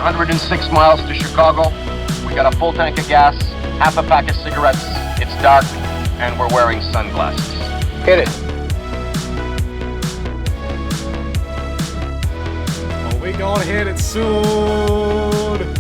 106 miles to Chicago. We got a full tank of gas, half a pack of cigarettes. It's dark, and we're wearing sunglasses. Hit it. Oh, we gonna hit it soon.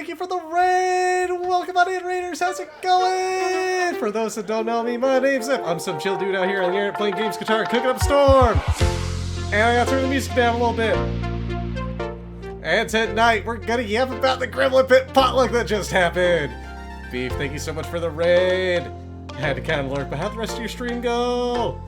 Thank you for the raid! Welcome on in, Raiders! How's it going? For those that don't know me, my name's Zip. I'm some chill dude out here on the internet playing games, guitar, and cooking up a storm! And I gotta turn the music down a little bit. And tonight, we're gonna yap about the Gremlin Pit Potluck that just happened! Beef, thank you so much for the raid! I had to kind of lurk, but how'd the rest of your stream go?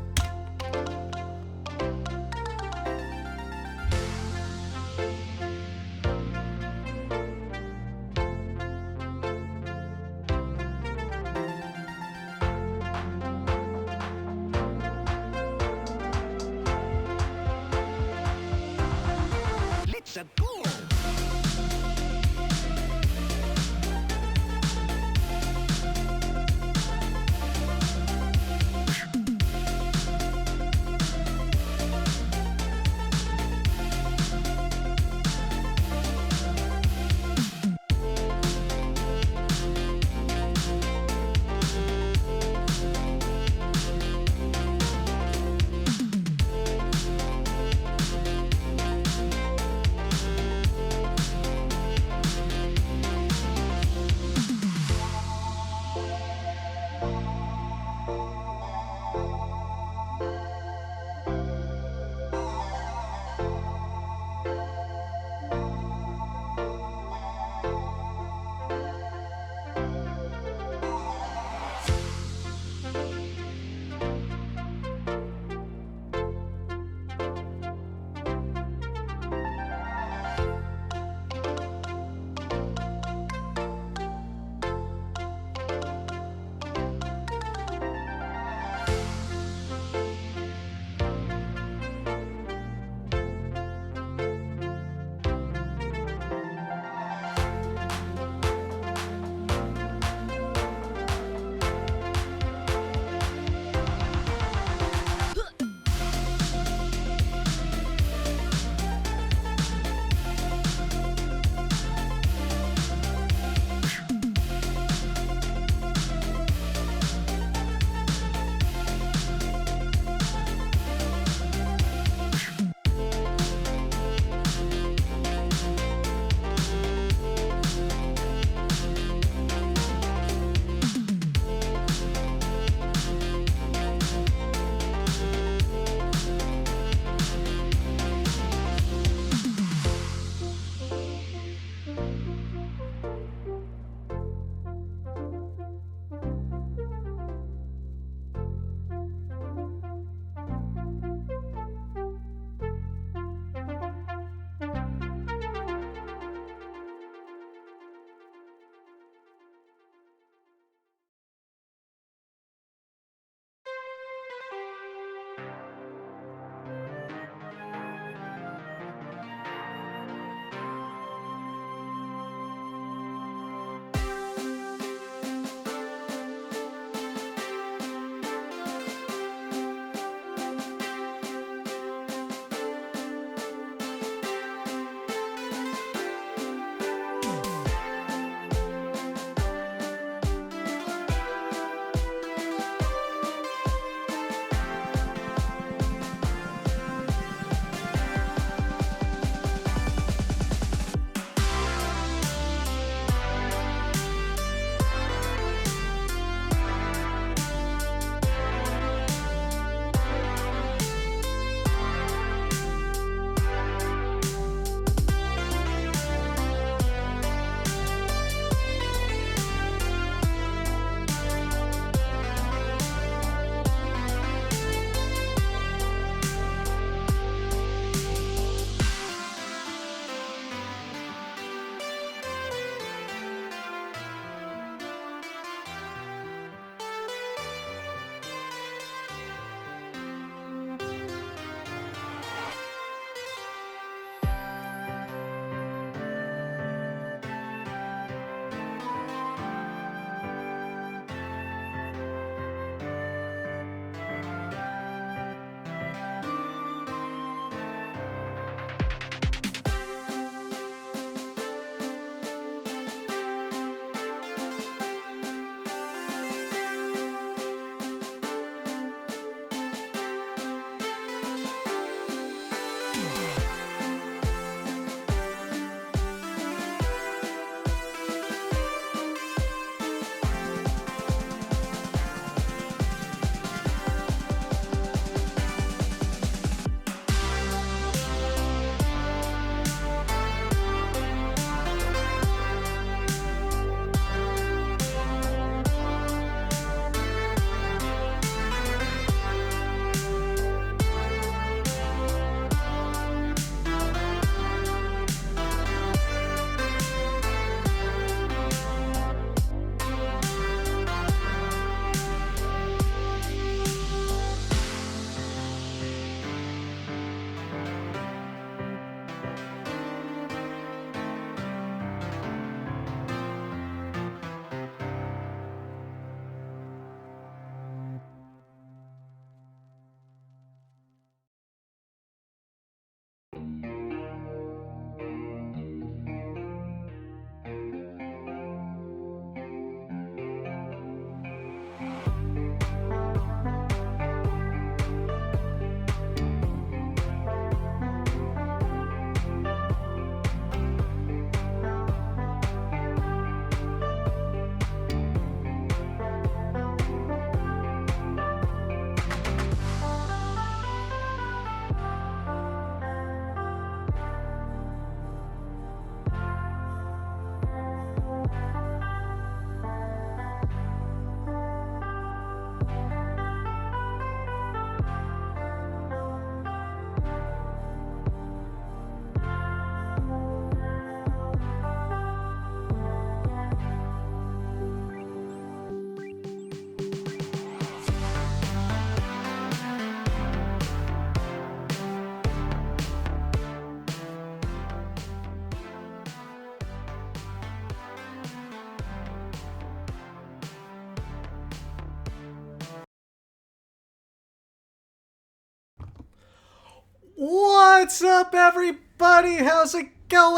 What's up, everybody? How's it going?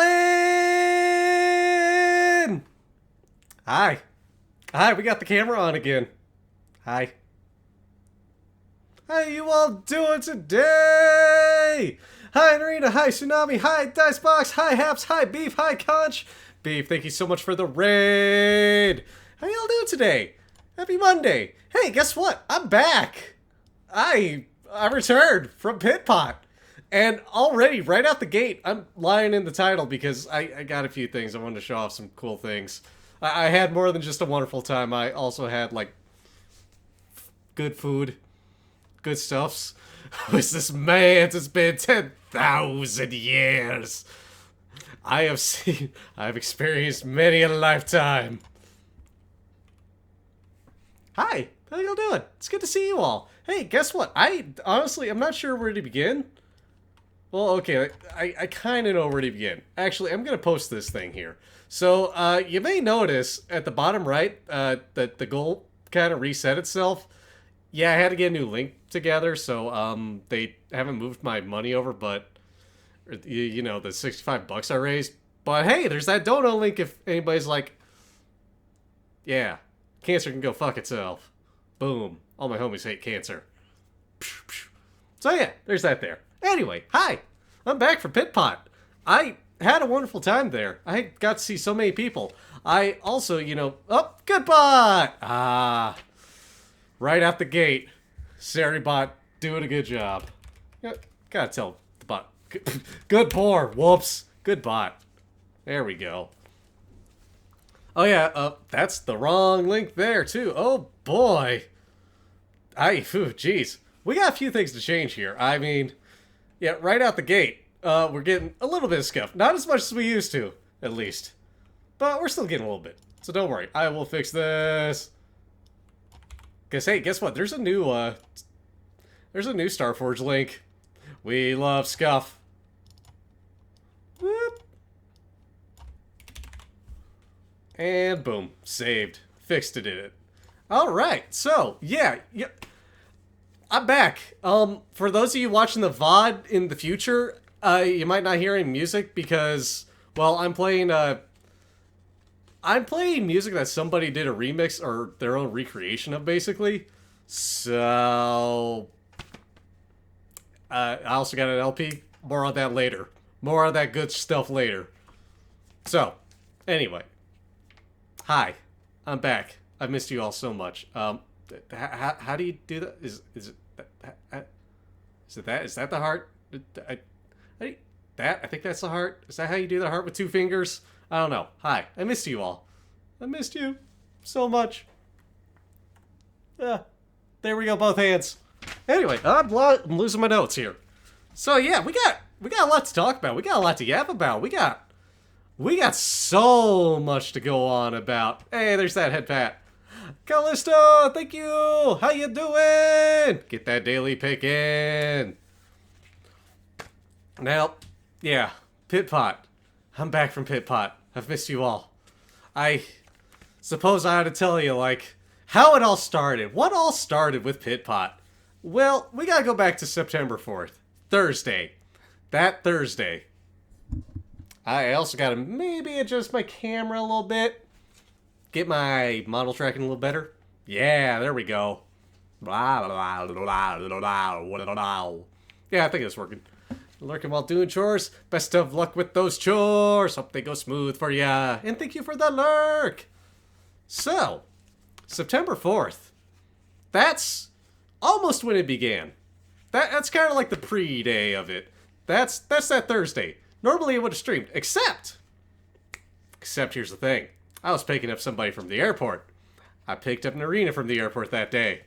Hi. Hi, we got the camera on again. Hi. How you all doing today? Hi, Narita. Hi, Tsunami. Hi, Dicebox. Hi, Haps. Hi, Beef. Hi, Conch. Beef, thank you so much for the raid. How y'all doing today? Happy Monday. Hey, guess what? I'm back. I returned from Pit Pot. And already, right out the gate, I'm lying in the title because I got a few things. I wanted to show off some cool things. I had more than just a wonderful time. I also had, like, good food, good stuffs. Who's this man? It's been 10,000 years. I've experienced many a lifetime. Hi, how y'all doing? It's good to see you all. Hey, guess what? Honestly, I'm not sure where to begin. Well, okay, I kind of know where to begin. Actually, I'm going to post this thing here. So, you may notice at the bottom right that the goal kind of reset itself. Yeah, I had to get a new link together, so they haven't moved my money over, but, you know, the 65 bucks I raised. But hey, there's that dono link if anybody's like, yeah, cancer can go fuck itself. Boom. All my homies hate cancer. So yeah, there's that there. Anyway, hi! I'm back from Pit Pot. I had a wonderful time there. I got to see so many people. I also, you know... Oh, good bot! Ah. Right out the gate. Saribot doing a good job. Gotta tell the bot. Good pour. Whoops. Good bot. There we go. Oh yeah, that's the wrong link there, too. Oh, boy. Jeez. We got a few things to change here. I mean... Yeah, right out the gate, we're getting a little bit of scuff. Not as much as we used to, at least. But we're still getting a little bit. So don't worry, I will fix this. Because, hey, guess what? There's a new Starforge link. We love scuff. Whoop. And boom, saved. Fixed it. Alright, so, yeah. I'm back. For those of you watching the VOD in the future, you might not hear any music because, well, I'm playing music that somebody did a remix or their own recreation of, basically. So, I also got an LP. More on that later. More on that good stuff later. So, anyway. Hi. I'm back. I've missed you all so much. How do you do that? Is that the heart? I think that's the heart. Is that how you do the heart with two fingers? I don't know. Hi, I missed you all. I missed you so much. There we go, both hands. Anyway, I'm losing my notes here. So yeah, we got a lot to talk about. We got a lot to yap about. We got so much to go on about. Hey, there's that head pat. Callisto, thank you! How you doing? Get that daily pick in. Now, yeah, Pit Pot. I'm back from Pit Pot. I've missed you all. I suppose I ought to tell you, like, how it all started. What all started with Pit Pot? Well, we gotta go back to September 4th. Thursday. that Thursday. I also got to maybe adjust my camera a little bit. Get my model tracking a little better. Yeah, there we go. Yeah, I think it's working. Lurking while doing chores. Best of luck with those chores. Hope they go smooth for ya. And thank you for the lurk. So, September 4th. That's almost when it began. That's kind of like the pre-day of it. That's that Thursday. Normally it would have streamed, except here's the thing. I was picking up somebody from the airport. I picked up Narina from the airport that day.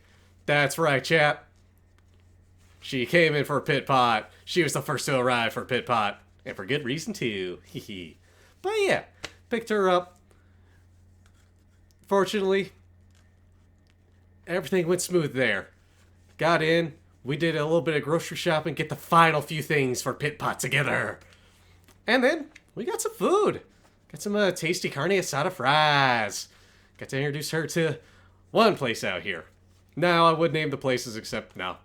That's right, chat. She came in for Pit Pot. She was the first to arrive for Pit Pot. And for good reason, too. Hee. But yeah, picked her up. Fortunately, everything went smooth there. Got in. We did a little bit of grocery shopping. Get the final few things for Pit Pot together. And then we got some food. Got some tasty carne asada fries. Got to introduce her to one place out here. Now, I would name the places, except no.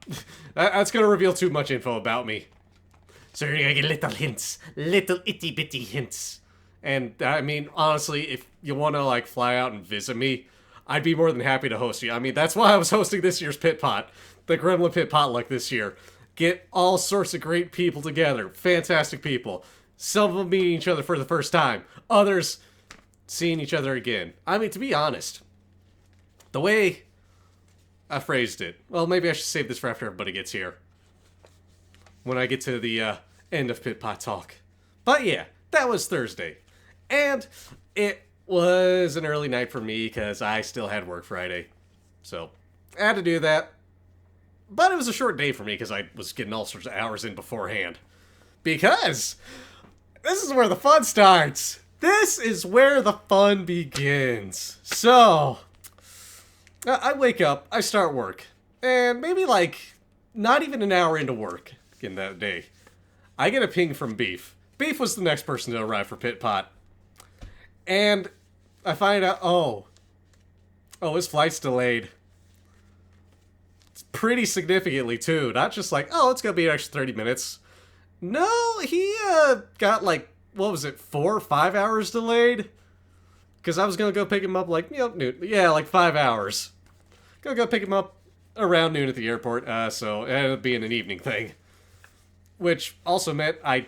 That's going to reveal too much info about me. So you're going to get little hints. Little itty-bitty hints. And, I mean, honestly, if you want to, like, fly out and visit me, I'd be more than happy to host you. I mean, that's why I was hosting this year's Pit Pot. The Gremlin Pit Potluck this year. Get all sorts of great people together. Fantastic people. Some of them meeting each other for the first time. Others seeing each other again. I mean, to be honest, the way I phrased it. Well, maybe I should save this for after everybody gets here. When I get to the end of Pit Pot Talk. But yeah, that was Thursday. And it was an early night for me because I still had work Friday. So, I had to do that. But it was a short day for me because I was getting all sorts of hours in beforehand. Because this is where the fun starts. This is where the fun begins. So, I wake up, I start work, and maybe like not even an hour into work in that day, I get a ping from Beef. Beef was the next person to arrive for Pit Pot. And I find out, oh, his flight's delayed. It's pretty significantly too, not just like, oh, it's gonna be an extra 30 minutes. No, he got like, what was it, 4 or 5 hours delayed? Because I was gonna go pick him up like, noon. Yeah, like 5 hours. Gonna go pick him up around noon at the airport, so it ended up being an evening thing. Which also meant I,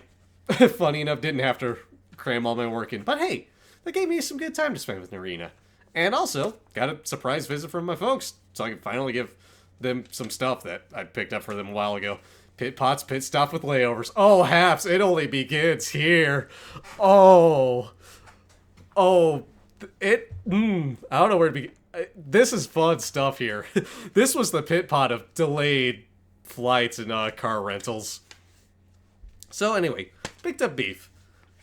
funny enough, didn't have to cram all my work in. But hey, that gave me some good time to spend with Narina. And also, got a surprise visit from my folks, so I could finally give them some stuff that I picked up for them a while ago. Pit Pot's pit stop with layovers. Oh, Haps, it only begins here. I don't know where to begin. This is fun stuff here. This was the Pit Pot of delayed flights and car rentals. So anyway, picked up Beef.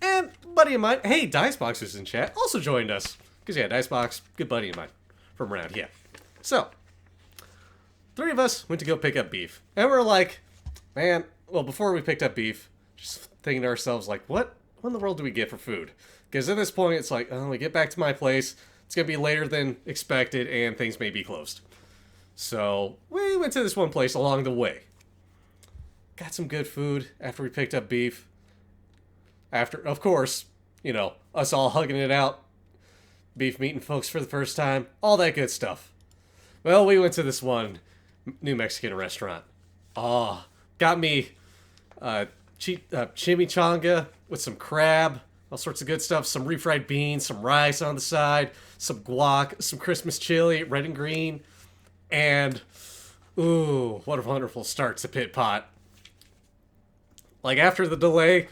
And buddy of mine, hey, Dicebox who's in chat, also joined us. Because yeah, Dicebox, good buddy of mine from around here. So, 3 of us went to go pick up Beef. And we're like, man, well, before we picked up Beef, just thinking to ourselves, like, what in the world do we get for food? Because at this point, it's like, oh, we get back to my place, it's going to be later than expected, and things may be closed. So, we went to this one place along the way. Got some good food after we picked up Beef. After, of course, us all hugging it out. Beef meeting folks for the first time. All that good stuff. Well, we went to this one New Mexican restaurant. Got me chimichanga with some crab, all sorts of good stuff, some refried beans, some rice on the side, some guac, some Christmas chili, red and green, and ooh, what a wonderful start to Pit Pot. Like, after the delay,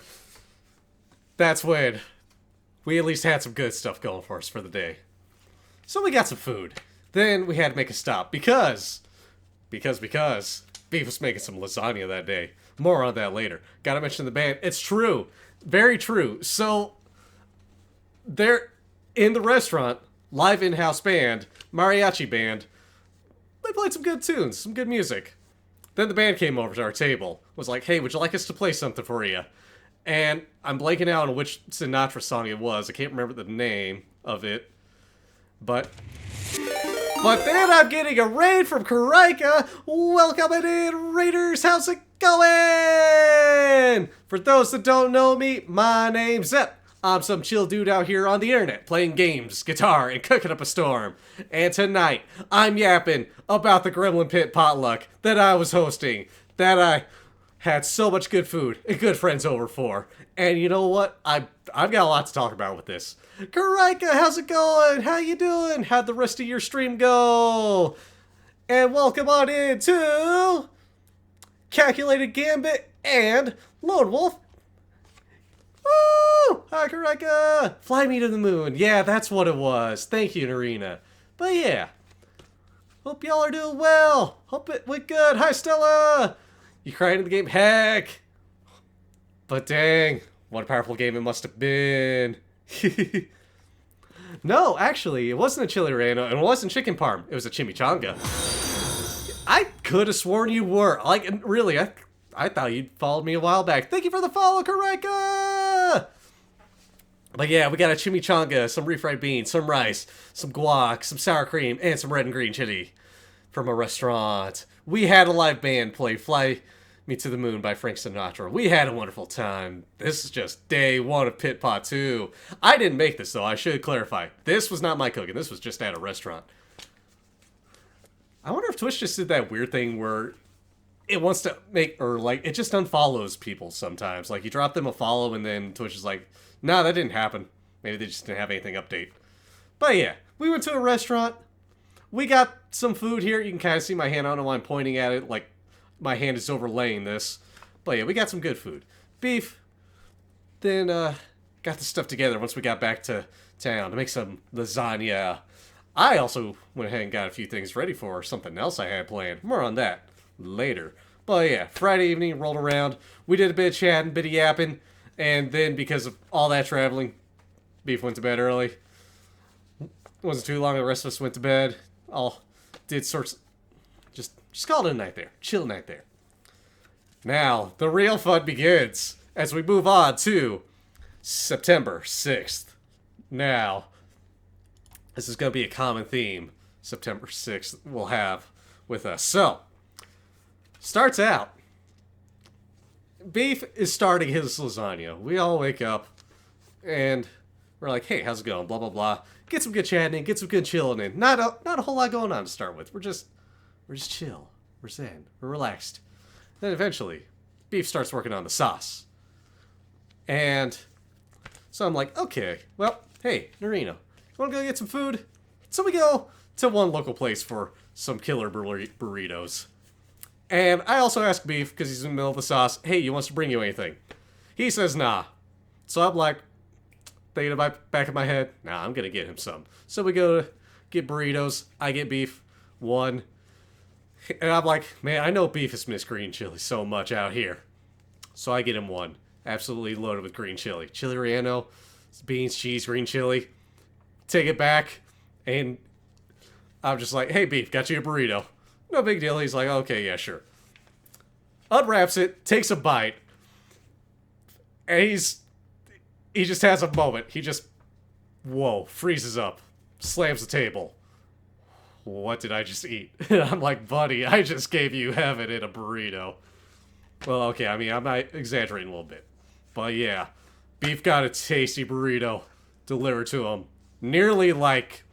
that's when we at least had some good stuff going for us for the day. So we got some food. Then we had to make a stop because Beef was making some lasagna that day. More on that later. Gotta mention the band. It's true. Very true. So, they're in the restaurant, live in-house band, mariachi band. They played some good tunes, some good music. Then the band came over to our table. Was like, hey, would you like us to play something for you? And I'm blanking out on which Sinatra song it was. I can't remember the name of it. But then I'm getting a raid from Karaika. Welcome in, Raiders. How's it going? For those that don't know me, my name's Zep. I'm some chill dude out here on the internet playing games, guitar, and cooking up a storm. And tonight, I'm yapping about the Gremlin Pit Potluck that I was hosting, that I had so much good food and good friends over for. And you know what? I've got a lot to talk about with this. Karika, how's it going? How you doing? How'd the rest of your stream go? And welcome on in to Calculated Gambit and Lone Wolf. Woo! Hi, Karika! Fly me to the moon. Yeah, that's what it was. Thank you, Narina. But yeah. Hope y'all are doing well. Hope it went good. Hi, Stella! You crying in the game? Heck! But dang, what a powerful game it must have been. No, actually, it wasn't a chili relleno, and it wasn't chicken parm. It was a chimichanga. I could have sworn you were. Like, really, I thought you'd followed me a while back. Thank you for the follow, Karika! But yeah, we got a chimichanga, some refried beans, some rice, some guac, some sour cream, and some red and green chili from a restaurant. We had a live band play Fly Me to the Moon by Frank Sinatra. We had a wonderful time. This is just day one of Pit Pot 2. I didn't make this, though. I should clarify. This was not my cooking. This was just at a restaurant. I wonder if Twitch just did that weird thing where it wants to make, or like, it just unfollows people sometimes. Like, you drop them a follow and then Twitch is like, nah, that didn't happen. Maybe they just didn't have anything update. But yeah, we went to a restaurant. We got some food here. You can kind of see my hand. I don't know why I'm pointing at it. Like, my hand is overlaying this. But yeah, we got some good food. Beef. Then, got the stuff together once we got back to town to make some lasagna. I also went ahead and got a few things ready for something else I had planned. More on that later. But yeah, Friday evening rolled around. We did a bit of chatting, a bit of yapping. And then, because of all that traveling, Beef went to bed early. It wasn't too long, the rest of us went to bed. All did sorts of... Just called it a night there. Chill night there. Now, the real fun begins as we move on to September 6th. Now, this is going to be a common theme September 6th we'll have with us. So, starts out. Beef is starting his lasagna. We all wake up and we're like, hey, how's it going? Blah, blah, blah. Get some good chatting in, get some good chilling in. Not a whole lot going on to start with. We're just chill. We're zen. We're relaxed. Then eventually, Beef starts working on the sauce. And so I'm like, okay, well, hey, Narino, you want to go get some food? So we go to one local place for some killer burritos. And I also ask Beef, because he's in the middle of the sauce, hey, you wants to bring you anything? He says, nah. So I'm like, thinking about back in my head, nah, I'm going to get him some. So we go to get burritos. I get Beef one. And I'm like, man, I know Beef has missed green chili so much out here. So I get him one. Absolutely loaded with green chili. Chili relleno, beans, cheese, green chili. Take it back. And I'm just like, hey, Beef, got you a burrito. No big deal. He's like, okay, yeah, sure. Unwraps it, takes a bite. And he just has a moment. He just, whoa, freezes up. Slams the table. What did I just eat? And I'm like, buddy, I just gave you heaven in a burrito. Well, okay, I mean, I might exaggerate a little bit. But yeah, Beef got a tasty burrito delivered to him. Nearly like,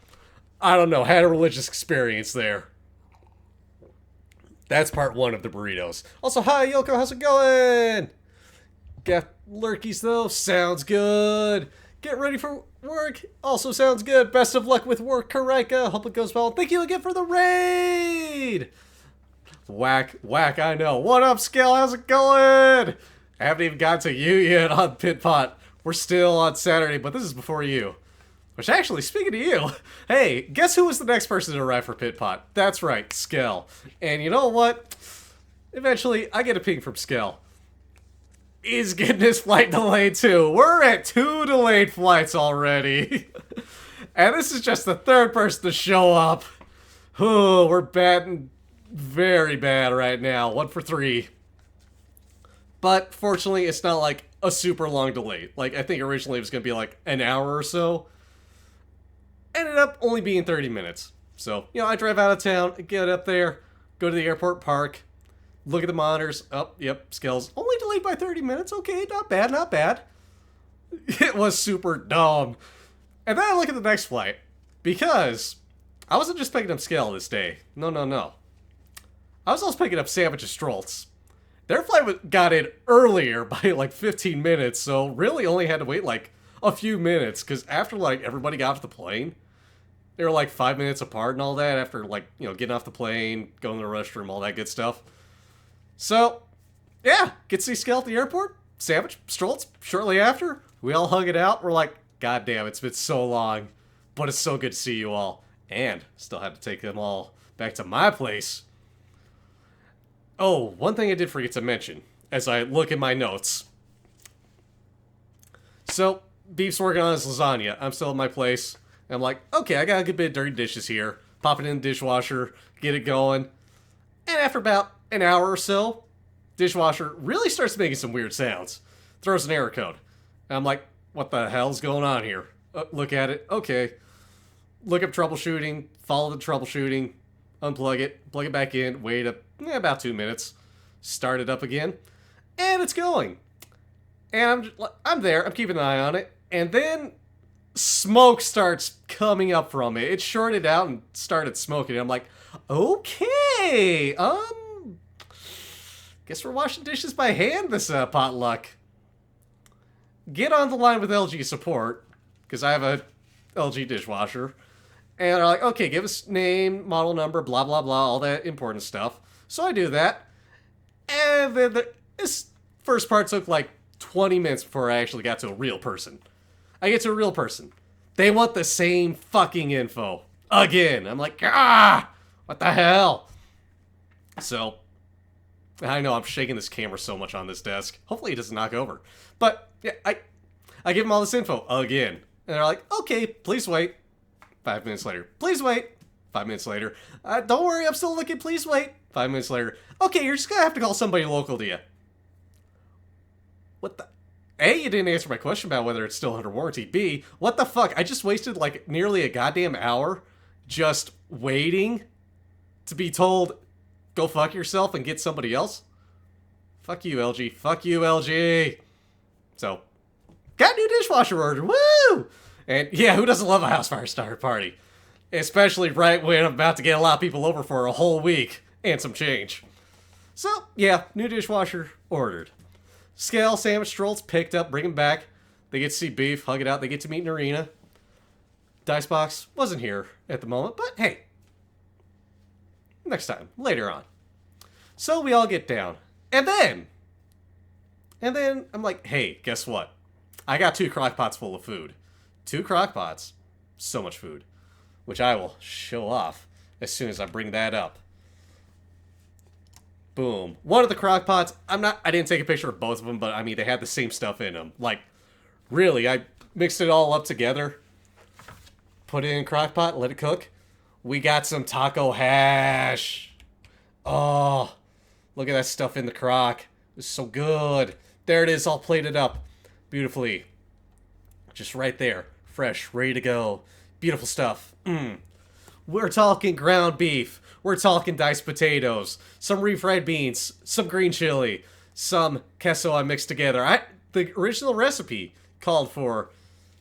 I don't know, had a religious experience there. That's part one of the burritos. Also, hi, Yoko, how's it going? Got lurkies, though. Sounds good. Get ready for work. Also sounds good. Best of luck with work, Karika. Hope it goes well. Thank you again for the raid. Whack, I know. What up, Scale? How's it going? I haven't even got to you yet on Pit Pot. We're still on Saturday, but this is before you. Which actually, speaking of you, hey, guess who was the next person to arrive for Pit Pot? That's right, Skell. And you know what? Eventually, I get a ping from Skell. He's getting his flight delayed too. We're at 2 delayed flights already. And this is just the third person to show up. Oh, we're batting very bad right now. 1 for 3. But fortunately, it's not like a super long delay. Like, I think originally it was going to be like an hour or so. Ended up only being 30 minutes. So, you know, I drive out of town, get up there, go to the airport park, Look at the monitors. Oh, yep, skills. Only delayed by 30 minutes. Okay, not bad, not bad. It was super dumb. And then I look at the next flight. Because I wasn't just picking up scale this day. No, no, no. I was also picking up Sandwich and Stroltz. Their flight got in earlier by like 15 minutes, so really only had to wait like a few minutes, because after like everybody got off the plane, they were like 5 minutes apart and all that after like, you know, getting off the plane, going to the restroom, all that good stuff. So, yeah, get to see Scale at the airport, Sandwich, Stroltz, shortly after. We all hung it out. We're like, God damn, it's been so long, but it's so good to see you all. And still had to take them all back to my place. Oh, one thing I did forget to mention as I look at my notes. So, Beef's working on his lasagna. I'm still at my place. And I'm like, okay, I got a good bit of dirty dishes here. Pop it in the dishwasher, get it going. And after about an hour or so, dishwasher really starts making some weird sounds. Throws an error code. And I'm like, what the hell's going on here? Look at it. Okay. Look up troubleshooting. Follow the troubleshooting. Unplug it. Plug it back in. Wait about 2 minutes. Start it up again. And it's going. And I'm there. I'm keeping an eye on it. And then smoke starts coming up from it. It shorted out and started smoking. I'm like, okay. Guess we're washing dishes by hand this potluck. Get on the line with LG support, because I have a LG dishwasher. And they're like, okay, give us name, model number, blah, blah, blah, all that important stuff. So I do that. And then this first part took like 20 minutes before I actually got to a real person. I get to a real person. They want the same fucking info. Again. I'm like, what the hell? So, I know I'm shaking this camera so much on this desk. Hopefully it doesn't knock over. But, yeah, I give them all this info again. And they're like, okay, please wait. 5 minutes later. Please wait. 5 minutes later. Don't worry, I'm still looking. Please wait. 5 minutes later. Okay, you're just gonna have to call somebody local to you. What the? A, you didn't answer my question about whether it's still under warranty. B, what the fuck? I just wasted like nearly a goddamn hour just waiting to be told, go fuck yourself and get somebody else? Fuck you, LG. Fuck you, LG. So, got a new dishwasher order. Woo! And yeah, who doesn't love a house fire starter party? Especially right when I'm about to get a lot of people over for a whole week and some change. So, yeah, new dishwasher ordered. Scale, Sandwich, Stroltz picked up, bring him back. They get to see Beef, hug it out. They get to meet in arena. Dicebox wasn't here at the moment, but hey. Next time, later on. So we all get down. And then I'm like, hey, guess what? I got 2 crock pots full of food. 2 crock pots. So much food. Which I will show off as soon as I bring that up. Boom. One of the crock pots, I didn't take a picture of both of them, but I mean, they had the same stuff in them. Like, really, I mixed it all up together. Put it in a crock pot, let it cook. We got some taco hash. Oh, look at that stuff in the crock. It's so good. There it is, all plated up beautifully. Just right there. Fresh, ready to go. Beautiful stuff. We're talking ground beef. We're talking diced potatoes. Some refried beans. Some green chili. Some queso I mixed together. The original recipe called for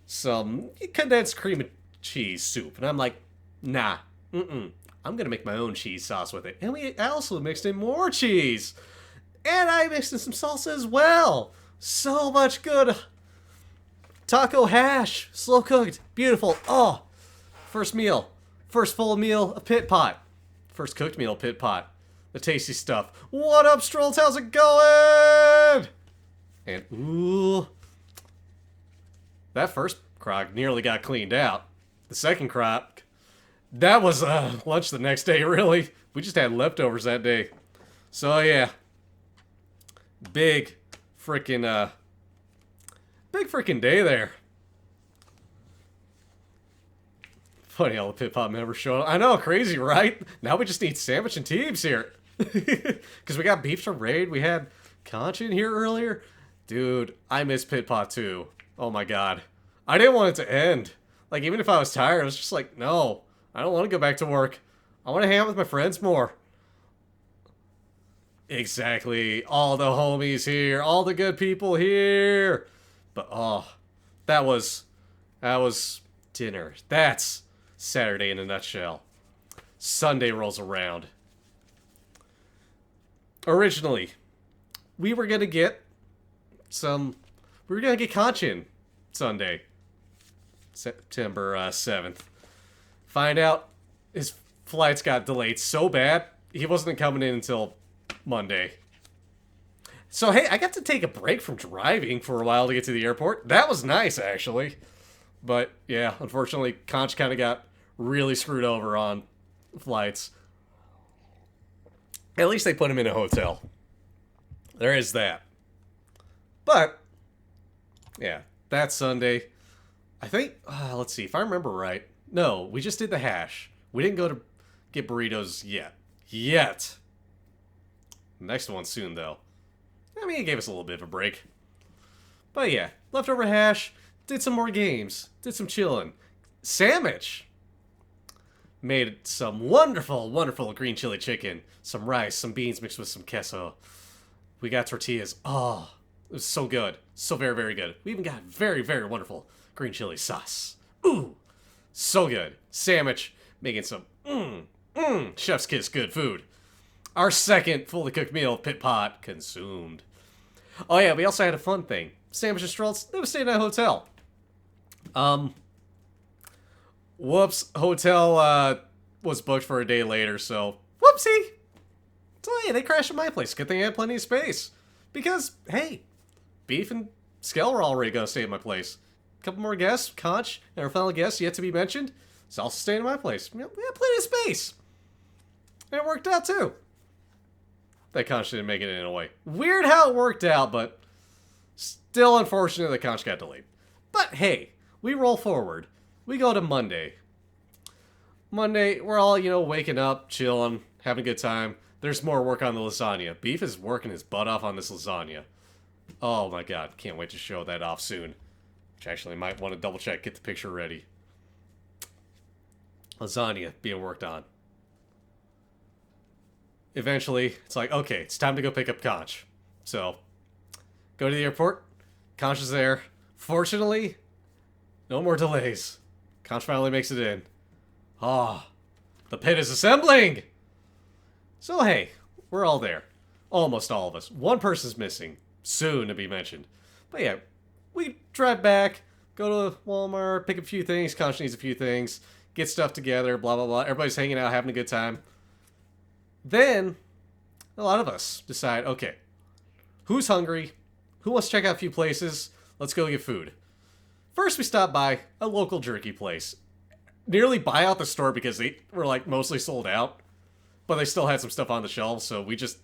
some condensed cream and cheese soup. And I'm like, nah. I'm going to make my own cheese sauce with it. And I also mixed in more cheese. And I mixed in some salsa as well. So much good taco hash. Slow cooked. Beautiful. Oh, first meal. First full meal of Pit Pot. First cooked meal of Pit Pot. The tasty stuff. What up, Strolls? How's it going? And, ooh. That first crock nearly got cleaned out. The second crock, that was lunch the next day, really. We just had leftovers that day. So, yeah. Big freaking day there. Funny how the Pit Pot members showed up. I know, crazy, right? Now we just need Sandwich and Teebs here. Because we got Beef from Raid. We had Conch in here earlier. Dude, I miss Pit Pot too. Oh my god. I didn't want it to end. Like, even if I was tired, I was just like, no. I don't want to go back to work. I want to hang out with my friends more. Exactly. All the homies here. All the good people here. But, oh, that was dinner. That's Saturday in a nutshell. Sunday rolls around. Originally, we were going to get Kanchin Sunday, September 7th. Find out his flights got delayed so bad, he wasn't coming in until Monday. So, hey, I got to take a break from driving for a while to get to the airport. That was nice, actually. But, yeah, unfortunately, Conch kind of got really screwed over on flights. At least they put him in a hotel. There is that. But, yeah, that Sunday, I think, let's see, if I remember right, no, we just did the hash. We didn't go to get burritos yet. Next one soon, though. I mean, it gave us a little bit of a break. But yeah, leftover hash, did some more games, did some chilling. Sandwich! Made some wonderful, wonderful green chili chicken, some rice, some beans mixed with some queso. We got tortillas. Oh, it was so good. So very, very good. We even got very, very wonderful green chili sauce. Ooh, so good. Sandwich, making some chef's kiss good food. Our second fully cooked meal, pit pot, consumed. Oh yeah, we also had a fun thing. Sandwich and strolls, they were staying at a hotel. Whoops, hotel was booked for a day later, so whoopsie. So yeah, they crashed at my place. Good thing I had plenty of space. Because, hey, Beef and Skell were already gonna stay at my place. A couple more guests, Conch, and our final guest yet to be mentioned, is also staying at my place. We had plenty of space. And it worked out too. That Conch didn't make it in a way. Weird how it worked out, but still unfortunate that Conch got delayed. But hey, we roll forward. We go to Monday. Monday, we're all, waking up, chilling, having a good time. There's more work on the lasagna. Beef is working his butt off on this lasagna. Oh my god, can't wait to show that off soon. Which actually might want to double check, get the picture ready. Lasagna being worked on. Eventually, it's like, okay, it's time to go pick up Conch. So, go to the airport. Conch is there. Fortunately, no more delays. Conch finally makes it in. Ah, the pit is assembling! So hey, we're all there. Almost all of us. One person's missing. Soon to be mentioned. But yeah, we drive back, go to Walmart, pick up a few things. Conch needs a few things. Get stuff together, blah, blah, blah. Everybody's hanging out, having a good time. Then, a lot of us decide, okay, who's hungry? Who wants to check out a few places? Let's go get food. First, we stopped by a local jerky place. Nearly buy out the store because they were, mostly sold out. But they still had some stuff on the shelves, so we just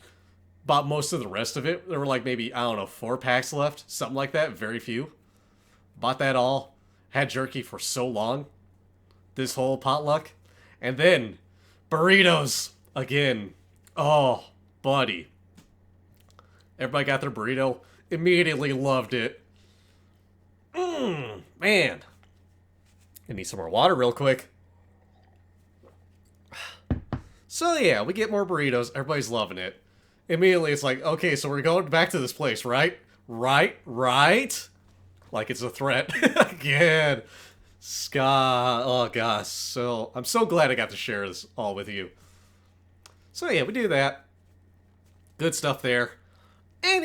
bought most of the rest of it. There were, maybe, 4 packs left. Something like that. Very few. Bought that all. Had jerky for so long. This whole potluck. And then, burritos. Again. Oh, buddy. Everybody got their burrito. Immediately loved it. Man. I need some more water real quick. So yeah, we get more burritos. Everybody's loving it. Immediately it's like, okay, so we're going back to this place, right? Right? Like it's a threat. Again. Ska. Oh gosh. So, I'm so glad I got to share this all with you. So yeah, we do that. Good stuff there. And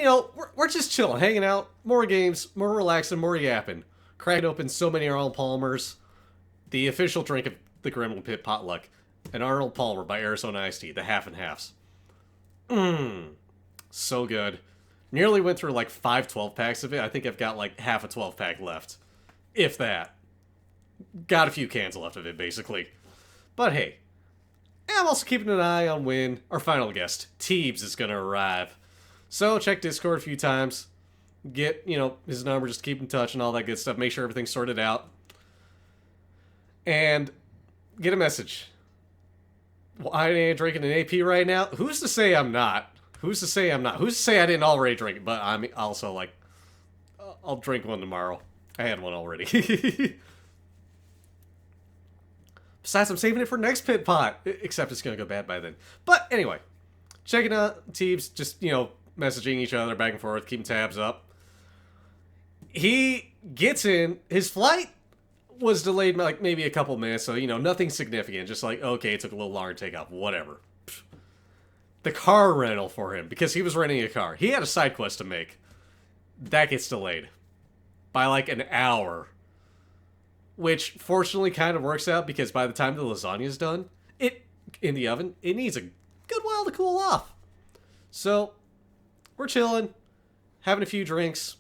we're just chilling, hanging out. More games, more relaxing, more yapping. Cracking open so many Arnold Palmers. The official drink of the Gremlin Pit Potluck. An Arnold Palmer by Arizona Iced Tea, the half and halves. So good. Nearly went through 5 12-packs of it. I think I've got half a 12-pack left. If that. Got a few cans left of it, basically. But hey. I'm also keeping an eye on when our final guest, Teebs, is going to arrive. So check Discord a few times. Get, his number, just keep in touch and all that good stuff. Make sure everything's sorted out. And get a message. Well, I ain't drinking an AP right now. Who's to say I'm not? Who's to say I'm not? Who's to say I didn't already drink it? But I'm also I'll drink one tomorrow. I had one already. Besides, I'm saving it for next pit pot. Except it's going to go bad by then. But anyway, checking out Teebs, just, you know, messaging each other back and forth, keeping tabs up. He gets in. His flight was delayed like maybe a couple minutes, so, you know, nothing significant. Just like, okay, it took a little longer to take off. Whatever. The car rental for him, because he was renting a car. He had a side quest to make. That gets delayed by like an hour. Which, fortunately, kind of works out, because by the time the lasagna's done, in the oven, it needs a good while to cool off. So, we're chilling, having a few drinks.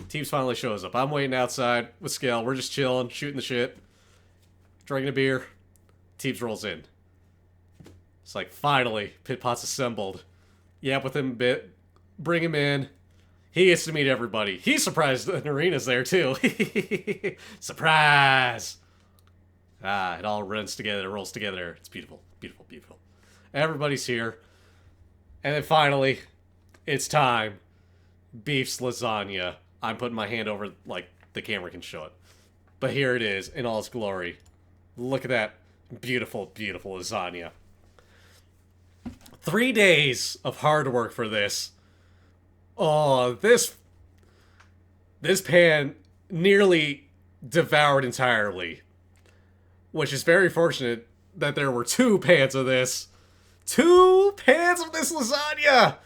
Teebs finally shows up. I'm waiting outside with Scale. We're just chilling, shooting the shit, drinking a beer. Teebs rolls in. It's like, finally, Pit Pot's assembled. Yap with him a bit. Bring him in. He gets to meet everybody. He's surprised that Narina's there, too. Surprise! Ah, it all runs together, rolls together. It's beautiful, beautiful, beautiful. Everybody's here. And then finally, it's time. Beef's lasagna. I'm putting my hand over, like, the camera can show it. But here it is, in all its glory. Look at that beautiful, beautiful lasagna. 3 days of hard work for this. Oh, this pan nearly devoured entirely. Which is very fortunate that there were 2 pans of this. 2 pans of this lasagna!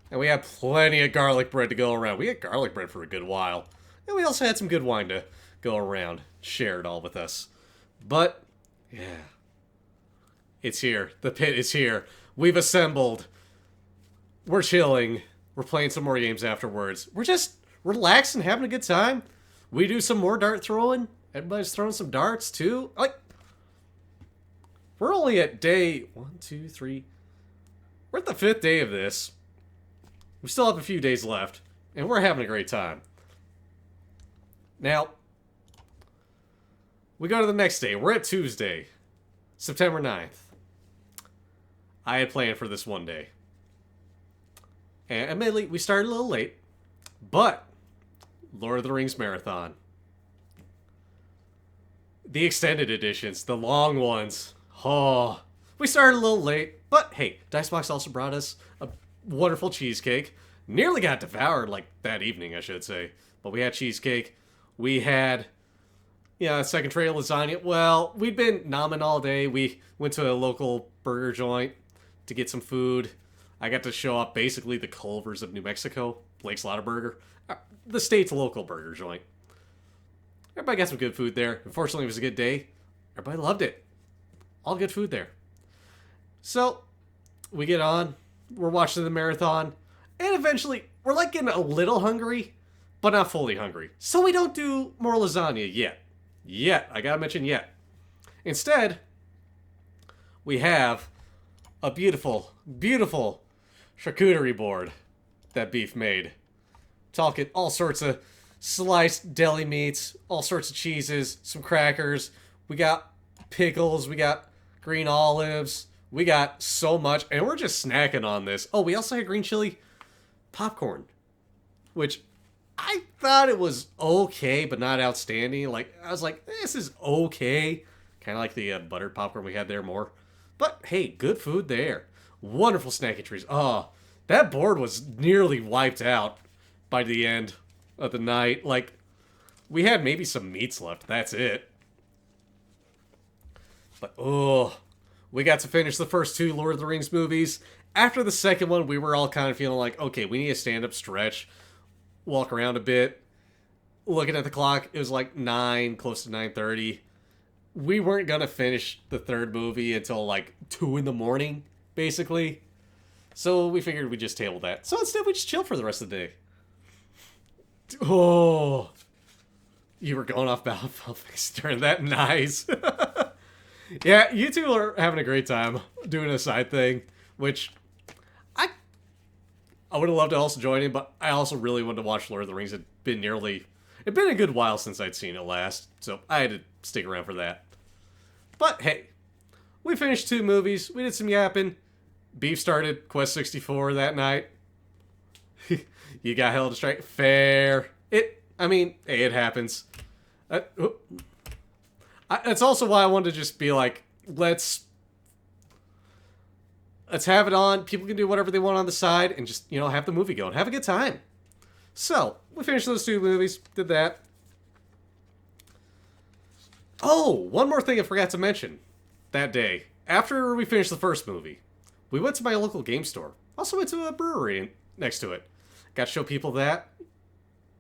And we had plenty of garlic bread to go around. We had garlic bread for a good while. And we also had some good wine to go around. Share it all with us. But, yeah. It's here. The pit is here. We've assembled. We're chilling. We're playing some more games afterwards. We're just relaxing, having a good time. We do some more dart throwing. Everybody's throwing some darts, too. Like, we're only at day 1, 2, 3. We're at the 5th day of this. We still have a few days left, and we're having a great time. Now, we go to the next day. We're at Tuesday, September 9th. I had planned for this one day. And admittedly, we started a little late, but Lord of the Rings Marathon. The extended editions, the long ones. Oh, we started a little late, but hey, Dicebox also brought us a wonderful cheesecake. Nearly got devoured, like, that evening, I should say. But we had cheesecake. We had, a second tray of lasagna. Well, we'd been nomming all day. We went to a local burger joint to get some food. I got to show off basically the Culvers of New Mexico. Blake's Slaughter Burger. The state's local burger joint. Everybody got some good food there. Unfortunately, it was a good day. Everybody loved it. All good food there. So, we get on. We're watching the marathon. And eventually, we're like getting a little hungry, but not fully hungry. So we don't do more lasagna yet. Yet. I gotta mention yet. Instead, we have a beautiful, beautiful charcuterie board that Beef made. Talking all sorts of sliced deli meats, all sorts of cheeses, some crackers. We got pickles, we got green olives. We got so much, and we're just snacking on this. Oh, we also had green chili popcorn, which I thought it was okay, but not outstanding. Like, I was like, this is okay. Kind of like the buttered popcorn we had there more. But, hey, good food there. Wonderful snacking trees. Oh, that board was nearly wiped out by the end of the night. Like, we had maybe some meats left. That's it. But, oh, we got to finish the first 2 Lord of the Rings movies. After the second one, we were all kind of feeling like, okay, we need a stand-up stretch. Walk around a bit. Looking at the clock, it was like 9, close to 9:30. We weren't going to finish the third movie until like 2 in the morning, basically. So we figured we'd just table that. So instead, we just chilled for the rest of the day. Oh, you were going off Belfast during that. Nice. Yeah, you two are having a great time doing a side thing, which I would have loved to also join in, but I also really wanted to watch Lord of the Rings. It'd been a good while since I'd seen it last, so I had to stick around for that. But hey, we finished 2 movies, we did some yapping. Beef started Quest 64 that night. You got held straight. Fair. Hey, it happens. That's also why I wanted to just be like, let's let's have it on. People can do whatever they want on the side and just, you know, have the movie going. Have a good time. So, we finished those 2 movies. Did that. Oh, one more thing I forgot to mention. That day, after we finished the first movie, we went to my local game store. Also went to a brewery next to it. Got to show people that.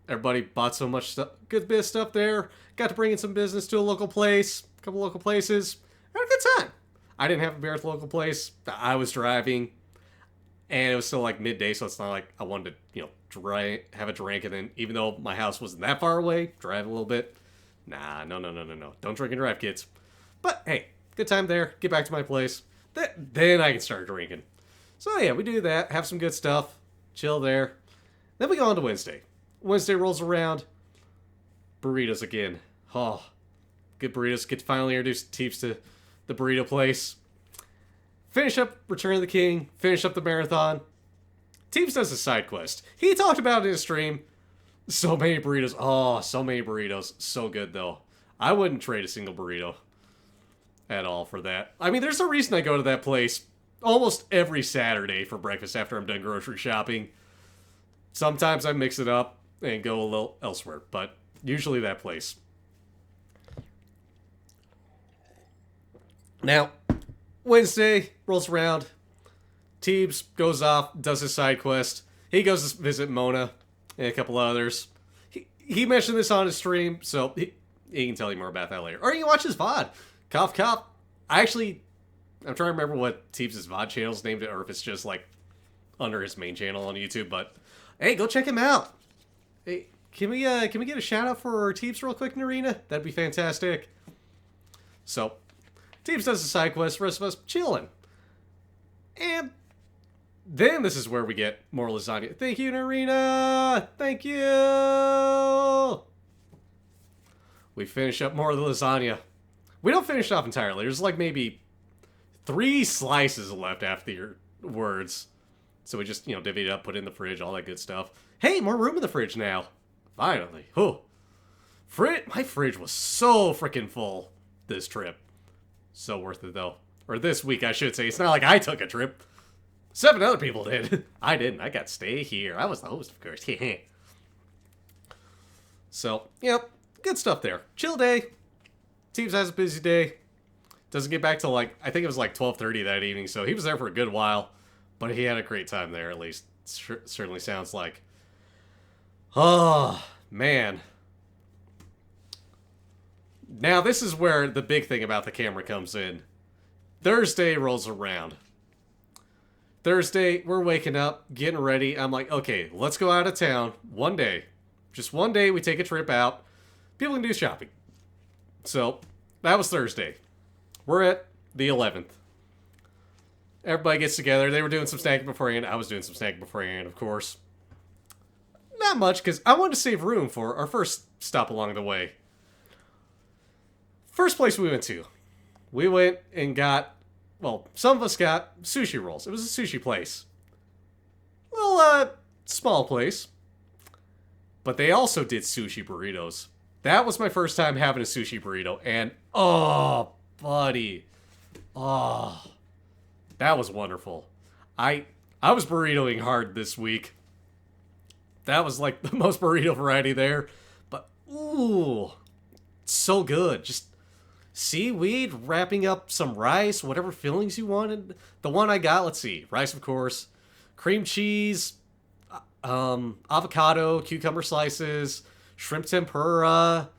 Everybody bought so much stuff, good bit of stuff there. Got to bring in some business to a local place, a couple local places. Had a good time. I didn't have a beer at the local place. I was driving, and it was still like midday, so it's not like I wanted to, you know, have a drink, and then even though my house wasn't that far away, drive a little bit. Nah, no. Don't drink and drive, kids. But hey, good time there. Get back to my place. Then I can start drinking. So yeah, we do that. Have some good stuff. Chill there. Then we go on to Wednesday. Wednesday rolls around. Burritos again. Oh, good burritos. Get to finally introduce Teeps to the burrito place. Finish up Return of the King. Finish up the marathon. Teeps does a side quest. He talked about it in his stream. So many burritos. Oh, so many burritos. So good, though. I wouldn't trade a single burrito at all for that. I mean, there's a reason I go to that place almost every Saturday for breakfast after I'm done grocery shopping. Sometimes I mix it up and go a little elsewhere, but usually that place. Now, Wednesday rolls around. Teebs goes off, does his side quest. He goes to visit Mona and a couple others. He mentioned this on his stream, so he can tell you more about that later. Or you can watch his VOD. Cough, cough. I'm trying to remember what Teebs' VOD channel's named, or if it's just like under his main channel on YouTube, but hey, go check him out. Hey, can we get a shout out for Teebs real quick, Narina? That'd be fantastic. So, Teebs does the side quest, the rest of us chilling. And then this is where we get more lasagna. Thank you, Narina! Thank you! We finish up more of the lasagna. We don't finish it off entirely. There's like maybe 3 slices left after your words. So we just, you know, divvy it up, put it in the fridge, all that good stuff. Hey, more room in the fridge now. Finally. Oh. My fridge was so freaking full this trip. So worth it, though. Or this week, I should say. It's not like I took a trip. 7 other people did. I didn't. I got to stay here. I was the host, of course. So, yep. Good stuff there. Chill day. Teebs has a busy day. Doesn't get back till like, I think it was like 12:30 that evening. So he was there for a good while. But he had a great time there, at least. Certainly sounds like. Oh, man. Now, this is where the big thing about the camera comes in. Thursday rolls around. Thursday, we're waking up, getting ready. I'm like, okay, let's go out of town. One day. Just one day, we take a trip out. People can do shopping. So, that was Thursday. We're at the 11th. Everybody gets together. They were doing some snacking beforehand. I was doing some snacking beforehand, of course. Not much, because I wanted to save room for our first stop along the way. First place we went to. We went and got, well, some of us got sushi rolls. It was a sushi place. Little, small place. But they also did sushi burritos. That was my first time having a sushi burrito. And, oh, buddy. Oh, that was wonderful. I was burritoing hard this week. That was like the most burrito variety there. But, ooh, so good. Just seaweed, wrapping up some rice, whatever fillings you wanted. The one I got, let's see, rice, of course, cream cheese, avocado, cucumber slices, shrimp tempura.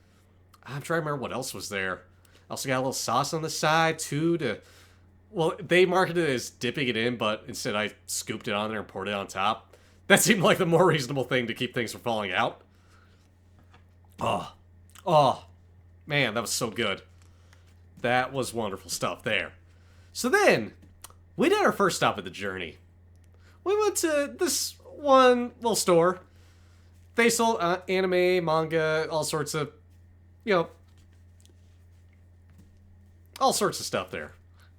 I'm trying to remember what else was there. Also got a little sauce on the side, too, well, they marketed it as dipping it in, but instead I scooped it on there and poured it on top. That seemed like the more reasonable thing to keep things from falling out. Oh, man, that was so good. That was wonderful stuff there. So then, we did our first stop of the journey. We went to this one little store. They sold anime, manga, all sorts of, you know, all sorts of stuff there.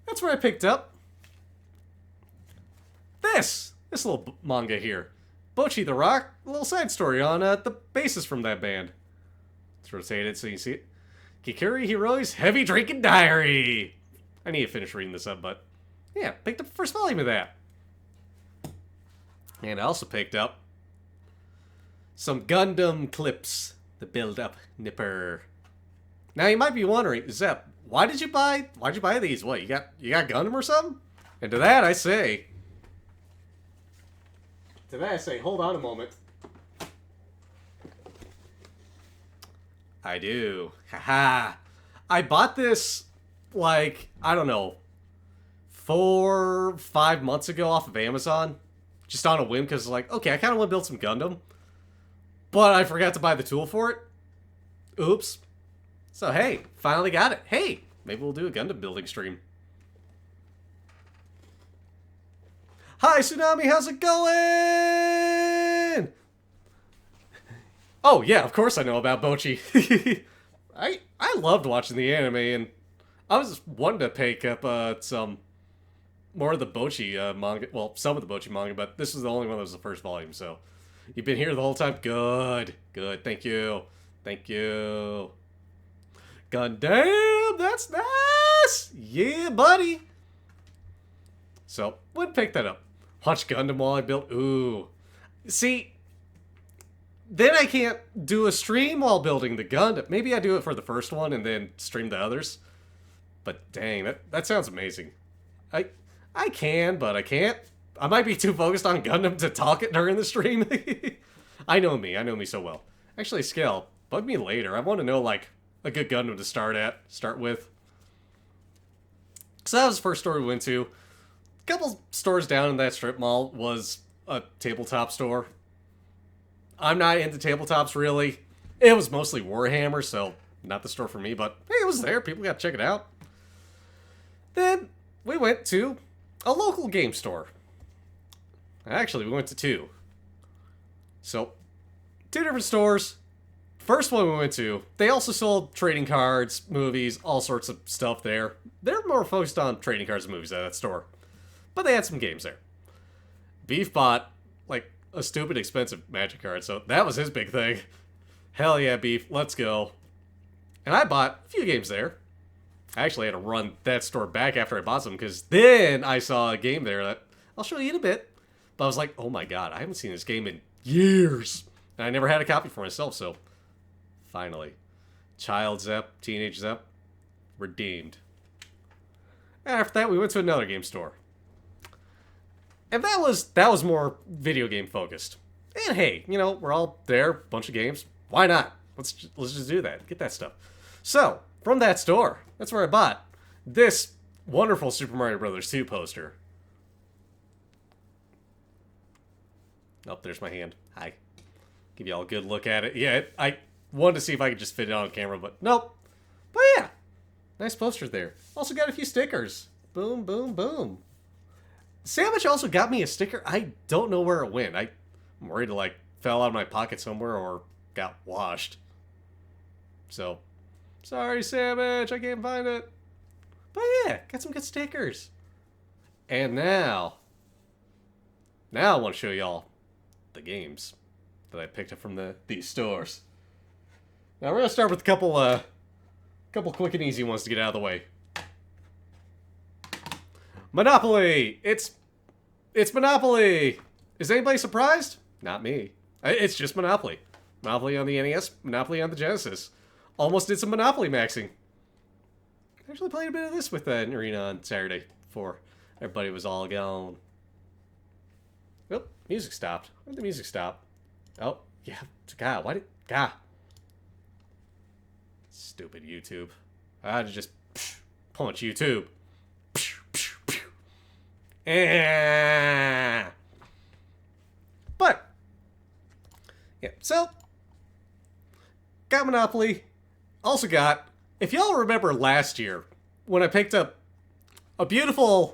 That's where I picked up this little manga here. Bochi the Rock, a little side story on the bassist from that band. Let's rotate it so you can see it. Kikuri Hiroi's Heavy Drinking Diary. I need to finish reading this up, but Yeah, picked up the first volume of that. And I also picked up some Gundam clips. The build-up nipper. Now you might be wondering, Zep, why'd you buy these? What, you got Gundam or something? And to that I say, hold on a moment. I do. Haha. I bought this, like, I don't know, 4 or 5 months ago off of Amazon. Just on a whim, because, like, okay, I kind of want to build some Gundam. But I forgot to buy the tool for it. Oops. So, hey, finally got it. Hey, maybe we'll do a Gundam building stream. Hi, Tsunami, how's it going? Oh, yeah, of course I know about Bocchi. I loved watching the anime, and I was wanting to pick up some more of the Bocchi manga. Well, some of the Bocchi manga, but this was the only one that was the first volume, so... You've been here the whole time? Good. Good. Thank you. Thank you. Gundam! That's nice! Yeah, buddy! So, would pick that up. Watch Gundam while I build... Ooh. See... Then I can't do a stream while building the Gundam. Maybe I do it for the first one and then stream the others. But dang, that sounds amazing. I can, but I can't. I might be too focused on Gundam to talk it during the stream. I know me so well. Actually, Scale, bug me later. I want to know, like, a good Gundam to start with. So that was the first store we went to. A couple stores down in that strip mall was a tabletop store. I'm not into tabletops, really. It was mostly Warhammer, so not the store for me, but hey, it was there. People got to check it out. Then we went to a local game store. Actually, we went to 2. So, 2 different stores. First one we went to, they also sold trading cards, movies, all sorts of stuff there. They're more focused on trading cards and movies at that store. But they had some games there. Beef bought, like, a stupid expensive Magic card, so that was his big thing. Hell yeah, Beef, let's go. And I bought a few games there. I actually had to run that store back after I bought some, because then I saw a game there that I'll show you in a bit. But I was like, oh my god, I haven't seen this game in years. And I never had a copy for myself, so finally. Child Zep, Teenage Zep, redeemed. And after that, we went to another game store. And that was more video game focused. And hey, you know, we're all there, bunch of games. Why not? Let's just do that. Get that stuff. So, from that store, that's where I bought this wonderful Super Mario Bros. 2 poster. Oh, there's my hand. Hi. Give y'all a good look at it. Yeah, I wanted to see if I could just fit it on camera, but nope. But yeah, nice poster there. Also got a few stickers. Boom, boom, boom. Sandwich also got me a sticker. I don't know where it went. I'm worried it, like, fell out of my pocket somewhere or got washed. So, sorry, Sandwich, I can't find it. But yeah, got some good stickers. And now I want to show y'all the games that I picked up from these stores. Now we're gonna start with a couple quick and easy ones to get out of the way. Monopoly! It's Monopoly! Is anybody surprised? Not me. It's just Monopoly. Monopoly on the NES, Monopoly on the Genesis. Almost did some Monopoly maxing. Actually played a bit of this with Arena on Saturday before everybody was all gone. Oh, music stopped. Why did the music stop? Oh, yeah. God, why did... God. Stupid YouTube. I had to just punch YouTube. But, yeah, so, got Monopoly. Also got, if y'all remember last year, when I picked up a beautifully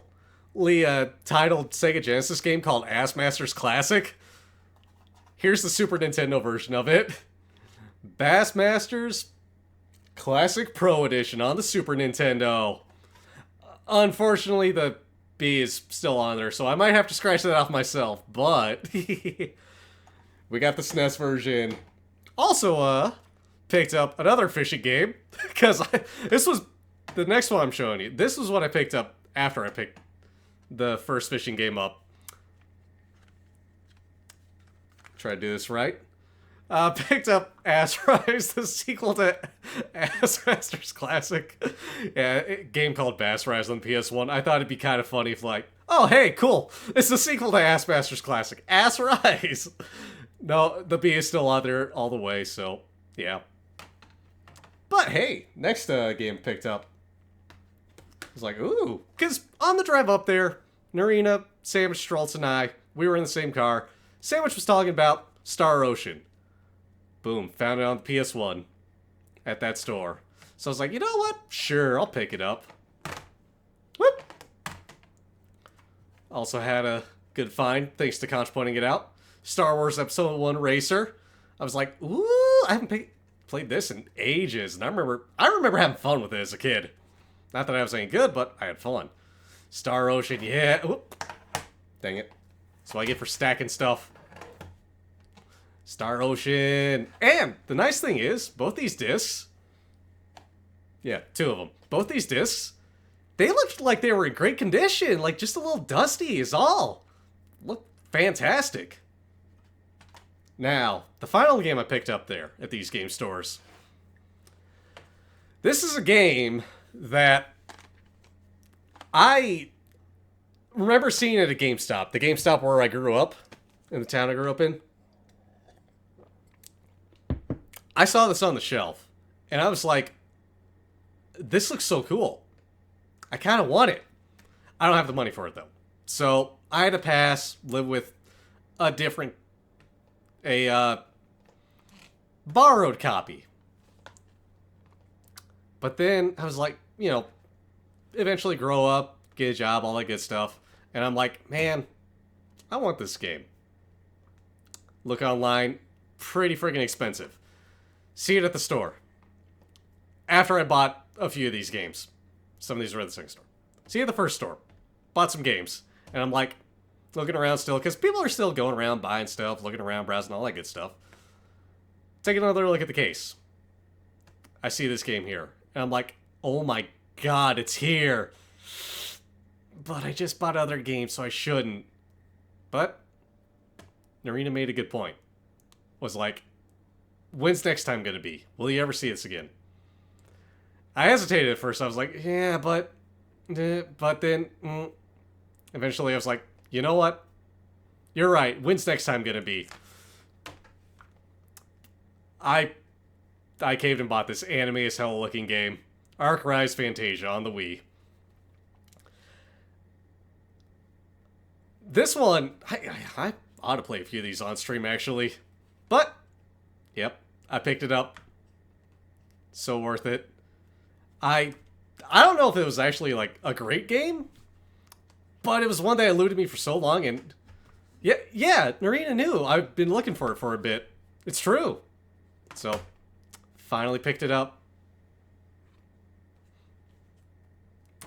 titled Sega Genesis game called Ass Masters Classic. Here's the Super Nintendo version of it. Bass Masters Classic Pro Edition on the Super Nintendo. Unfortunately, the B is still on there, so I might have to scratch that off myself, but we got the SNES version. Also, picked up another fishing game, because this was the next one I'm showing you. This was what I picked up after I picked the first fishing game up. Try to do this right. Picked up Ass Rise, the sequel to Ass Masters Classic. Yeah, a game called Bass Rise on PS1. I thought it'd be kind of funny if like, oh hey, cool, it's the sequel to Ass Masters Classic, Ass Rise. No, the B is still out there all the way, so yeah. But hey, next game picked up. I was like, ooh, because on the drive up there, Narina, Sandwich, Stroltz, and I, we were in the same car. Sandwich was talking about Star Ocean. Boom, found it on the PS1 at that store. So I was like, you know what? Sure, I'll pick it up. Whoop! Also had a good find, thanks to Conch pointing it out. Star Wars Episode 1 Racer. I was like, ooh, I haven't played this in ages. And I remember having fun with it as a kid. Not that I was any good, but I had fun. Star Ocean, yeah. Oop. Dang it. That's what I get for stacking stuff. Star Ocean. And the nice thing is, both these discs, yeah, 2 of them. Both these discs, they looked like they were in great condition. Like, just a little dusty is all. Look fantastic. Now, the final game I picked up there at these game stores. This is a game that I remember seeing at a GameStop. The GameStop where I grew up, in the town I grew up in. I saw this on the shelf, and I was like, this looks so cool. I kind of want it. I don't have the money for it, though. So, I had to pass, live with a borrowed copy. But then, I was like, you know, eventually grow up, get a job, all that good stuff. And I'm like, man, I want this game. Look online, pretty freaking expensive. See it at the store. After I bought a few of these games. Some of these were at the second store. See it at the first store. Bought some games. And I'm like, looking around still, because people are still going around buying stuff, looking around, browsing, all that good stuff. Take another look at the case. I see this game here. And I'm like, oh my god, it's here. But I just bought other games, so I shouldn't. But Narina made a good point. Was like, when's next time gonna be? Will you ever see this again? I hesitated at first. I was like, yeah, but then, eventually I was like, you know what? You're right. When's next time gonna be? I caved and bought this anime as hell looking game. Arc Rise Fantasia on the Wii. This one, I ought to play a few of these on stream actually. But, yep, I picked it up. So worth it. I don't know if it was actually like a great game, but it was one that eluded me for so long, and yeah, Narina knew. I've been looking for it for a bit. It's true. So, finally picked it up.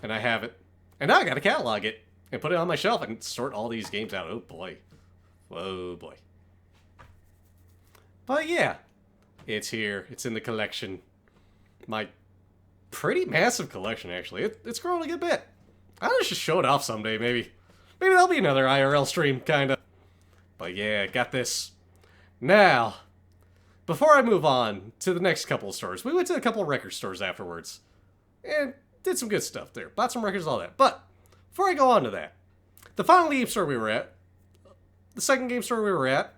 And I have it. And now I gotta catalog it and put it on my shelf and sort all these games out. Oh boy. Whoa boy. But yeah, it's here. It's in the collection. My pretty massive collection, actually. It's grown a good bit. I'll just show it off someday, maybe. Maybe there'll be another IRL stream, kinda. But yeah, got this. Now, before I move on to the next couple of stores, we went to a couple of record stores afterwards. And did some good stuff there. Bought some records, all that. But, before I go on to that, the final game store we were at, the second game store we were at,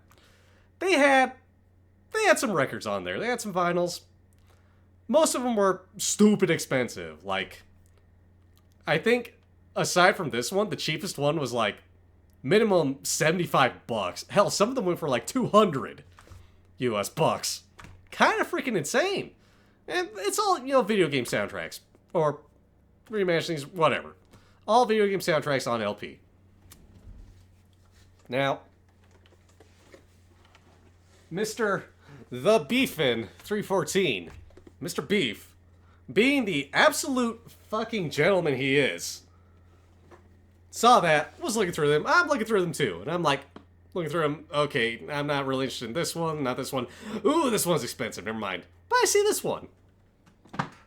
they had some records on there. They had some vinyls. Most of them were stupid expensive. Like, I think, aside from this one, the cheapest one was like, minimum $75. Hell, some of them went for like 200 US bucks. Kind of freaking insane. And it's all, you know, video game soundtracks. Or reimaginings, whatever. All video game soundtracks on LP. Now, Mr. The Beefin 314, Mr. Beef, being the absolute fucking gentleman he is, saw that, was looking through them. I'm looking through them too. And I'm like, looking through them, okay, I'm not really interested in this one, not this one. Ooh, this one's expensive, never mind. But I see this one.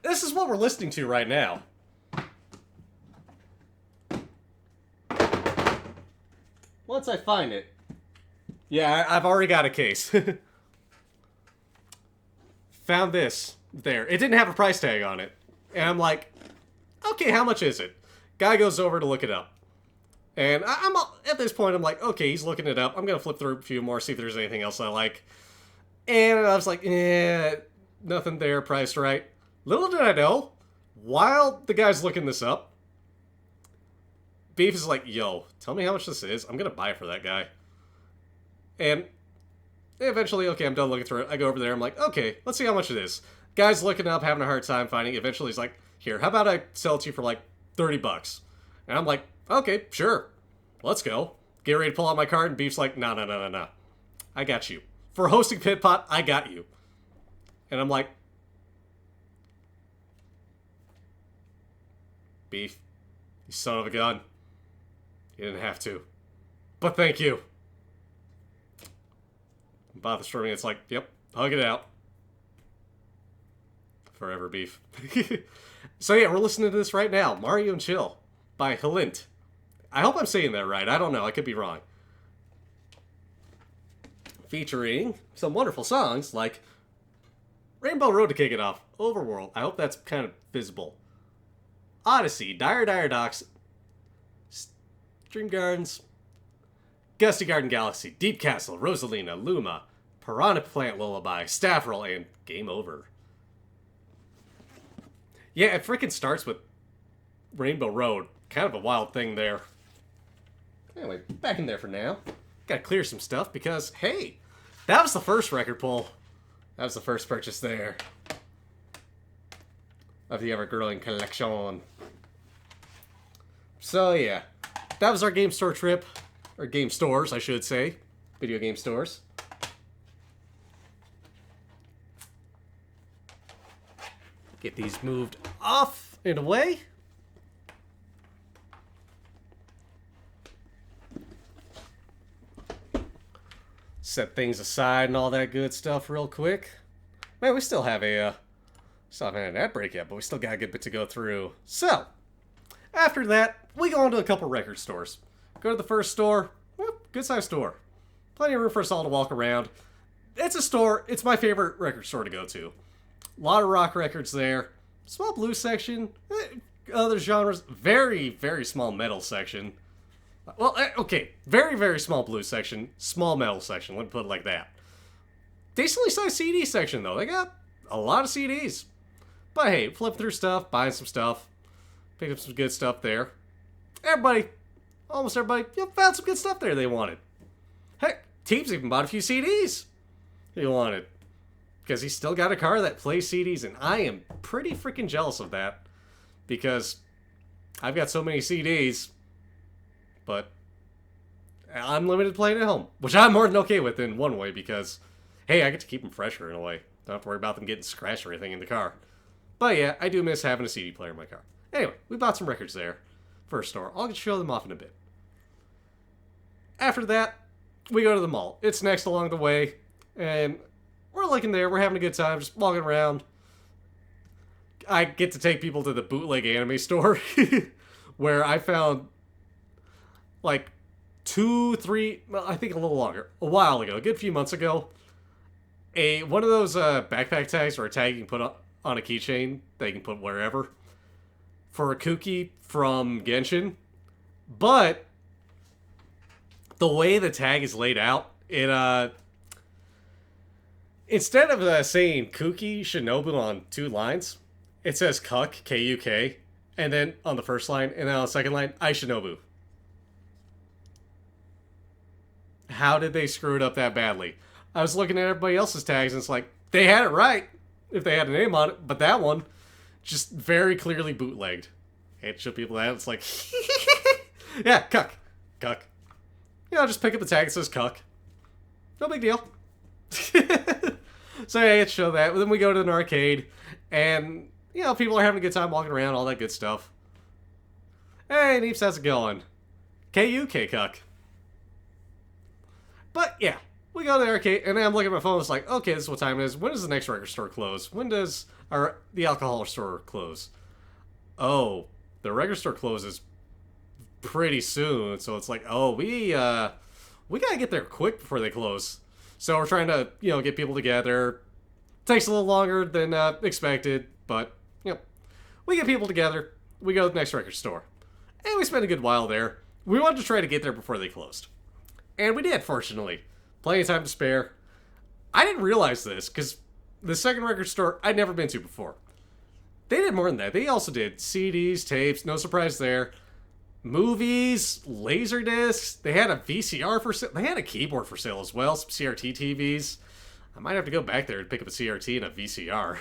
This is what we're listening to right now. once I find it. Yeah, I've already got a case. Found this there. It didn't have a price tag on it. And I'm like, okay, how much is it? Guy goes over to look it up. And I'm at this point, I'm like, okay, he's looking it up. I'm going to flip through a few more, see if there's anything else I like. And I was like, nothing there priced right. Little did I know, while the guy's looking this up, Beef is like, yo, tell me how much this is. I'm going to buy it for that guy. And eventually, okay, I'm done looking through it. I go over there. I'm like, okay, let's see how much it is. Guy's looking up, having a hard time finding it. Eventually, he's like, here, how about I sell it to you for like 30 bucks? And I'm like, okay, sure. Let's go. Get ready to pull out my card. And Beef's like, no. I got you. For hosting Pit Pot, I got you. And I'm like, Beef, you son of a gun. You didn't have to. But thank you. Bothers for me, it's like, yep, hug it out. Forever Beef. So yeah, we're listening to this right now. Mario and Chill by Halint. I hope I'm saying that right. I don't know. I could be wrong. Featuring some wonderful songs like Rainbow Road to kick it off. Overworld. I hope that's kind of visible. Odyssey. Dire Docks. Stream Gardens. Gusty Garden Galaxy. Deep Castle. Rosalina. Luma. Piranha Plant Lullaby. Staff Roll. And Game Over. Yeah, it freaking starts with Rainbow Road. Kind of a wild thing there. Anyway, back in there for now. Gotta clear some stuff because, hey, that was the first record pull. That was the first purchase there. Of the ever-growing collection. So, yeah. That was our game store trip. Or game stores, I should say. Video game stores. Get these moved off and away. Set things aside and all that good stuff real quick. Man, we still have a, still haven't had an ad break yet, but we still got a good bit to go through. So, after that, we go into a couple record stores. Go to the first store, good sized store. Plenty of room for us all to walk around. It's a store, it's my favorite record store to go to. A lot of rock records there. Small blues section. Other genres. Very, very small metal section. Well, okay. Very, very small blues section. Small metal section. Let me put it like that. Decently sized CD section, though. They got a lot of CDs. But hey, flip through stuff, buying some stuff. Pick up some good stuff there. Everybody, almost everybody, found some good stuff there they wanted. Heck, Teebs even bought a few CDs he wanted. Because he's still got a car that plays CDs, and I am pretty freaking jealous of that. Because I've got so many CDs, but I'm limited playing at home. Which I'm more than okay with in one way, because, hey, I get to keep them fresher in a way. Don't have to worry about them getting scratched or anything in the car. But yeah, I do miss having a CD player in my car. Anyway, we bought some records there. First store. I'll show them off in a bit. After that, we go to the mall. It's next along the way, and we're looking there, we're having a good time, just walking around. I get to take people to the bootleg anime store, where I found, like, 2, 3, well, I think a little longer, a while ago, a good few months ago, one of those backpack tags or a tag you can put on a keychain that you can put wherever, for a Kuki from Genshin. But the way the tag is laid out, it, instead of saying Kuki Shinobu on 2 lines, it says Kuk, K-U-K, and then on the first line, and then on the second line, I Shinobu. How did they screw it up that badly? I was looking at everybody else's tags, and it's like, they had it right, if they had a name on it, but that one, just very clearly bootlegged. Hate to show people that, it's like, yeah, Kuk. Just pick up the tag that says Kuk. No big deal. So yeah, I get to show that. But then we go to an arcade, and, people are having a good time walking around, all that good stuff. Hey, Neeps, how's it going? K-U-K, Kuk. But, yeah, we go to the arcade, and then I'm looking at my phone, it's like, okay, this is what time it is. When does the next record store close? When does the alcohol store close? Oh, the record store closes pretty soon. So it's like, oh, we gotta get there quick before they close. So we're trying to, get people together. Takes a little longer than expected, but, we get people together. We go to the next record store. And we spend a good while there. We wanted to try to get there before they closed. And we did, fortunately. Plenty of time to spare. I didn't realize this, because the second record store I'd never been to before. They did more than that. They also did CDs, tapes, no surprise there. Movies, laser discs. They had a VCR for sale. They had a keyboard for sale as well, some CRT TVs. I might have to go back there and pick up a CRT and a VCR.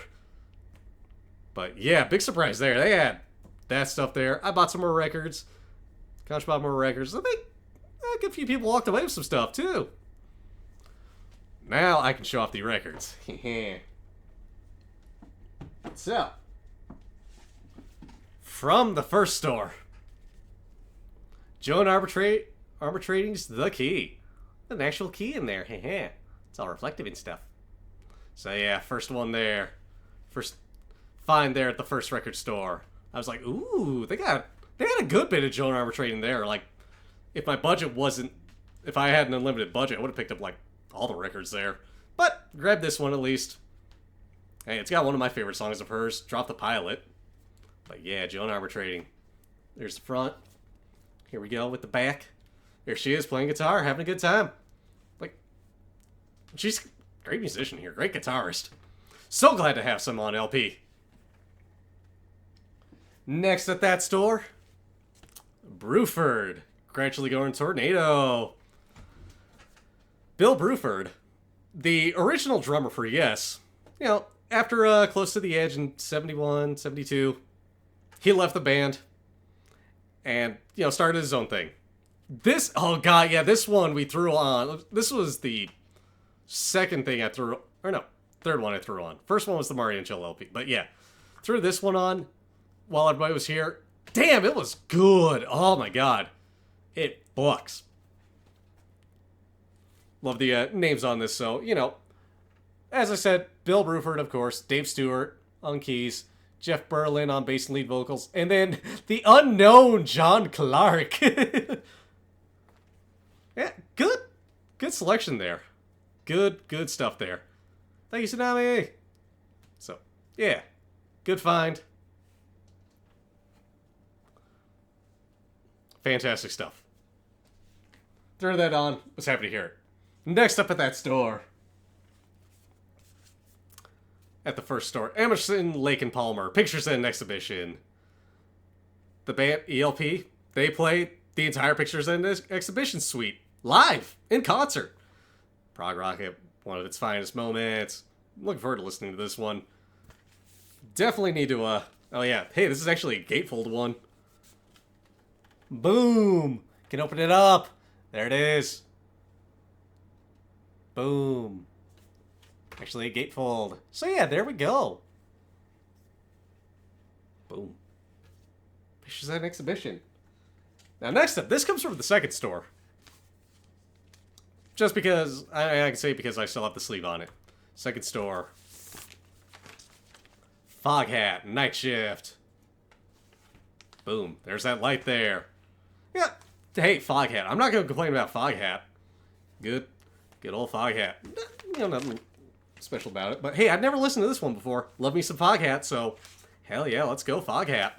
But yeah, big surprise there. They had that stuff there. I bought some more records. Gosh, bought more records. I think a good few people walked away with some stuff too. Now I can show off the records. So, from the first store, Joan Arbitrating's The Key. An actual key in there. It's all reflective and stuff. So yeah, first one there. First find there at the first record store. I was like, ooh, they had a good bit of Joan Arbitrating there. Like, if I had an unlimited budget, I would have picked up like all the records there. But grab this one at least. Hey, it's got one of my favorite songs of hers, Drop the Pilot. But yeah, Joan Arbitrating. There's the front. Here we go with the back. There she is playing guitar, having a good time. Like, she's a great musician here, great guitarist. So glad to have some on LP. Next at that store, Bruford, Gradually Going Tornado. Bill Bruford, the original drummer for Yes, after Close to the Edge in 71, 72, he left the band and, started his own thing. This one we threw on. This was the second thing I threw, third one I threw on. First one was the Mario and Chill LP, but yeah, threw this one on while everybody was here. Damn, it was good. Oh my god. It bucks. Love the names on this, so, as I said, Bill Bruford, of course, Dave Stewart on keys, Jeff Berlin on bass and lead vocals, and then the unknown John Clark. Yeah, good selection there. Good stuff there. Thank you, Tsunami. So, yeah, good find. Fantastic stuff. Throw that on. Was happy to hear it. Next up at that store. At the first store. Emerson, Lake and Palmer. Pictures and Exhibition. The band ELP. They played the entire Pictures and Exhibition suite. Live. In concert. Prog rock at one of its finest moments. I'm looking forward to listening to this one. Definitely need to, oh yeah. Hey, this is actually a gatefold one. Boom! Can open it up. There it is. Boom. Actually, a gatefold. So yeah, there we go. Boom. Pictures at an Exhibition. Now next up, this comes from the second store. Just because, I can say it because I still have the sleeve on it. Second store. Fog Hat, Night Shift. Boom. There's that light there. Yeah. Hey, Fog Hat. I'm not going to complain about Fog Hat. Good old Fog Hat. Nothing special about it. But hey, I'd never listened to this one before. Love me some Fog Hat, so hell yeah, let's go Fog Hat.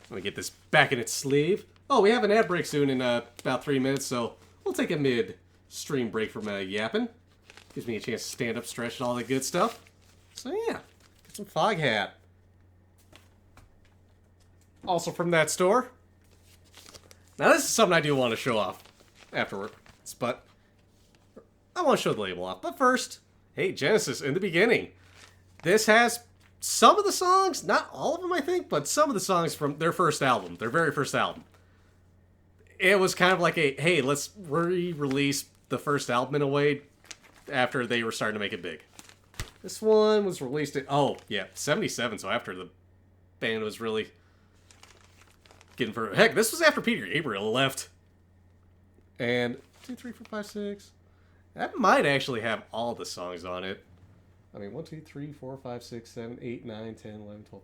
Let me get this back in its sleeve. Oh, we have an ad break soon in about 3 minutes, so we'll take a mid-stream break from yapping. Gives me a chance to stand up, stretch, and all that good stuff. So yeah, get some Fog Hat. Also from that store. Now this is something I do want to show off afterwards, but I want to show the label off. But first, hey, Genesis in the beginning. This has some of the songs, not all of them I think, but some of the songs from their first album, their very first album. It was kind of like a, hey, let's re-release the first album in a way after they were starting to make it big. This one was released in, 77, so after the band was really getting for, heck, this was after Peter Gabriel left. And 2, 3, 4, 5, 6. That might actually have all the songs on it. I mean, 1, 2, 3, 4, 5, 6, 7, 8, 9, 10, 11, 12,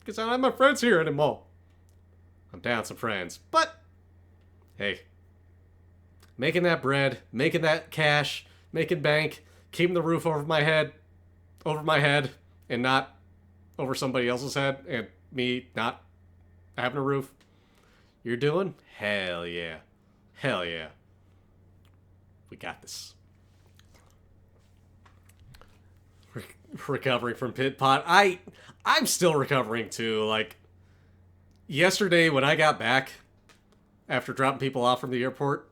because I don't have my friends here anymore. I'm down some friends. But, hey, making that bread, making that cash, making bank, keeping the roof over my head, and not over somebody else's head, and me not having a roof. You're doing? Hell yeah. Hell yeah. We got this. Recovering from pit pot. I'm still recovering too. Like, yesterday when I got back after dropping people off from the airport,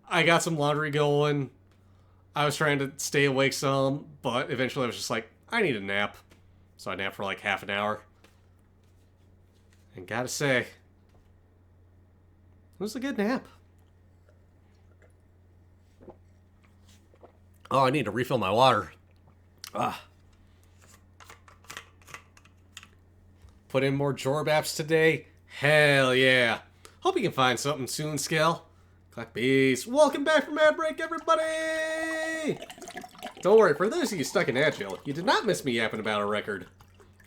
I got some laundry going. I was trying to stay awake some, but eventually I was just like, I need a nap. So I napped for like half an hour. And gotta say, it was a good nap. Oh, I need to refill my water. Put in more Jorb apps today. Hell yeah. Hope you can find something soon, Scale. Clack bees. Welcome back from ad break, everybody! Don't worry, for those of you stuck in Agile, you did not miss me yapping about a record.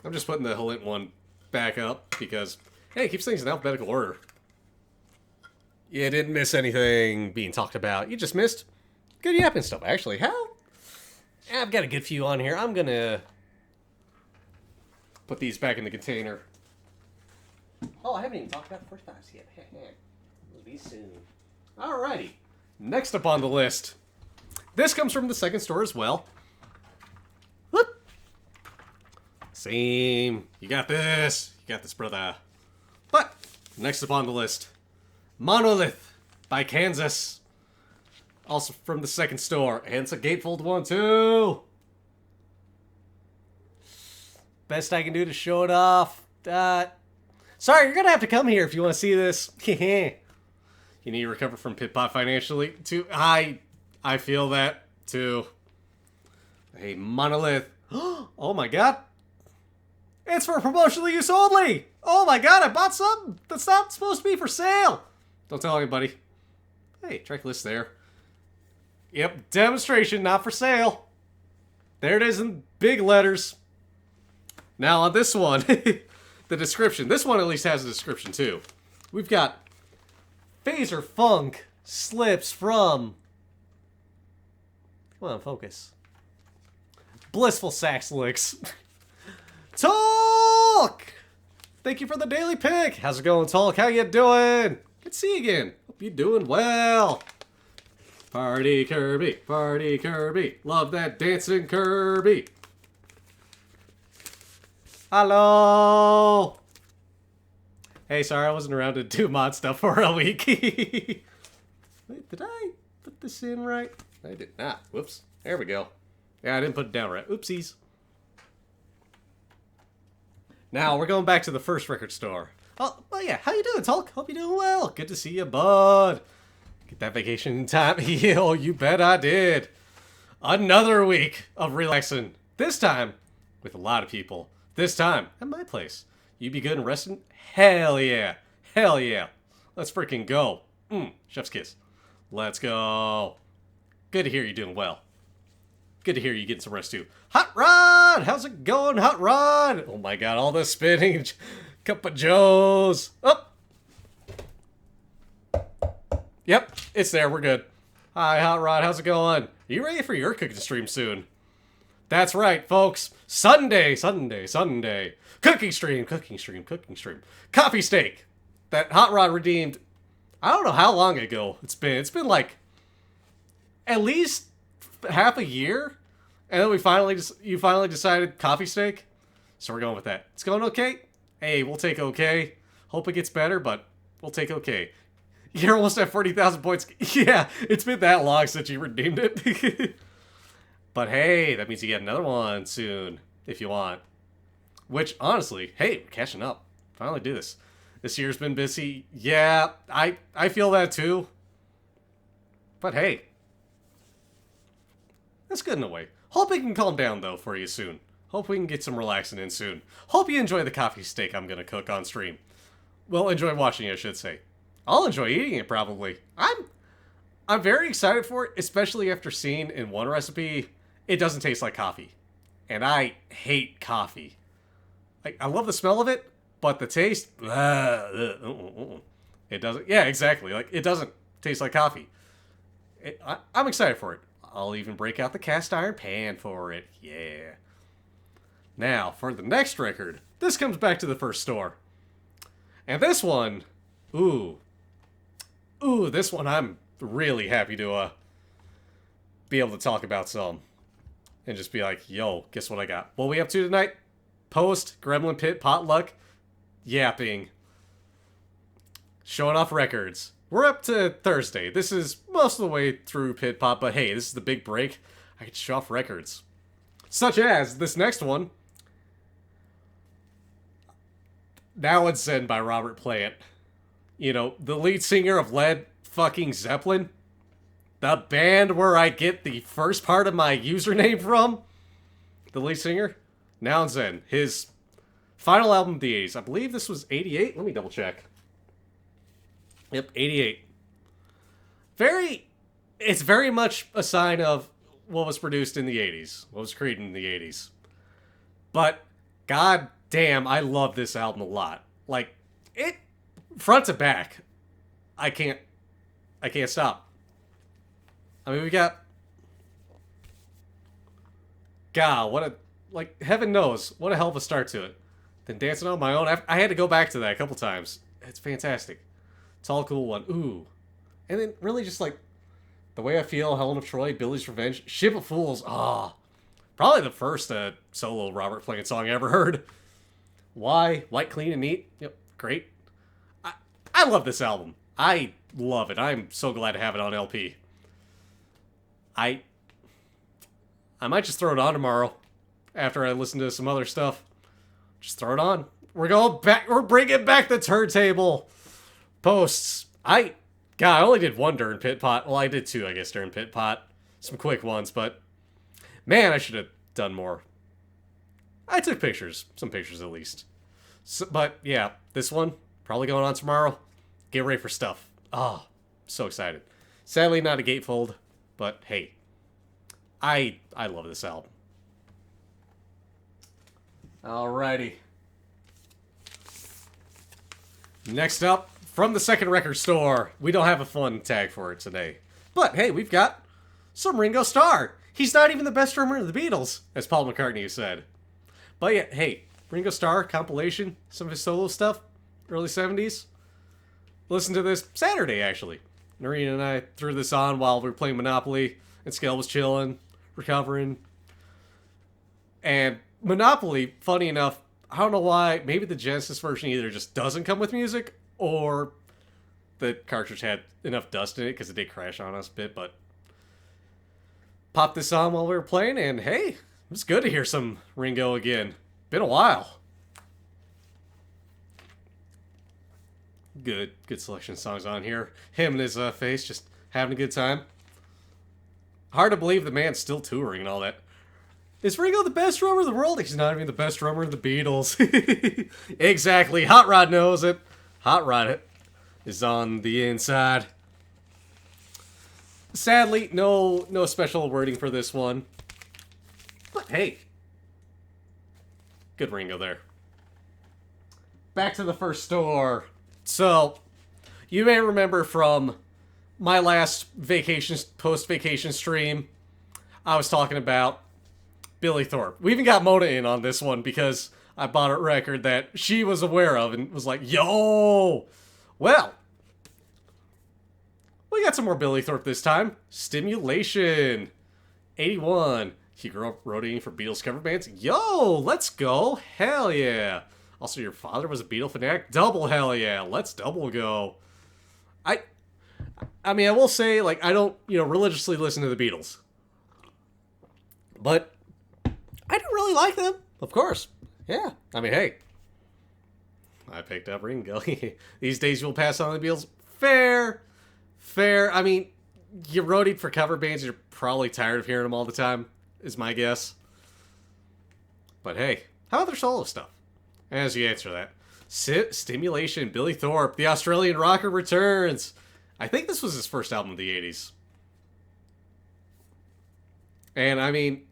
I'm just putting the Halint one back up because, hey, it keeps things in alphabetical order. You didn't miss anything being talked about. You just missed good yapping stuff, actually. How? I've got a good few on here. I'm gonna put these back in the container. Oh, I haven't even talked about the first pass yet. It'll be soon. Alrighty. Next up on the list. This comes from the second store as well. Whoop. Same. You got this. You got this, brother. But, next up on the list. Monolith by Kansas. Also from the second store. And it's a gatefold one, too. Best I can do to show it off. Sorry, you're going to have to come here if you want to see this. You need to recover from pit pot financially, too. I feel that, too. Hey, Monolith. Oh, my God. It's for promotional use only. Oh, my God, I bought something that's not supposed to be for sale. Don't tell anybody. Hey, track list there. Yep, demonstration, not for sale. There it is in big letters. Now on this one, the description. This one at least has a description too. We've got Phaser Funk slips from... Come on, focus. Blissful Sax Licks. Talk! Thank you for the daily pick. How's it going, Talk? How you doing? Good to see you again. Hope you're doing well. Party Kirby, party Kirby. Love that dancing Kirby. Hello. Hey, sorry I wasn't around to do mod stuff for a week. Wait, did I put this in right? I did not. Whoops. There we go. Yeah, I didn't put it down right. Oopsies. Now, we're going back to the first record store. Oh, well, yeah. How you doing, Tulk? Hope you're doing well. Good to see you, bud. Get that vacation time. Oh, you bet I did. Another week of relaxing. This time with a lot of people. This time at my place. You be good and resting? Hell yeah. Hell yeah. Let's freaking go. Chef's kiss. Let's go. Good to hear you doing well. Good to hear you getting some rest too. Hot Rod! How's it going, Hot Rod? Oh my god, all the spinning. Cup of Joes. Up. Yep, it's there. We're good. Hi, Hot Rod. How's it going? Are you ready for your cooking stream soon? That's right, folks. Sunday. Cooking stream. Coffee steak. That Hot Rod redeemed. I don't know how long ago it's been. It's been like at least half a year. And then you finally decided coffee steak. So we're going with that. It's going okay. Hey, we'll take okay. Hope it gets better, but we'll take okay. You're almost at 40,000 points. Yeah, it's been that long since you redeemed it. But hey, that means you get another one soon, if you want. Which, honestly, hey, we're catching up. Finally do this. This year's been busy. Yeah, I feel that too. But hey, that's good in a way. Hope it can calm down, though, for you soon. Hope we can get some relaxing in soon. Hope you enjoy the coffee steak I'm going to cook on stream. Well, enjoy watching it, I should say. I'll enjoy eating it, probably. I'm very excited for it, especially after seeing in one recipe, it doesn't taste like coffee. And I hate coffee. Like, I love the smell of it, but the taste, it doesn't. Yeah, exactly. Like, it doesn't taste like coffee. I'm excited for it. I'll even break out the cast iron pan for it. Yeah. Now, for the next record, this comes back to the first store. And this one, this one I'm really happy to be able to talk about some. And just be like, yo, guess what I got? What are we up to tonight? Post Gremlin Pit Potluck yapping. Showing off records. We're up to Thursday. This is most of the way through Pit Pot, but hey, this is the big break. I can show off records. Such as this next one. Now It's Zen by Robert Plant. You know, the lead singer of Led fucking Zeppelin. The band where I get the first part of my username from. The lead singer. Now It's Zen. His final album of the 80s. I believe this was 88. Let me double check. Yep, 88. It's very much a sign of what was produced in the 80s. What was created in the 80s. But, god damn, I love this album a lot. Like, it, front to back, I can't stop. I mean, we got, god, what a, like, heaven knows, what a hell of a start to it. Then Dancing on My Own, I had to go back to that a couple times. It's fantastic. It's all a cool one. Ooh. And then really just like The Way I Feel, Helen of Troy, Billy's Revenge, Ship of Fools. Ah. Probably the first solo Robert Plant song I ever heard. Why? White, Clean, and Neat. Yep. Great. I love this album. I love it. I'm so glad to have it on LP. I might just throw it on tomorrow after I listen to some other stuff. Just throw it on. We're going back. We're bringing back the turntable. Posts. I only did one during Pit Pot. Well, I did two, I guess, during Pit Pot. Some quick ones, but man, I should have done more. I took pictures. Some pictures, at least. So, but, yeah, this one, probably going on tomorrow. Get ready for stuff. Oh, so excited. Sadly, not a gatefold, but hey, I love this album. Alrighty. Next up, from the second record store. We don't have a fun tag for it today. But hey, we've got some Ringo Starr. He's not even the best drummer of the Beatles, as Paul McCartney said. But yeah, hey, Ringo Starr compilation, some of his solo stuff, early 70s. Listen to this Saturday, actually. Noreen and I threw this on while we were playing Monopoly, and Scale was chilling, recovering. And Monopoly, funny enough, I don't know why, maybe the Genesis version either just doesn't come with music, or the cartridge had enough dust in it because it did crash on us a bit, but popped this on while we were playing, and hey, it was good to hear some Ringo again. Been a while. Good selection of songs on here. Him and his face just having a good time. Hard to believe the man's still touring and all that. Is Ringo the best drummer in the world? He's not even the best drummer in the Beatles. Exactly. Hot Rod knows it. Hot Rod is on the inside. Sadly, no special wording for this one. But hey, good Ringo there. Back to the first store. So, you may remember from my last post-vacation stream, I was talking about Billy Thorpe. We even got Mona in on this one because I bought a record that she was aware of and was like, yo! Well, we got some more Billy Thorpe this time. Stimulation. 81. He grew up rotating for Beatles cover bands. Yo, let's go. Hell yeah. Also, your father was a Beatle fanatic. Double hell yeah. Let's double go. I mean, I will say, like, I don't, religiously listen to the Beatles. But I do really like them. Of course. Yeah. I mean, hey. I picked up Ringo. These days you'll pass on the Beatles. Fair. I mean, you roadied for cover bands. You're probably tired of hearing them all the time, is my guess. But hey, how about their solo stuff? As you answer that. Stimulation, Billy Thorpe, the Australian rocker returns. I think this was his first album of the 80s. And I mean,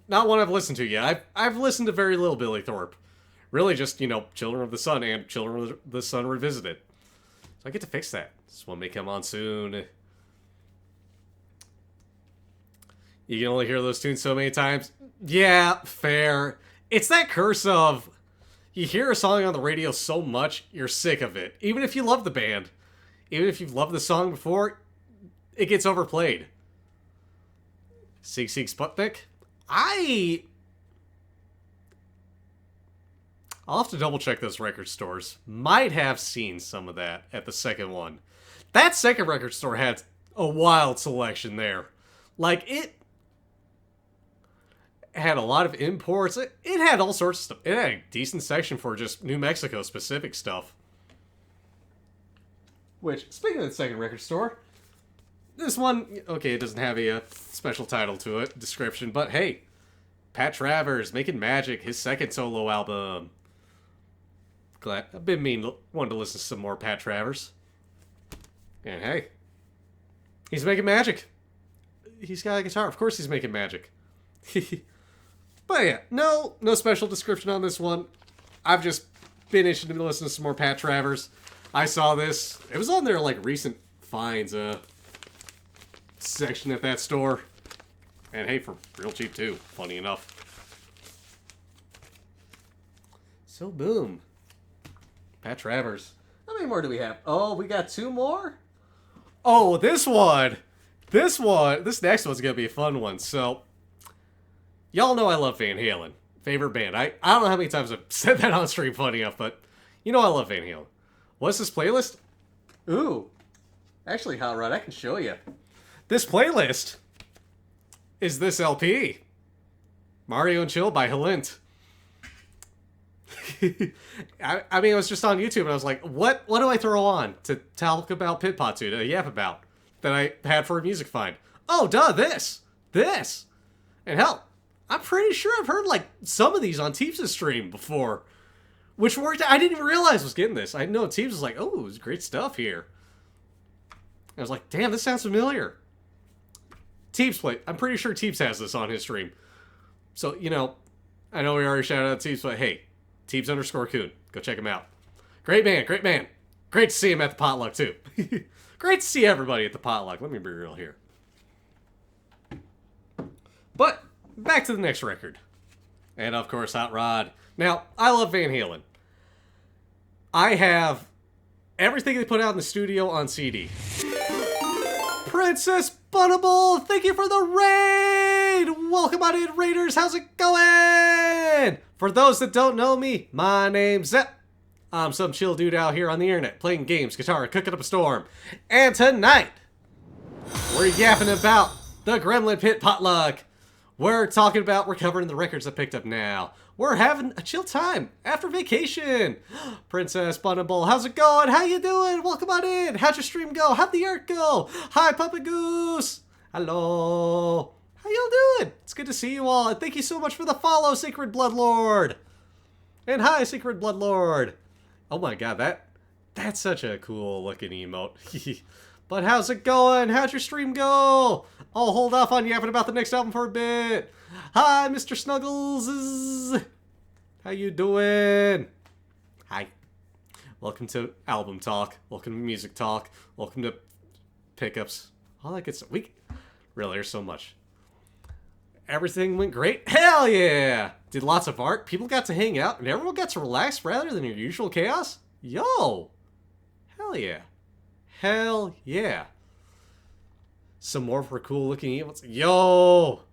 not one I've listened to yet. I've listened to very little Billy Thorpe Really just, you know, Children of the Sun and Children of the Sun Revisited. So I get to fix that. This one may come on soon. You can only hear those tunes so many times. Yeah, fair. It's that curse of, you hear a song on the radio so much, you're sick of it. Even if you love the band. Even if you've loved the song before, it gets overplayed. Seek Sputnik? I'll have to double check those record stores. Might have seen some of that at the second one. That second record store had a wild selection there. Like, it had a lot of imports. It had all sorts of stuff. It had a decent section for just New Mexico specific stuff. Which, speaking of the second record store, this one, okay, it doesn't have a special title to it, description, but hey, Pat Travers, Making Magic, his second solo album. Glad, I've been wanting to listen to some more Pat Travers. And hey, he's making magic. He's got a guitar, of course he's making magic. But yeah, no special description on this one. I've just been itching to listen to some more Pat Travers. I saw this. It was on their, like, recent finds section at that store. And hey, for real cheap, too. Funny enough. So, boom. Pat Travers. How many more do we have? Oh, we got 2 more? Oh, this one. This next one's going to be a fun one. So, y'all know I love Van Halen. Favorite band. I don't know how many times I've said that on stream, funny enough, but you know I love Van Halen. What's this playlist? Ooh. Actually, Hot Rod, I can show you. This playlist is this LP. Mario and Chill by Halint. I mean, I was just on YouTube and I was like, what do I throw on to talk about Pit Potluck, to yap about, that I had for a music find? Oh, duh, this. And hell, I'm pretty sure I've heard, like, some of these on Teeps' stream before. Which worked out. I didn't even realize I was getting this. I know Teeps was like, oh, there's great stuff here. I was like, damn, this sounds familiar. I'm pretty sure Teeps has this on his stream. So, you know, I know we already shouted out Teeps, but hey, Teeps_Coon. Go check him out. Great man. Great to see him at the potluck, too. Great to see everybody at the potluck. Let me be real here. But, back to the next record. And, of course, Hot Rod. Now, I love Van Halen. I have everything they put out in the studio on CD. Princess Bunnable, thank you for the raid! Welcome on in, Raiders. How's it going? For those that don't know me, my name's Zep. I'm some chill dude out here on the internet, playing games, guitar, cooking up a storm. And tonight, we're yapping about the Gremlin Pit Potluck. We're covering the records I picked up now. We're having a chill time after vacation. Princess Bunnable, how's it going? How you doing? Welcome on in. How'd your stream go? How'd the art go? Hi, Puppet Goose. Hello. How y'all doing? It's good to see you all. And thank you so much for the follow, Sacred Bloodlord. And hi, Sacred Bloodlord. Oh my god, that's such a cool looking emote. But how's it going? How'd your stream go? I'll hold off on yapping about the next album for a bit. Hi, Mr. Snuggles. How you doing? Hi. Welcome to album talk. Welcome to music talk. Welcome to pickups. All that good stuff. Really, there's so much. Everything went great. Hell yeah! Did lots of art. People got to hang out, and everyone got to relax rather than your usual chaos. Yo! Hell yeah. Hell yeah. Some more for cool looking emotes. Yo!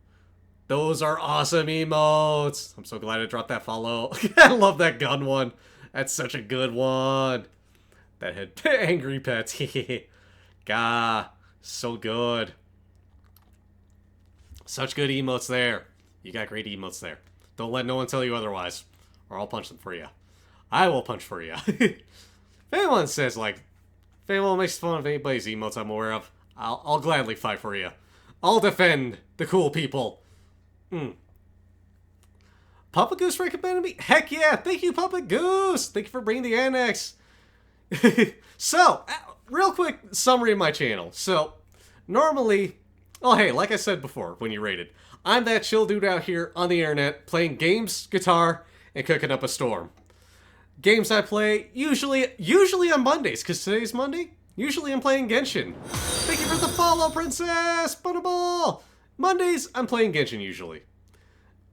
Those are awesome emotes. I'm so glad I dropped that follow. I love that gun one. That's such a good one. That had angry pets. Gah. So good. Such good emotes there. You got great emotes there. Don't let no one tell you otherwise, or I'll punch them for you. I will punch for you. If anyone says, like, if anyone makes fun of anybody's emotes I'm aware of, I'll gladly fight for you. I'll defend the cool people. Puppet Goose recommended me? Heck yeah! Thank you, Puppet Goose! Thank you for bringing the annex. So, real quick summary of my channel. So, normally... Oh, hey, like I said before when you rated, I'm that chill dude out here on the internet playing games, guitar, and cooking up a storm. Games I play, usually on Mondays, because today's Monday. Usually I'm playing Genshin. Thank you for the follow, Princess! Bunnable! Mondays, I'm playing Genshin usually.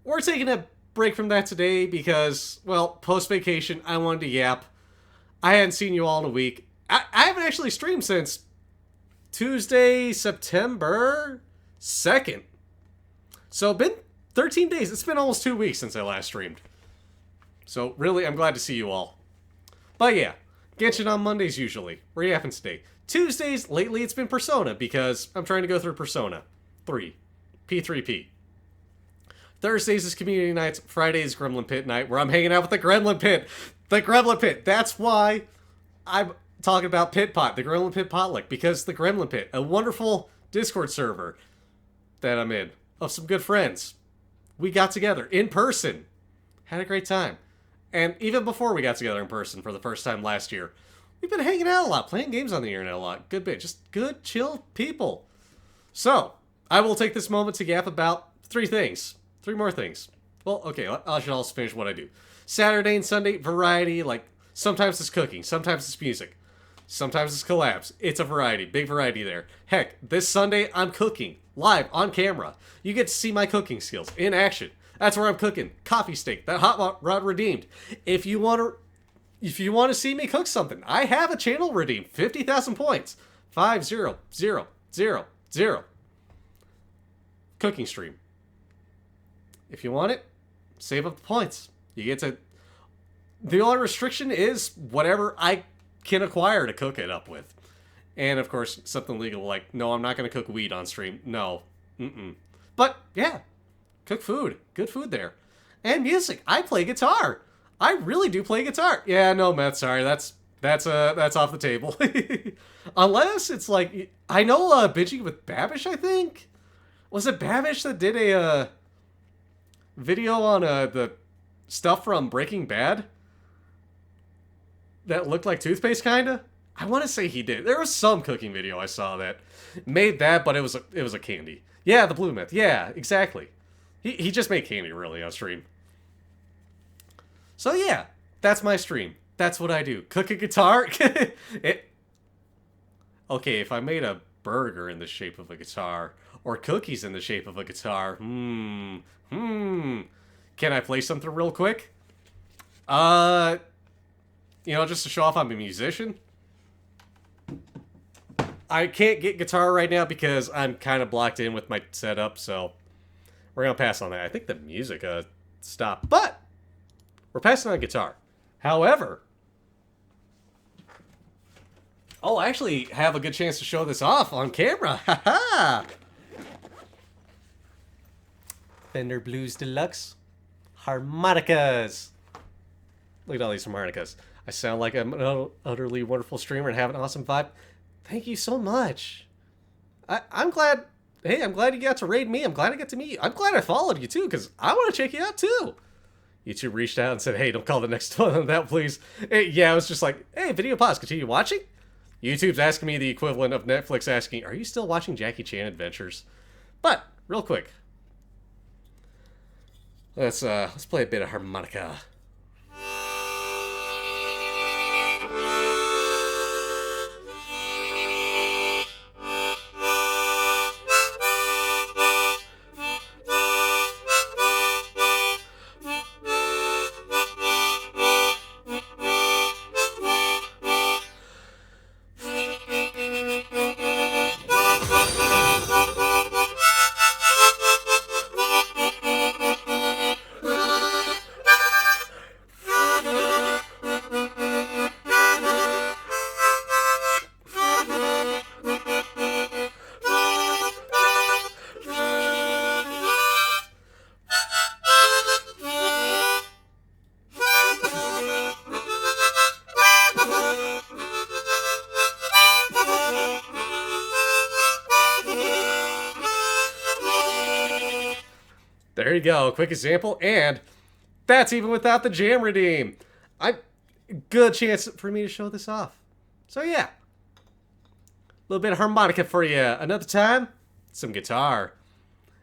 We're taking a break from that today because, well, post-vacation, I wanted to yap. I hadn't seen you all in a week. I haven't actually streamed since Tuesday, September 2nd. So, been 13 days. It's been almost 2 weeks since I last streamed. So, really, I'm glad to see you all. But yeah, Genshin on Mondays usually. Where yapping today. Tuesdays, lately it's been Persona, because I'm trying to go through Persona 3. P3P. Thursdays is community nights. Fridays is Gremlin Pit night, where I'm hanging out with the Gremlin Pit. The Gremlin Pit. That's why I'm talking about Pit Pot, the Gremlin Pit Potluck, because the Gremlin Pit, a wonderful Discord server that I'm in, of some good friends. We got together in person. Had a great time. And even before we got together in person for the first time last year, we've been hanging out a lot, playing games on the internet a lot. Good bit. Just good, chill people. So, I will take this moment to yap about 3 things. 3 more things. Well, okay, I should also finish what I do. Saturday and Sunday, variety, like, sometimes it's cooking, sometimes it's music, sometimes it's collabs. It's a variety, big variety there. Heck, this Sunday, I'm cooking, live, on camera. You get to see my cooking skills in action. That's where I'm cooking. Coffee steak, that hot rod redeemed. If you want to see me cook something, I have a channel redeemed. 50,000 points. 5000. Cooking stream. If you want it, save up the points. You get to... The only restriction is whatever I can acquire to cook it up with. And, of course, something legal like, no, I'm not going to cook weed on stream. No. But, yeah. Cook food. Good food there. And music. I play guitar. I really do play guitar. Yeah, no, Matt, sorry. That's off the table. Unless it's like... I know Binging with Babish, I think? Was it Babish that did a video on the stuff from Breaking Bad? That looked like toothpaste, kinda? I want to say he did. There was some cooking video I saw that made that, but it was a candy. Yeah, the Blue Myth. Yeah, exactly. He just made candy, really, on stream. So yeah, that's my stream. That's what I do. Cook a guitar. Okay, if I made a burger in the shape of a guitar, or cookies in the shape of a guitar, Can I play something real quick? Just to show off I'm a musician. I can't get guitar right now because I'm kind of blocked in with my setup, so we're going to pass on that. I think the music stopped, but we're passing on guitar. However, I actually have a good chance to show this off on camera. Haha! Fender Blues Deluxe harmonicas. Look at all these harmonicas. I sound like I'm an utterly wonderful streamer and have an awesome vibe. Thank you so much. I'm glad... Hey, I'm glad you got to raid me. I'm glad I got to meet you. I'm glad I followed you, too, because I want to check you out, too. YouTube reached out and said, hey, don't call the next one on that, please. Yeah, I was just like, hey, video pause. Continue watching? YouTube's asking me the equivalent of Netflix asking, are you still watching Jackie Chan Adventures? But, real quick. Let's play a bit of harmonica. There you go, quick example, and that's even without the jam redeem. Good chance for me to show this off. So yeah, a little bit of harmonica for you. Another time, some guitar.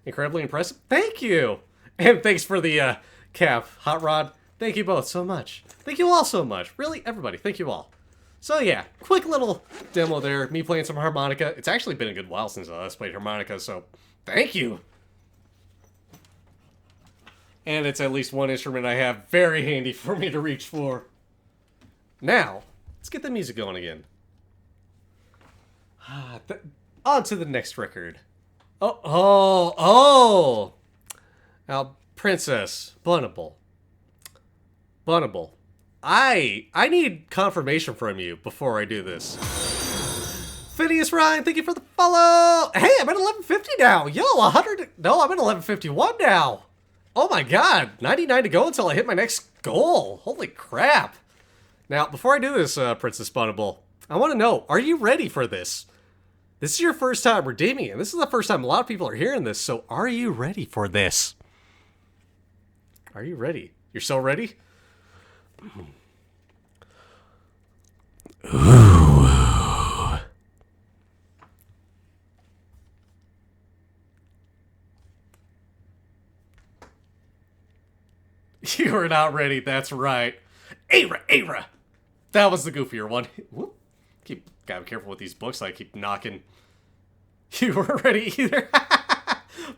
Incredibly impressive. Thank you, and thanks for the cap, Hot Rod. Thank you both so much. Thank you all so much. Really, everybody, thank you all. So yeah, quick little demo there. Me playing some harmonica. It's actually been a good while since I last played harmonica, so thank you. And it's at least one instrument I have very handy for me to reach for. Now, let's get the music going again. On to the next record. Oh! Now, Princess Bunnable. I need confirmation from you before I do this. Phineas Ryan, thank you for the follow! Hey, I'm at 1150 now! Yo, 100... No, I'm at 1151 now! Oh my god, 99 to go until I hit my next goal. Holy crap. Now, before I do this, Princess Bunnable, I want to know, are you ready for this? This is your first time redeeming it. This is the first time a lot of people are hearing this, so are you ready for this? Are you ready? You're so ready? Ooh. You are not ready, that's right. Aira! That was the goofier one. Whoop. Gotta be careful with these books, I keep knocking. You weren't ready either?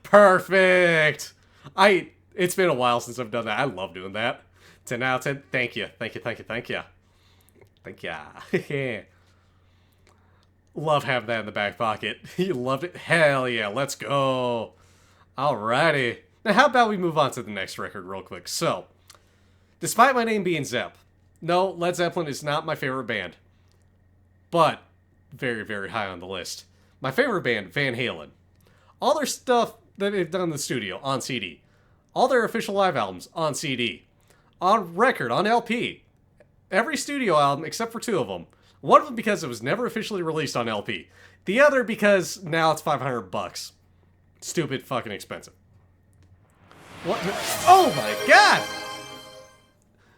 Perfect! It's been a while since I've done that. I love doing that. 10 out of 10. Thank you. Thank you. Love having that in the back pocket. You loved it? Hell yeah, let's go. Alrighty. Now how about we move on to the next record real quick. So, despite my name being Zepp, no, Led Zeppelin is not my favorite band. But, very, very high on the list. My favorite band, Van Halen. All their stuff that they've done in the studio, on CD. All their official live albums, on CD. On record, on LP. Every studio album, except for 2 of them. One of them because it was never officially released on LP. The other because now it's $500. Stupid fucking expensive. What? Oh my god!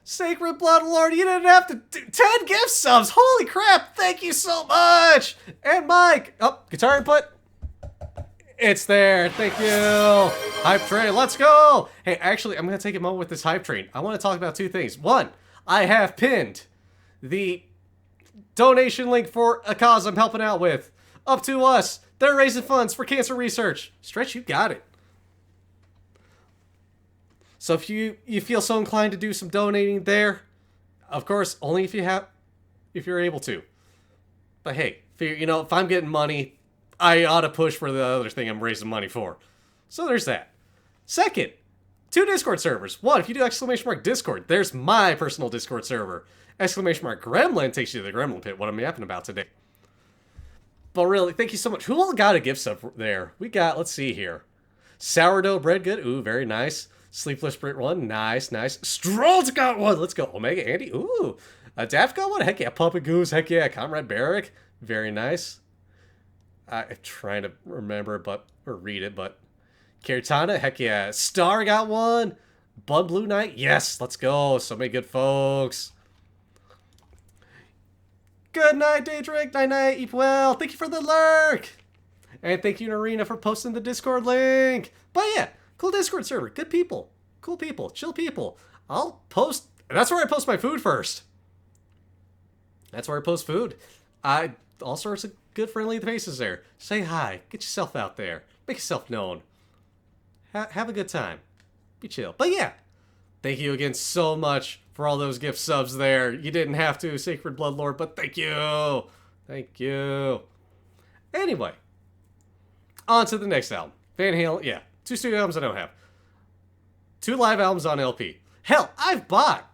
Sacred Blood Lord, you didn't have to do 10 gift subs! Holy crap! Thank you so much! And Mike! Oh, guitar input? It's there, thank you! Hype train, let's go! Hey, actually, I'm gonna take a moment with this hype train. I want to talk about 2 things. One, I have pinned the donation link for a cause I'm helping out with. Up to us! They're raising funds for cancer research. Stretch, you got it. So if you feel so inclined to do some donating there, of course, only if you're able to. But hey, if I'm getting money, I ought to push for the other thing I'm raising money for. So there's that. Second, 2 Discord servers. One, if you do !Discord, there's my personal Discord server. !Gremlin takes you to the Gremlin Pit, what I'm yapping about today. But really, thank you so much. Who all got a gift sub there? We got, let's see here. Sourdough bread, good. Ooh, very nice. Sleepless Brit 1, nice. Stroll's got one, let's go. Omega Andy, ooh. Daft got one, heck yeah. Puppet Goose, heck yeah. Comrade Barrick, very nice. I'm trying to remember, or read it, but. Kirtana, heck yeah. Star got one. Bud Blue Knight, yes, let's go. So many good folks. Good night, Daydrink. Night, eat well. Thank you for the lurk. And thank you, Narina, for posting the Discord link. But yeah. Cool Discord server. Good people. Cool people. Chill people. I'll post... That's where I post my food first. That's where I post food. All sorts of good friendly faces there. Say hi. Get yourself out there. Make yourself known. Have a good time. Be chill. But yeah. Thank you again so much for all those gift subs there. You didn't have to, Sacred Blood Lord, but thank you. Thank you. Anyway. On to the next album. Van Halen, yeah. 2 studio albums I don't have. 2 live albums on LP. Hell, I've bought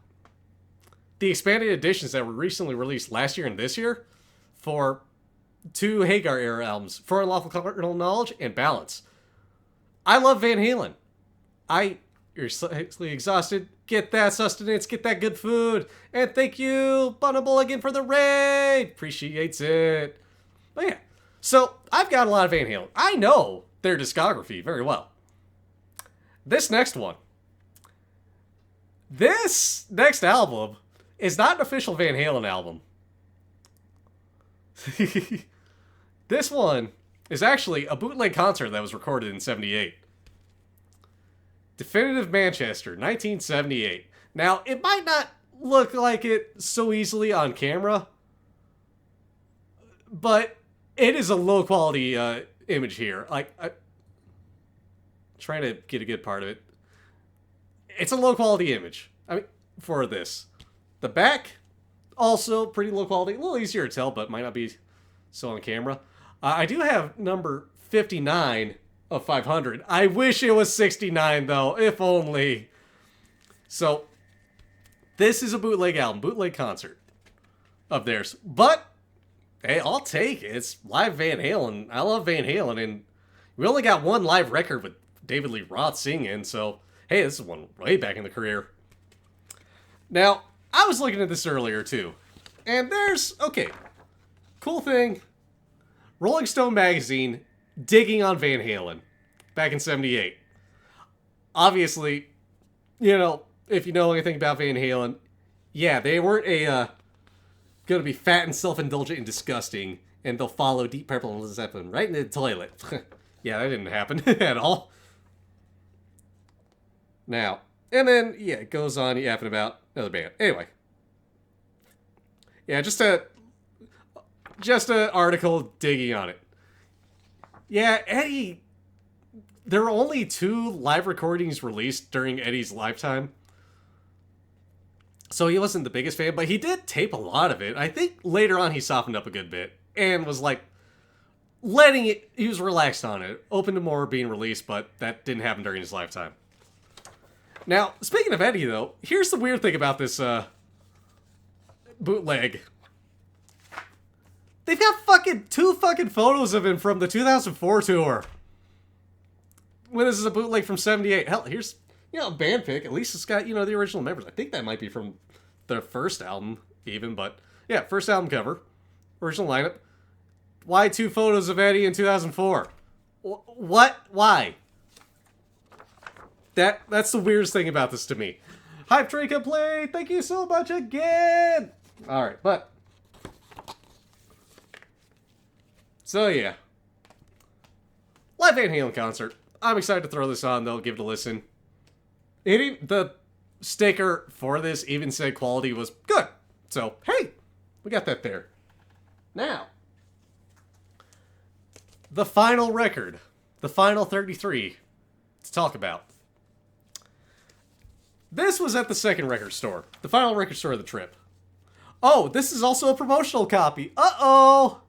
the expanded editions that were recently released last year and this year for 2 Hagar era albums, For Unlawful Carnal Knowledge and Balance. I love Van Halen. You're slightly exhausted. Get that sustenance, get that good food. And thank you, Bunnable, again for the raid. Appreciates it. But yeah, so I've got a lot of Van Halen. I know their discography very well. This next one. This next album is not an official Van Halen album. This one is actually a bootleg concert that was recorded in '78. Definitive Manchester, 1978. Now, it might not look like it so easily on camera, but it is a low quality image here. Like, I'm trying to get a good part of it. It's a low quality image. I mean, for this. The back, also pretty low quality. A little easier to tell, but might not be so on camera. I do have number 59 of 500. I wish it was 69, though, if only. So, this is a bootleg album, bootleg concert of theirs. But, hey, I'll take it. It's live Van Halen. I love Van Halen, and we only got one live record with David Lee Roth singing, so, hey, this is one way back in the career. Now, I was looking at this earlier, too. And there's, okay, cool thing. Rolling Stone magazine digging on Van Halen back in 78. Obviously, you know, if you know anything about Van Halen, yeah, they weren't gonna be fat and self-indulgent and disgusting, and they'll follow Deep Purple and Led Zeppelin right into the toilet. Yeah, that didn't happen at all. Now, and then, yeah, it goes on yapping about another band. Anyway. Yeah, just a article digging on it. Yeah, Eddie, there were only 2 live recordings released during Eddie's lifetime. So he wasn't the biggest fan, but he did tape a lot of it. I think later on he softened up a good bit and was like letting it, he was relaxed on it, open to more being released, but that didn't happen during his lifetime. Now, speaking of Eddie though, here's the weird thing about this bootleg. They've got 2 photos of him from the 2004 tour. When this is a bootleg from 78. Hell, here's, you know, a band pic. At least it's got, you know, the original members. I think that might be from their first album, even. But, yeah, first album cover. Original lineup. Why 2 photos of Eddie in 2004? What? Why? That's the weirdest thing about this to me. Hype Train Complaint! Thank you so much again! Alright, but... So, yeah. Live Van Halen concert. I'm excited to throw this on, though. Give it a listen. The sticker for this even said quality was good. So, hey, we got that there. Now, the final record. The final 33 to talk about. This was at the second record store. The final record store of the trip. Oh, this is also a promotional copy. Uh-oh!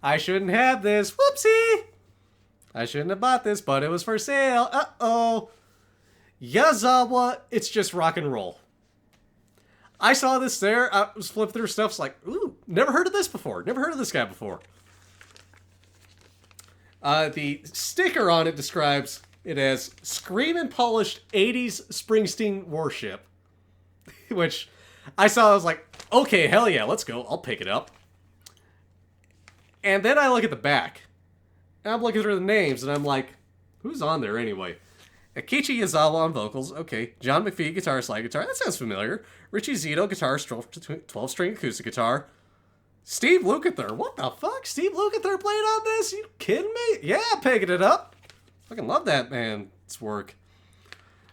I shouldn't have this. Whoopsie! I shouldn't have bought this, but it was for sale. Uh-oh. Yazawa, It's Just Rock and Roll. I saw this there. I was flipping through stuff. It's like, ooh, never heard of this before. Never heard of this guy before. The sticker on it describes it as screaming polished 80s Springsteen worship. Which I saw, I was like, okay, hell yeah, let's go. I'll pick it up. And then I look at the back. And I'm looking through the names, and I'm like, who's on there anyway? Akichi Yazawa on vocals. Okay. John McPhee, guitar, slide guitar. That sounds familiar. Richie Zito, guitar, 12-string acoustic guitar. Steve Lukather. What the fuck? Steve Lukather played on this? You kidding me? Yeah, picking it up. Fucking love that man's work.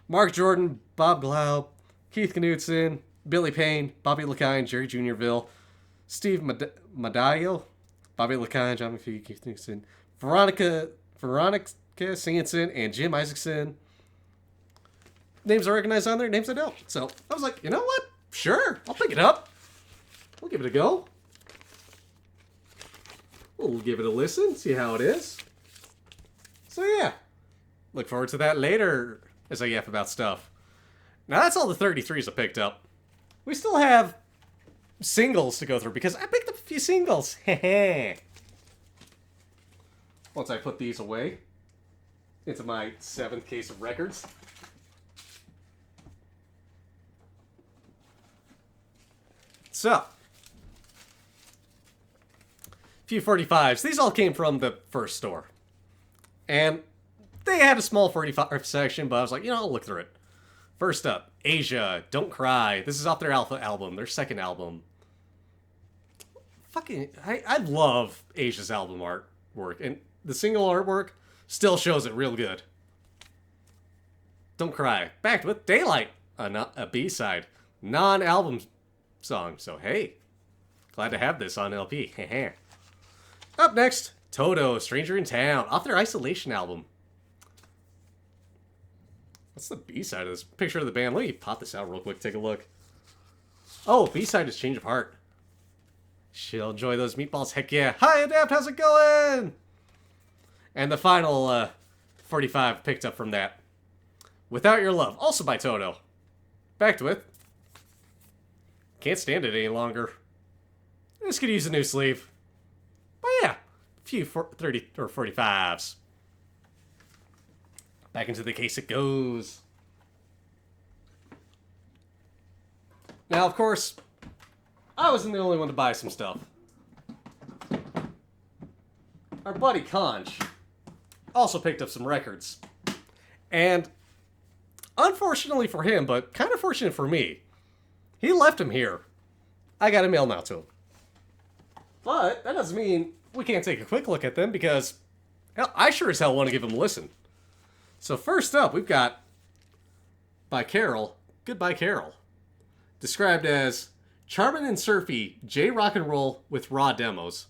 Mark Jordan, Bob Glau, Keith Knudsen, Billy Payne, Bobby LeKine, Jerry Juniorville, Steve Madayo, Bobby LeKine, John McPhee, Keith Knudsen, Veronica Sanson, and Jim Isaacson. Names I recognize on there, names I don't. So I was like, you know what? Sure, I'll pick it up. We'll give it a go. We'll give it a listen, see how it is. So yeah, look forward to that later as I yap about stuff. Now that's all the 33s I picked up. We still have singles to go through because I picked up a few singles. Heh. Once I put these away into my 7th case of records. So, few 45s. These all came from the first store. And they had a small 45 section, but I was like, you know, I'll look through it. First up, Asia, Don't Cry. This is off their Alpha album, their second album. Fucking, I love Asia's album artwork. And the single artwork still shows it real good. Don't Cry. Backed with Daylight. a B-side, non-album song. So hey, glad to have this on LP. Up next, Toto, Stranger in Town, off their Isolation album. What's the B-side of this? Picture of the band. Let me pop this out real quick, take a look. Oh, B-side is Change of Heart. She'll enjoy those meatballs. Heck yeah. Hi, Adapt, how's it going? And the final 45 picked up from that. Without Your Love, also by Toto. Back to it. Can't stand it any longer. This could use a new sleeve. But yeah, a few 30 or 45s. Back into the case it goes. Now, of course, I wasn't the only one to buy some stuff. Our buddy Conch also picked up some records. And unfortunately for him, but kind of fortunate for me, he left him here. I got to mail them out to him. But that doesn't mean we can't take a quick look at them, because hell, I sure as hell want to give them a listen. So first up, we've got, by Carol, Goodbye Carol. Described as charming and surfy J rock and roll with raw demos.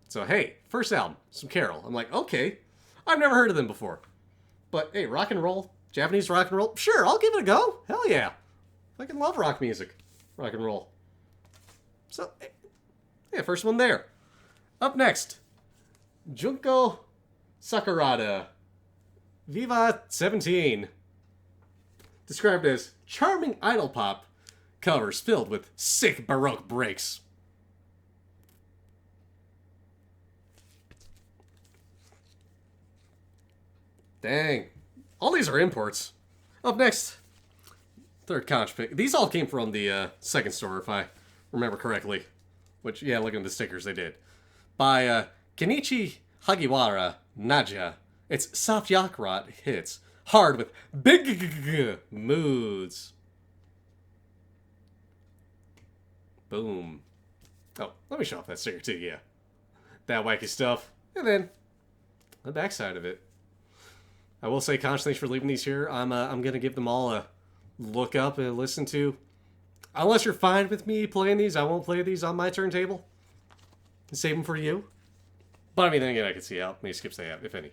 So hey, first album, some Carol. I'm like, okay, I've never heard of them before. But hey, rock and roll, Japanese rock and roll, sure, I'll give it a go. Hell yeah. I can love rock music, rock and roll. So, yeah, first one there. Up next, Junko Sakurada, Viva 17. Described as charming idol pop covers filled with sick Baroque breaks. Dang. All these are imports. Up next, third conch pick. These all came from the second store, if I remember correctly. Which, yeah, looking at the stickers, they did. By Kenichi Hagiwara Naja. It's soft yacht rock hits. Hard with big moods. Boom. Oh, let me show off that sticker too, yeah. That wacky stuff. And then, the backside of it. I will say, Conch, thanks for leaving these here. I'm going to give them all a look up and listen to. Unless you're fine with me playing these, I won't play these on my turntable. Save them for you. But I mean, then again, I can see how many skips they have, if any.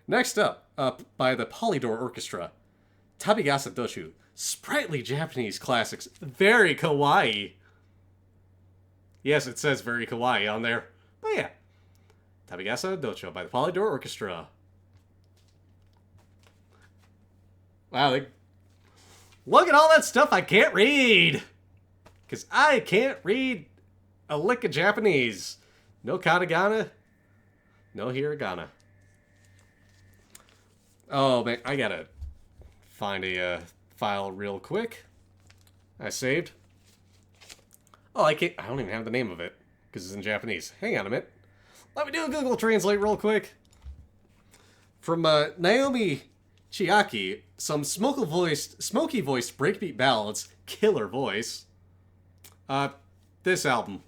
Next up, by the Polydor Orchestra, Tabigasa Doshu. Sprightly Japanese classics. Very kawaii. Yes, it says very kawaii on there. But yeah. Tabigasa Doshu by the Polydor Orchestra. Wow, look at all that stuff I can't read! Because I can't read a lick of Japanese. No katakana, no hiragana. Oh, man, I gotta find a file real quick. I saved. Oh, I don't even have the name of it, because it's in Japanese. Hang on a minute. Let me do a Google Translate real quick. From Naomi Chiaki, some smoky-voiced breakbeat ballads, killer voice. This album.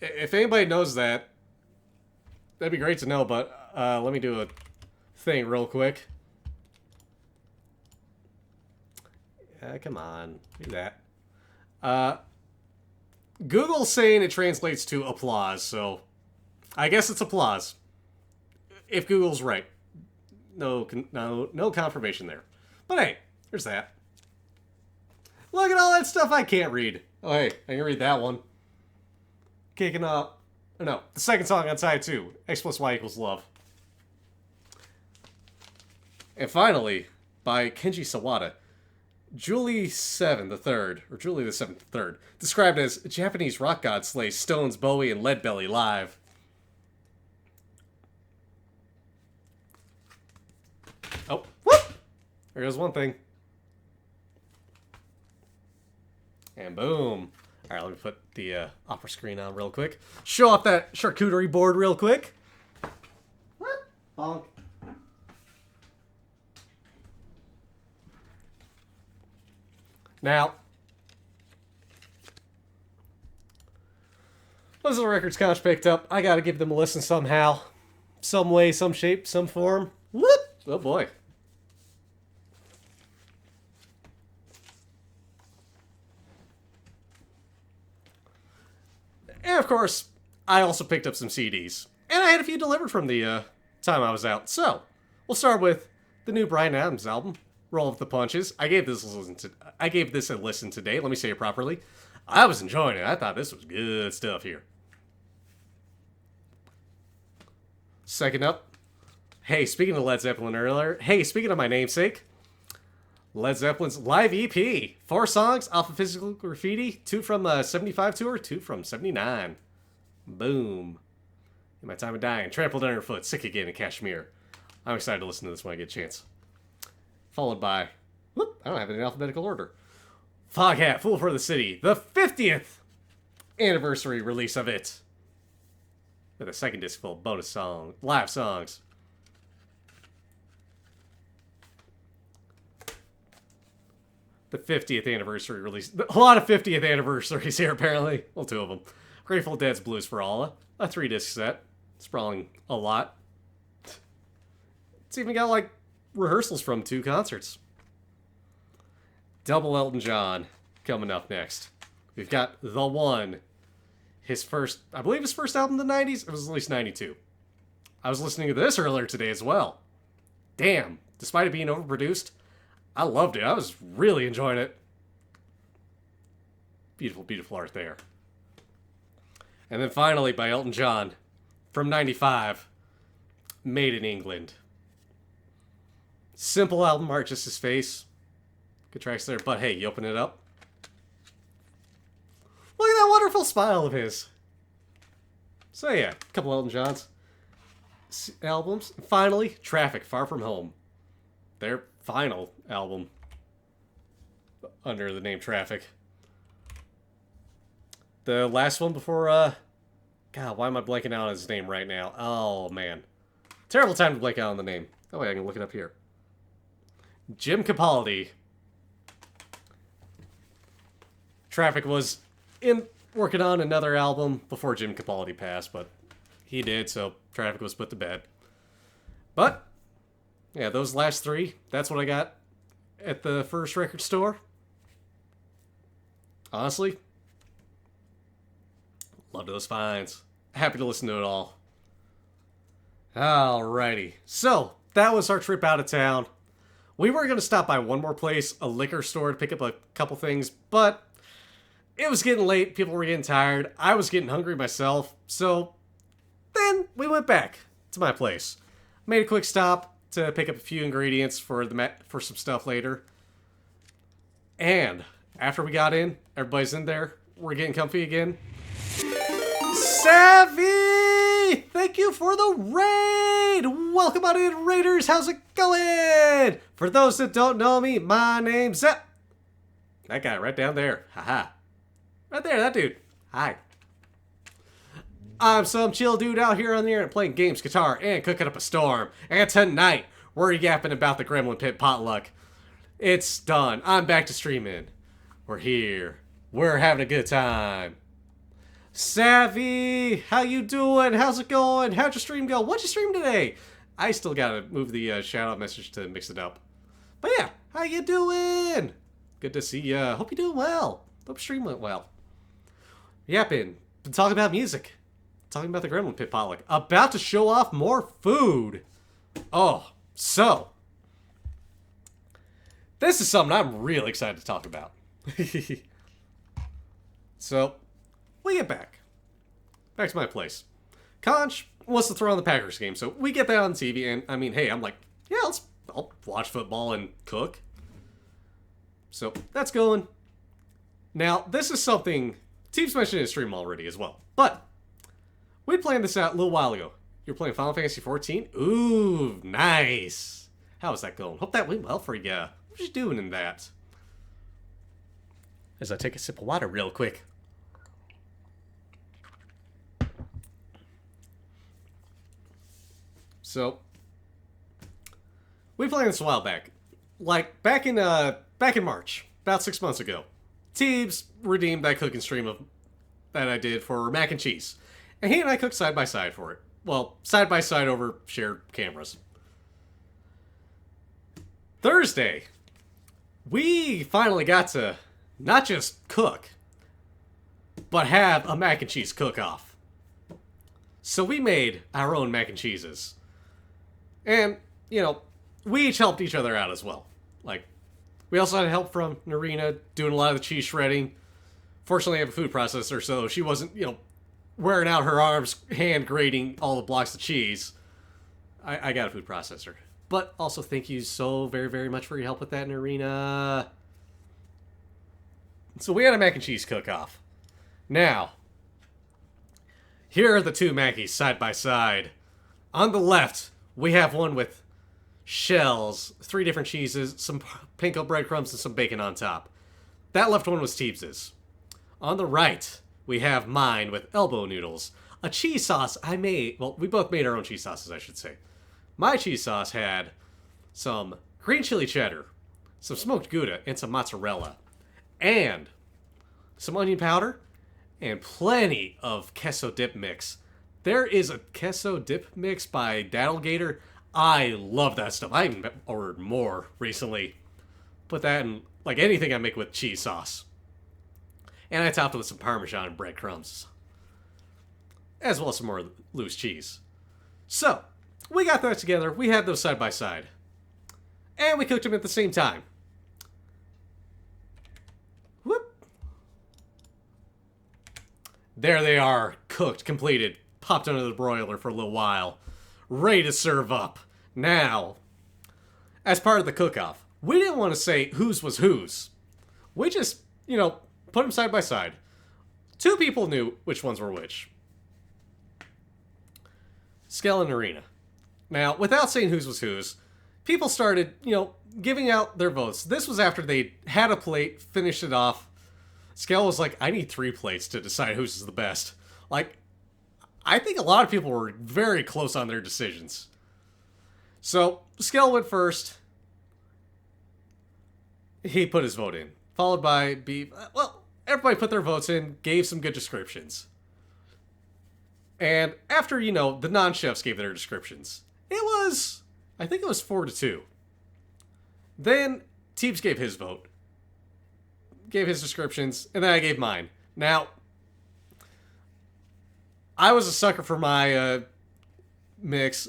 If anybody knows that, that'd be great to know, but let me do a thing real quick. Come on, do that. Google's saying it translates to applause, so I guess it's applause. If Google's right. No confirmation there. But hey, there's that. Look at all that stuff I can't read. Oh hey, I can read that one. Kicking up. Oh, no, the second song on side 2. X plus Y equals love. And finally, by Kenji Sawada, Julie 7 the Third, or Julie the 7th the Third, described as Japanese rock god slays Stones, Bowie, and Leadbelly live. Oh, whoop! There goes one thing. And boom. Alright, let me put the opera screen on real quick. Show off that charcuterie board real quick. What? Bonk. Now, those are the records Conch picked up. I gotta give them a listen somehow. Some way, some shape, some form. Whoop! Oh boy. And of course, I also picked up some CDs. And I had a few delivered from the time I was out. So, we'll start with the new Bryan Adams album, Roll of the Punches. I gave this a listen today. Let me say it properly. I was enjoying it. I thought this was good stuff here. Second up, hey, speaking of Led Zeppelin earlier, hey, speaking of my namesake, Led Zeppelin's live EP. 4 songs off of Physical Graffiti, 2 from 75 tour, 2 from 79. Boom. In my time of dying, trampled underfoot, sick again in Kashmir. I'm excited to listen to this when I get a chance. Followed by, whoop, I don't have it in alphabetical order. Foghat, Fool for the City, the 50th anniversary release of it. With a second disc full of bonus song, live songs. The 50th anniversary release. A lot of 50th anniversaries here, apparently. Well, 2 of them. Grateful Dead's Blues for Allah. A 3-disc set. Sprawling a lot. It's even got, like, rehearsals from 2 concerts. Double Elton John coming up next. We've got The One. I believe his first album in the 90s. It was at least 92. I was listening to this earlier today as well. Damn. Despite it being overproduced, I loved it. I was really enjoying it. Beautiful, beautiful art there. And then finally, by Elton John, from 95, Made in England. Simple album art, just his face. Good tracks there, but hey, you open it up. Look at that wonderful smile of his. So yeah, a couple Elton John's albums. Finally, Traffic, Far From Home. Their final album under the name Traffic. The last one before, God, why am I blanking out on his name right now? Oh, man. Terrible time to blank out on the name. Oh, wait, I can look it up here. Jim Capaldi. Traffic was working on another album before Jim Capaldi passed, but he did, so Traffic was put to bed. But, yeah, those last 3, that's what I got at the first record store. Honestly, loved those finds. Happy to listen to it all. Alrighty. So, that was our trip out of town. We were going to stop by one more place, a liquor store, to pick up a couple things, but it was getting late. People were getting tired. I was getting hungry myself. So, then we went back to my place. Made a quick stop to pick up a few ingredients for some stuff later. And after we got in, everybody's in there. We're getting comfy again. Savvy! Thank you for the raid! Welcome on in, Raiders! How's it going? For those that don't know me, my name's Zep. That guy right down there. Haha. Right there, that dude. Hi. I'm some chill dude out here on the internet playing games, guitar, and cooking up a storm. And tonight, we're yapping about the Gremlin Pit Potluck. It's done. I'm back to streaming. We're here. We're having a good time. Savvy, how you doing? How's it going? How'd your stream go? What'd you stream today? I still gotta move the shout-out message to mix it up. But yeah, how you doing? Good to see ya. Hope you're doing well. Hope stream went well. Been talking about music. Talking about the Gremlin Pit Potluck. About to show off more food. Oh, so. This is something I'm really excited to talk about. So, we get back. Back to my place. Conch wants to throw on the Packers game, so we get that on TV, and I mean, hey, I'm like, yeah, I'll watch football and cook. So, that's going. Now, this is something Teve's mentioned in his stream already as well, but we planned this out a little while ago. You're playing Final Fantasy XIV? Ooh, nice. How is that going? Hope that went well for you. What you doing in that? As I take a sip of water real quick. So, we played this a while back. Like, back in March, about 6 months ago. Teebs redeemed that cooking stream that I did for mac and cheese. And he and I cooked side by side for it. Well, side by side over shared cameras. Thursday, we finally got to not just cook, but have a mac and cheese cook-off. So we made our own mac and cheeses. And, you know, we each helped each other out as well. Like, we also had help from Narina doing a lot of the cheese shredding. Fortunately, I have a food processor, so she wasn't, you know, wearing out her arms, hand grating all the blocks of cheese. I got a food processor. But also, thank you so very, very much for your help with that, Narina. So we had a mac and cheese cook-off. Now, here are the two Mackies side by side. On the left, we have one with shells, 3 different cheeses, some panko breadcrumbs, and some bacon on top. That left one was Teebs's. On the right, we have mine with elbow noodles. A cheese sauce I made. Well, we both made our own cheese sauces, I should say. My cheese sauce had some green chili cheddar, some smoked Gouda, and some mozzarella. And some onion powder, and plenty of queso dip mix. There is a queso dip mix by Daddlegator. I love that stuff. I even ordered more recently. Put that in, like, anything I make with cheese sauce. And I topped it with some Parmesan and breadcrumbs. As well as some more loose cheese. So, we got that together. We had those side by side. And we cooked them at the same time. Whoop. There they are. Cooked, completed. Popped under the broiler for a little while. Ready to serve up. Now, as part of the cook-off, we didn't want to say whose was whose. We just, you know, put them side by side. 2 people knew which ones were which. Skell and Arena. Now, without saying whose was whose, people started, you know, giving out their votes. This was after they had a plate, finished it off. Skell was like, I need 3 plates to decide whose is the best. Like, I think a lot of people were very close on their decisions. So, Skell went first. He put his vote in. Followed by Beef. Well, everybody put their votes in, gave some good descriptions. And after, you know, the non-chefs gave their descriptions, it was, I think it was 4-2. Then, Teebs gave his vote. Gave his descriptions, and then I gave mine. Now, I was a sucker for my mix,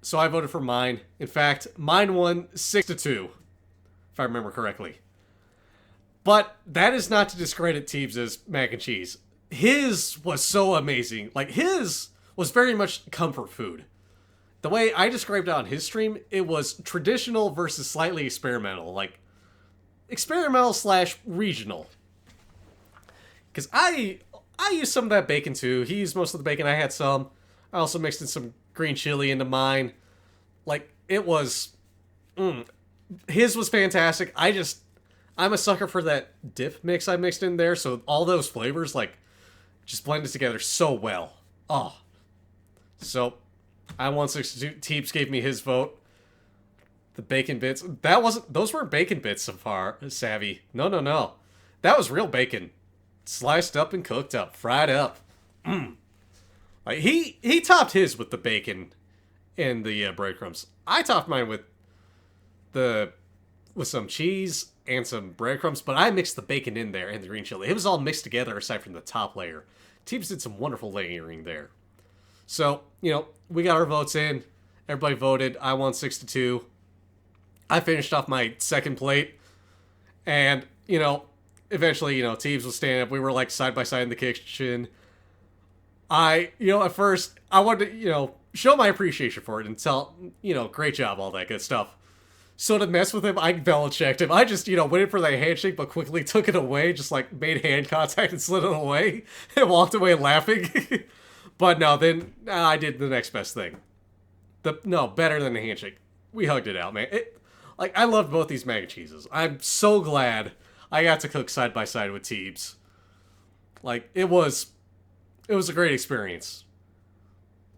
so I voted for mine. In fact, mine won 6-2, if I remember correctly. But that is not to discredit Teebs' mac and cheese. His was so amazing. Like, his was very much comfort food. The way I described it on his stream, it was traditional versus slightly experimental. Like, experimental / regional. Because I used some of that bacon too. He used most of the bacon. I had some. I also mixed in some green chili into mine. Like, it was... His was fantastic. I'm a sucker for that dip mix I mixed in there. So all those flavors, like, just blended together so well. Oh. So, I won 6-2. Teebs gave me his vote. The bacon bits. Those weren't bacon bits so far, Savvy. No. That was real bacon. Sliced up and cooked up. Fried up. Like, he topped his with the bacon and the breadcrumbs. I topped mine with some cheese and some breadcrumbs, but I mixed the bacon in there and the green chili. It was all mixed together aside from the top layer. Teebs did some wonderful layering there. So, you know, we got our votes in. Everybody voted. I won 6-2. I finished off my second plate. And, you know, eventually, you know, Teebs was standing up. We were, like, side by side in the kitchen. At first, I wanted to, you know, show my appreciation for it and tell, you know, great job, all that good stuff. So to mess with him, I Belichicked him. I just, you know, waited for that handshake, but quickly took it away, just, like, made hand contact and slid it away, and walked away laughing. But no, then I did the next best thing. Better than the handshake. We hugged it out, man. I loved both these mac and cheeses. I'm so glad I got to cook side by side with Teebs. Like, it was a great experience.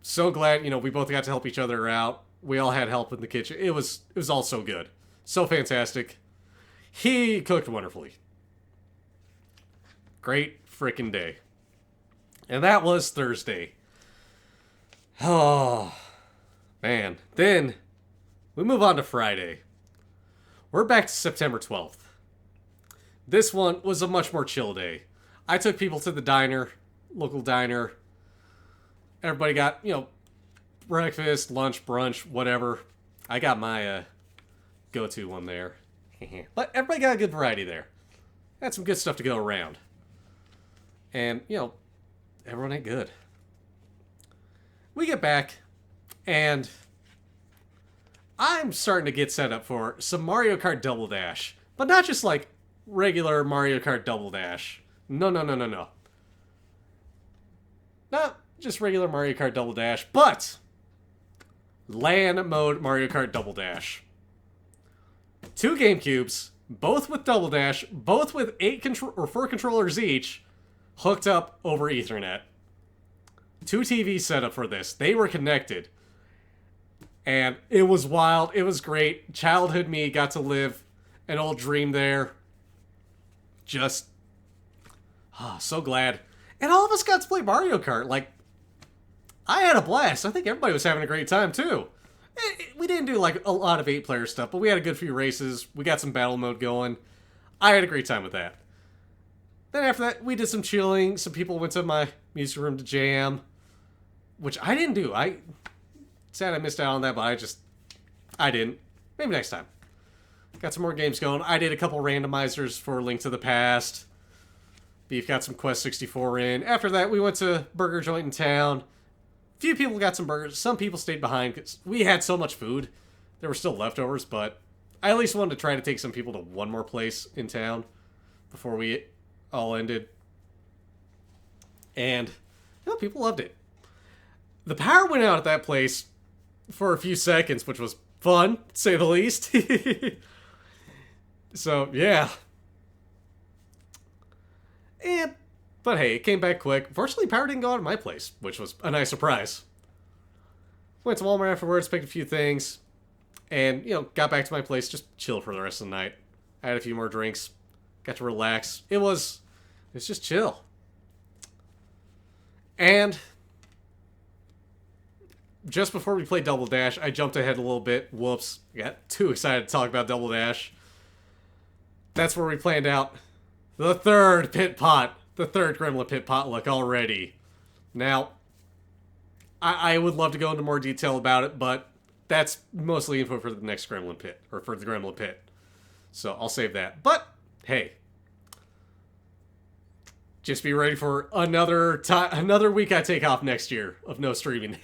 So glad, you know, we both got to help each other out. We all had help in the kitchen. It was all so good. So fantastic. He cooked wonderfully. Great freaking day. And that was Thursday. Oh, man. Then, we move on to Friday. We're back to September 12th. This one was a much more chill day. I took people to the diner, local diner. Everybody got, you know, breakfast, lunch, brunch, whatever. I got my go-to one there. But everybody got a good variety there. Had some good stuff to go around. And, you know, everyone ate good. We get back, and I'm starting to get set up for some Mario Kart Double Dash. But not just like regular Mario Kart Double Dash. No. Not just regular Mario Kart Double Dash, but LAN mode Mario Kart Double Dash. 2 GameCubes, both with Double Dash, both with 4 controllers each, hooked up over Ethernet. 2 TVs set up for this. They were connected. And it was wild. It was great. Childhood me got to live an old dream there. Just so glad. And all of us got to play Mario Kart. Like, I had a blast. I think everybody was having a great time, too. We didn't do, like, a lot of 8-player stuff, but we had a good few races. We got some battle mode going. I had a great time with that. Then after that, we did some chilling. Some people went to my music room to jam, which I didn't do. Sad I missed out on that, but I didn't. Maybe next time. Got some more games going. I did a couple randomizers for Link to the Past. Beef got some Quest 64 in. After that, we went to Burger Joint in town. Few people got some burgers. Some people stayed behind because we had so much food. There were still leftovers, but I at least wanted to try to take some people to one more place in town before we all ended. And, you know, people loved it. The power went out at that place for a few seconds, which was fun, to say the least. So, yeah. But hey, it came back quick. Fortunately, power didn't go out at my place, which was a nice surprise. Went to Walmart afterwards, picked a few things, and, you know, got back to my place, just chilled for the rest of the night. I had a few more drinks, got to relax. It was just chill. And just before we played Double Dash, I jumped ahead a little bit. Whoops. I got too excited to talk about Double Dash. That's where we planned out the third Gremlin Pit Potluck already. Now, I would love to go into more detail about it, but that's mostly info for the next Gremlin Pit, or for the Gremlin Pit. So I'll save that. But, hey. Just be ready for another week I take off next year of no streaming.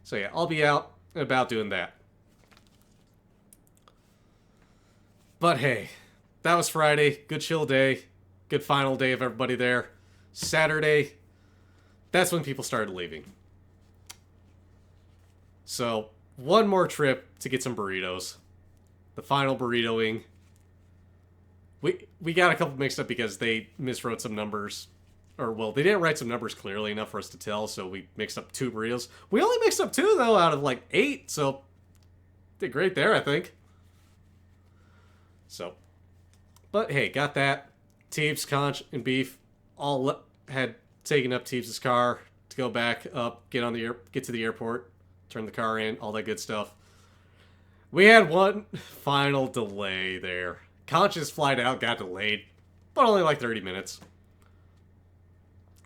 So yeah, I'll be out and about doing that. But hey, that was Friday. Good chill day. Good final day of everybody there. Saturday, that's when people started leaving. So, one more trip to get some burritos. The final burritoing. We got a couple mixed up because they miswrote some numbers. Or, well, they didn't write some numbers clearly enough for us to tell, so we mixed up 2 burritos. We only mixed up 2, though, out of, like, 8, so did great there, I think. So, but hey, got that. Teebs, Conch, and Beef all had taken up Teebs' car to go back up, get to the airport, turn the car in, all that good stuff. We had one final delay there. Conch's flight out got delayed, but only like 30 minutes.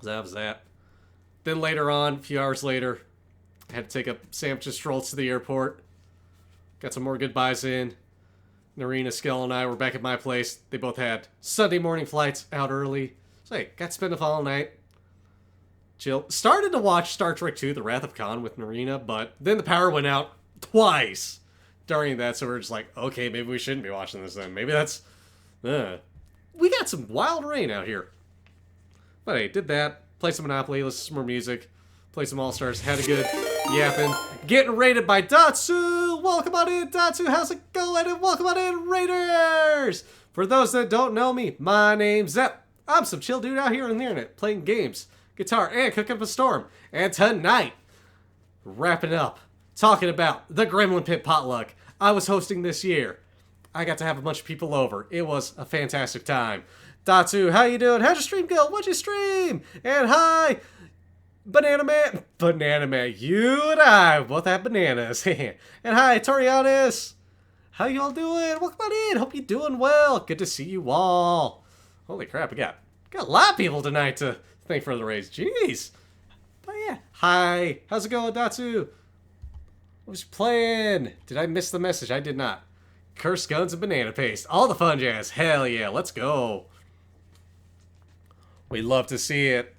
So that was that. Then later on, a few hours later, I had to take up sandwiches, strolls to the airport. Got some more goodbyes in. Narina, Skell, and I were back at my place. They both had Sunday morning flights out early. So hey, got to spend the fall night. Chill. Started to watch Star Trek II, The Wrath of Khan with Narina, but then the power went out twice during that, so we're just like, okay, maybe we shouldn't be watching this then. Maybe that's... We got some wild rain out here. But hey, did that. Played some Monopoly, listened to some more music. Played some All-Stars, had a good yapping. Getting raided by Datsu! Welcome on in, Datsu! How's it going? And welcome on in, Raiders! For those that don't know me, my name's Zep. I'm some chill dude out here on the internet, playing games, guitar, and cooking up a storm. And tonight, wrapping up, talking about the Gremlin Pit Potluck I was hosting this year. I got to have a bunch of people over. It was a fantastic time. Datsu, how you doing? How'd your stream go? What'd you stream? And hi, Banana Man, you and I both have bananas. And hi, Torianis. How y'all doing? Welcome on in. Hope you're doing well. Good to see you all. Holy crap, we got Got a lot of people tonight to thank for the raise. Jeez. But yeah. Hi. How's it going, Datsu? What was you playing? Did I miss the message? I did not. Curse guns and banana paste. All the fun jazz. Hell yeah. Let's go. We'd love to see it.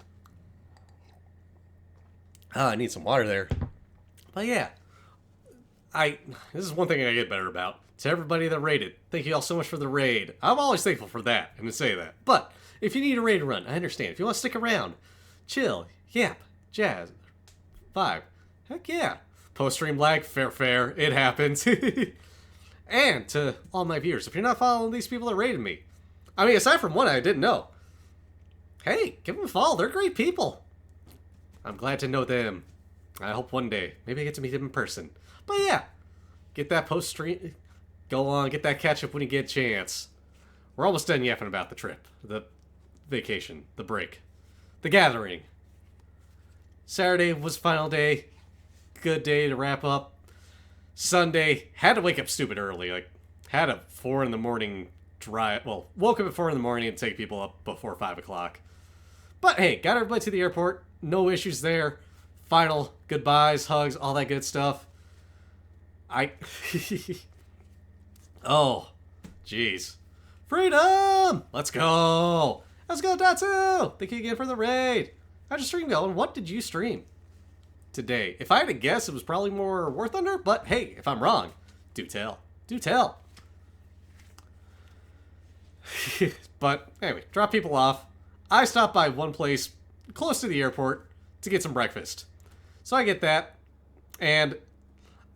I need some water there. But yeah. This is one thing I get better about. To everybody that raided, thank you all so much for the raid. I'm always thankful for that and to say that. But if you need a raid run, I understand. If you want to stick around, chill, yap, jazz, vibe, heck yeah. Post-stream lag, fair, it happens. And to all my viewers, if you're not following these people that raided me, I mean, aside from one I didn't know, hey, give them a follow. They're great people. I'm glad to know them. I hope one day, maybe I get to meet them in person. But yeah, get that post-stream... Go on, get that catch up when you get a chance. We're almost done yapping about the trip, the vacation, the break, the gathering. Saturday was final day. Good day to wrap up. Sunday, had to wake up stupid early. Like, had a 4 in the morning drive. Well, woke up at 4 in the morning and take people up before 5 o'clock. But hey, got everybody to the airport. No issues there. Final goodbyes, hugs, all that good stuff. Oh, jeez. Freedom! Let's go! Let's go, Datsu! Thank you again for the raid. How'd your stream go? And what did you stream today? If I had to guess, it was probably more War Thunder, but hey, if I'm wrong, do tell. Do tell. But anyway, drop people off. I stopped by one place close to the airport to get some breakfast. So I get that, and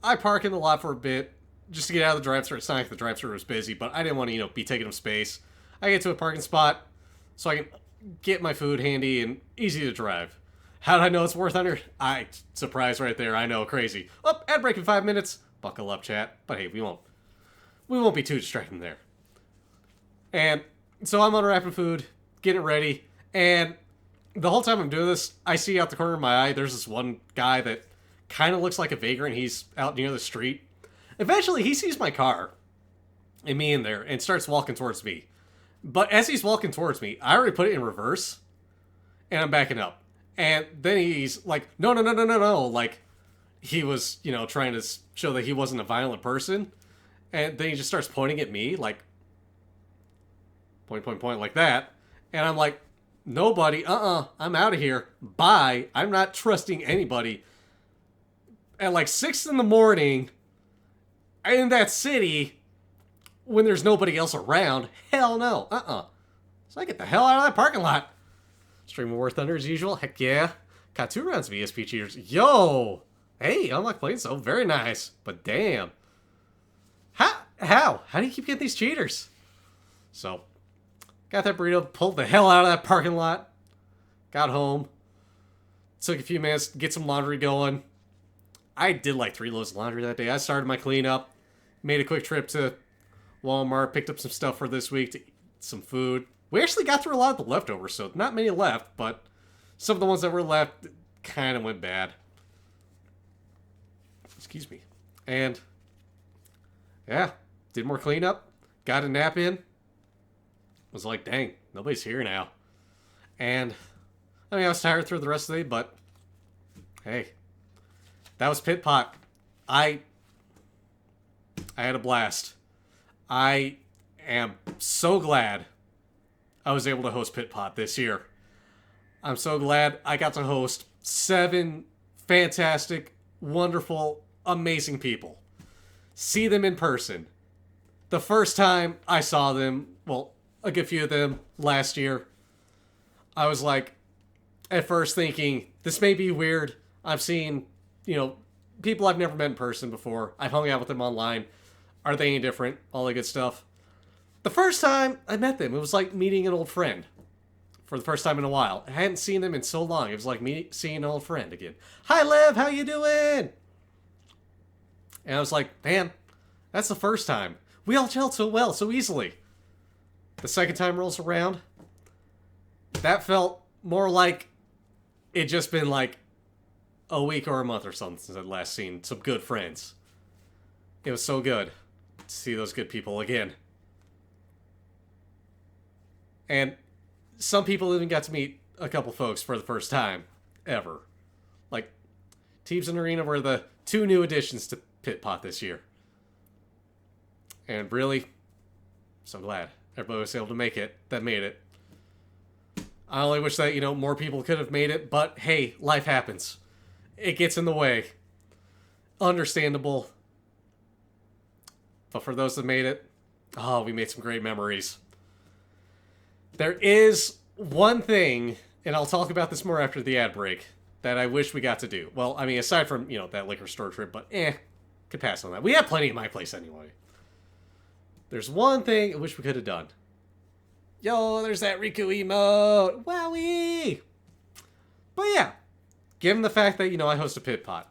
I park in the lot for a bit, just to get out of the drive-thru. It's not like the drive-thru was busy, but I didn't want to, be taking up space. I get to a parking spot so I can get my food handy and easy to drive. How did I know it's War Thunder? Surprise right there. I know, crazy. Oh, ad break in 5 minutes. Buckle up, chat. But hey, we won't be too distracting there. And so I'm unwrapping food, getting it ready, and the whole time I'm doing this, I see out the corner of my eye, there's this one guy that kind of looks like a vagrant. He's out near the street. Eventually, he sees my car and me in there and starts walking towards me. But as he's walking towards me, I already put it in reverse and I'm backing up. And then he's like, no. Like, he was, trying to show that he wasn't a violent person. And then he just starts pointing at me, like, point, like that. And I'm like, nobody, I'm out of here. Bye. I'm not trusting anybody. At like 6 in the morning... in that city, when there's nobody else around, hell no, So I get the hell out of that parking lot. Stream of War Thunder as usual, heck yeah. Got 2 rounds of ESP cheaters. Yo! Hey, unlock playing so very nice, but damn. How do you keep getting these cheaters? So, got that burrito, pulled the hell out of that parking lot, got home, took a few minutes to get some laundry going. I did like 3 loads of laundry that day. I started my cleanup, made a quick trip to Walmart, picked up some stuff for this week to eat some food. We actually got through a lot of the leftovers, so not many left, but some of the ones that were left kind of went bad. Excuse me. And, yeah, did more cleanup, got a nap in. Was like, dang, nobody's here now. And, I was tired through the rest of the day, but, hey. That was Pit Pot. I had a blast. I am so glad I was able to host Pit Pot this year. I'm so glad I got to host 7 fantastic, wonderful, amazing people. See them in person. The first time I saw them, well, a good few of them last year, I was like, at first thinking, this may be weird. I've seen... people I've never met in person before. I've hung out with them online. Are they any different? All that good stuff. The first time I met them, it was like meeting an old friend. For the first time in a while. I hadn't seen them in so long. It was like seeing an old friend again. Hi, Lev. How you doing? And I was like, man, that's the first time. We all gelled so well, so easily. The second time rolls around. That felt more like it just been like a week or a month or something since I'd last seen some good friends. It was so good to see those good people again. And some people even got to meet a couple folks for the first time ever. Like, Teams and Arena were the 2 new additions to Pit Pot this year. And really, so glad everybody was able to make it that made it. I only wish that, more people could have made it, but hey, life happens. It gets in the way. Understandable. But for those that made it, we made some great memories. There is one thing, and I'll talk about this more after the ad break, that I wish we got to do. Well, I mean, aside from, that liquor store trip, but could pass on that. We have plenty at my place anyway. There's one thing I wish we could have done. Yo, there's that Riku emote! Wowie! But yeah, given the fact that, I host a Pit Pot,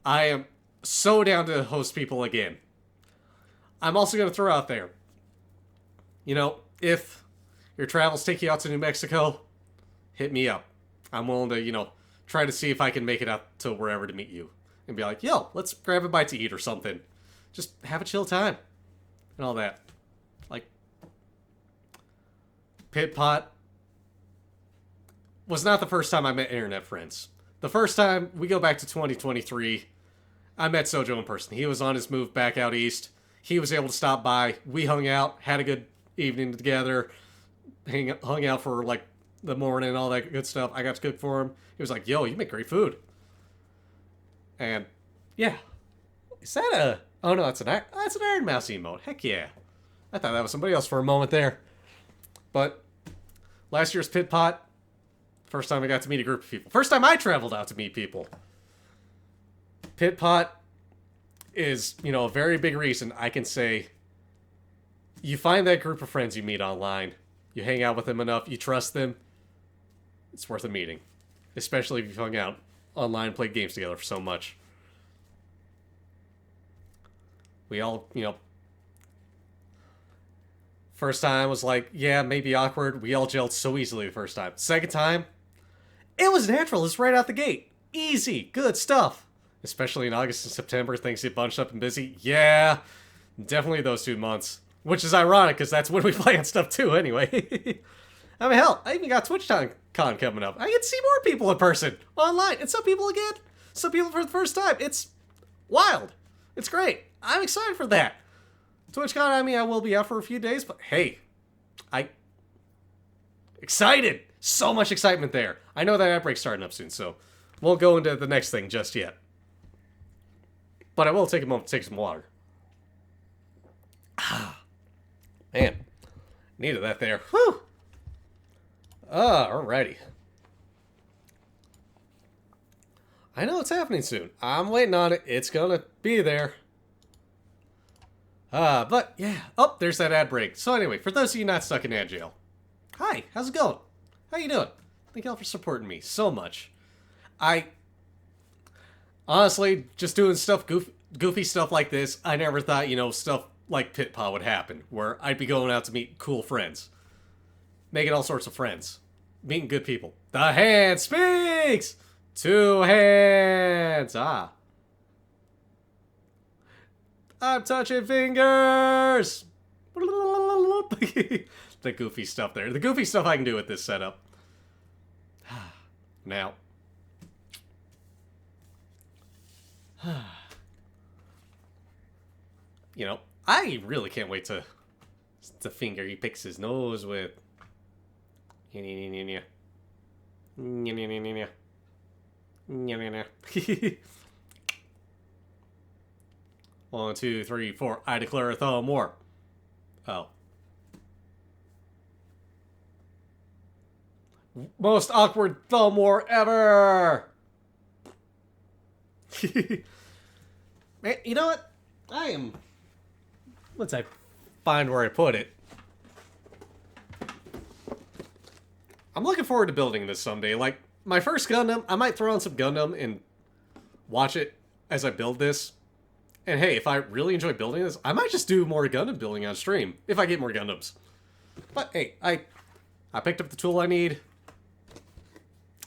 I am so down to host people again. I'm also going to throw out there, if your travels take you out to New Mexico, hit me up. I'm willing to, try to see if I can make it out to wherever to meet you. And be like, yo, let's grab a bite to eat or something. Just have a chill time. And all that. Like, Pit Pot was not the first time I met internet friends. The first time, we go back to 2023, I met Sojo in person. He was on his move back out east. He was able to stop by. We hung out, had a good evening together, hung out for, like, the morning and all that good stuff. I got to cook for him. He was like, yo, you make great food. And, yeah. Is that a... Oh, no, that's an Iron Mouse emote. Heck yeah. I thought that was somebody else for a moment there. But last year's Pit Pot, first time I got to meet a group of people. First time I traveled out to meet people. Pit Pot is, a very big reason I can say you find that group of friends you meet online. You hang out with them enough. You trust them. It's worth a meeting. Especially if you've hung out online and played games together for so much. We all, first time was like, yeah, maybe awkward. We all gelled so easily the first time. Second time, it was natural. It's right out the gate. Easy. Good stuff. Especially in August and September, things get bunched up and busy. Yeah, definitely those 2 months. Which is ironic, because that's when we play on stuff too, anyway. I mean, hell, I even got TwitchCon coming up. I get to see more people in person, online, and some people again. Some people for the first time. It's wild. It's great. I'm excited for that. TwitchCon, I mean, I will be out for a few days, but hey, excited. So much excitement there. I know that outbreak's starting up soon, so won't go into the next thing just yet. But I will take a moment to take some water. Man, needed that there. Whew. Alrighty. I know it's happening soon. I'm waiting on it. It's gonna be there. But yeah. Oh, there's that ad break. So anyway, for those of you not stuck in ad jail, hi, how's it going? How you doing? Thank y'all for supporting me so much. I honestly just doing stuff, goofy stuff like this. I never thought, stuff like Pit Pot would happen, where I'd be going out to meet cool friends, making all sorts of friends, meeting good people. The hand speaks. 2 hands. I'm touching fingers. The goofy stuff there. The goofy stuff I can do with this setup. Now. I really can't wait to finger he picks his nose with. 1, 2, 3, 4. I declare a thumb war. Oh. Most awkward thumb war ever! Man, you know what? Once I find where I put it. I'm looking forward to building this someday. Like, my first Gundam, I might throw on some Gundam and watch it as I build this. And hey, if I really enjoy building this, I might just do more Gundam building on stream, if I get more Gundams. But hey, I picked up the tool I need.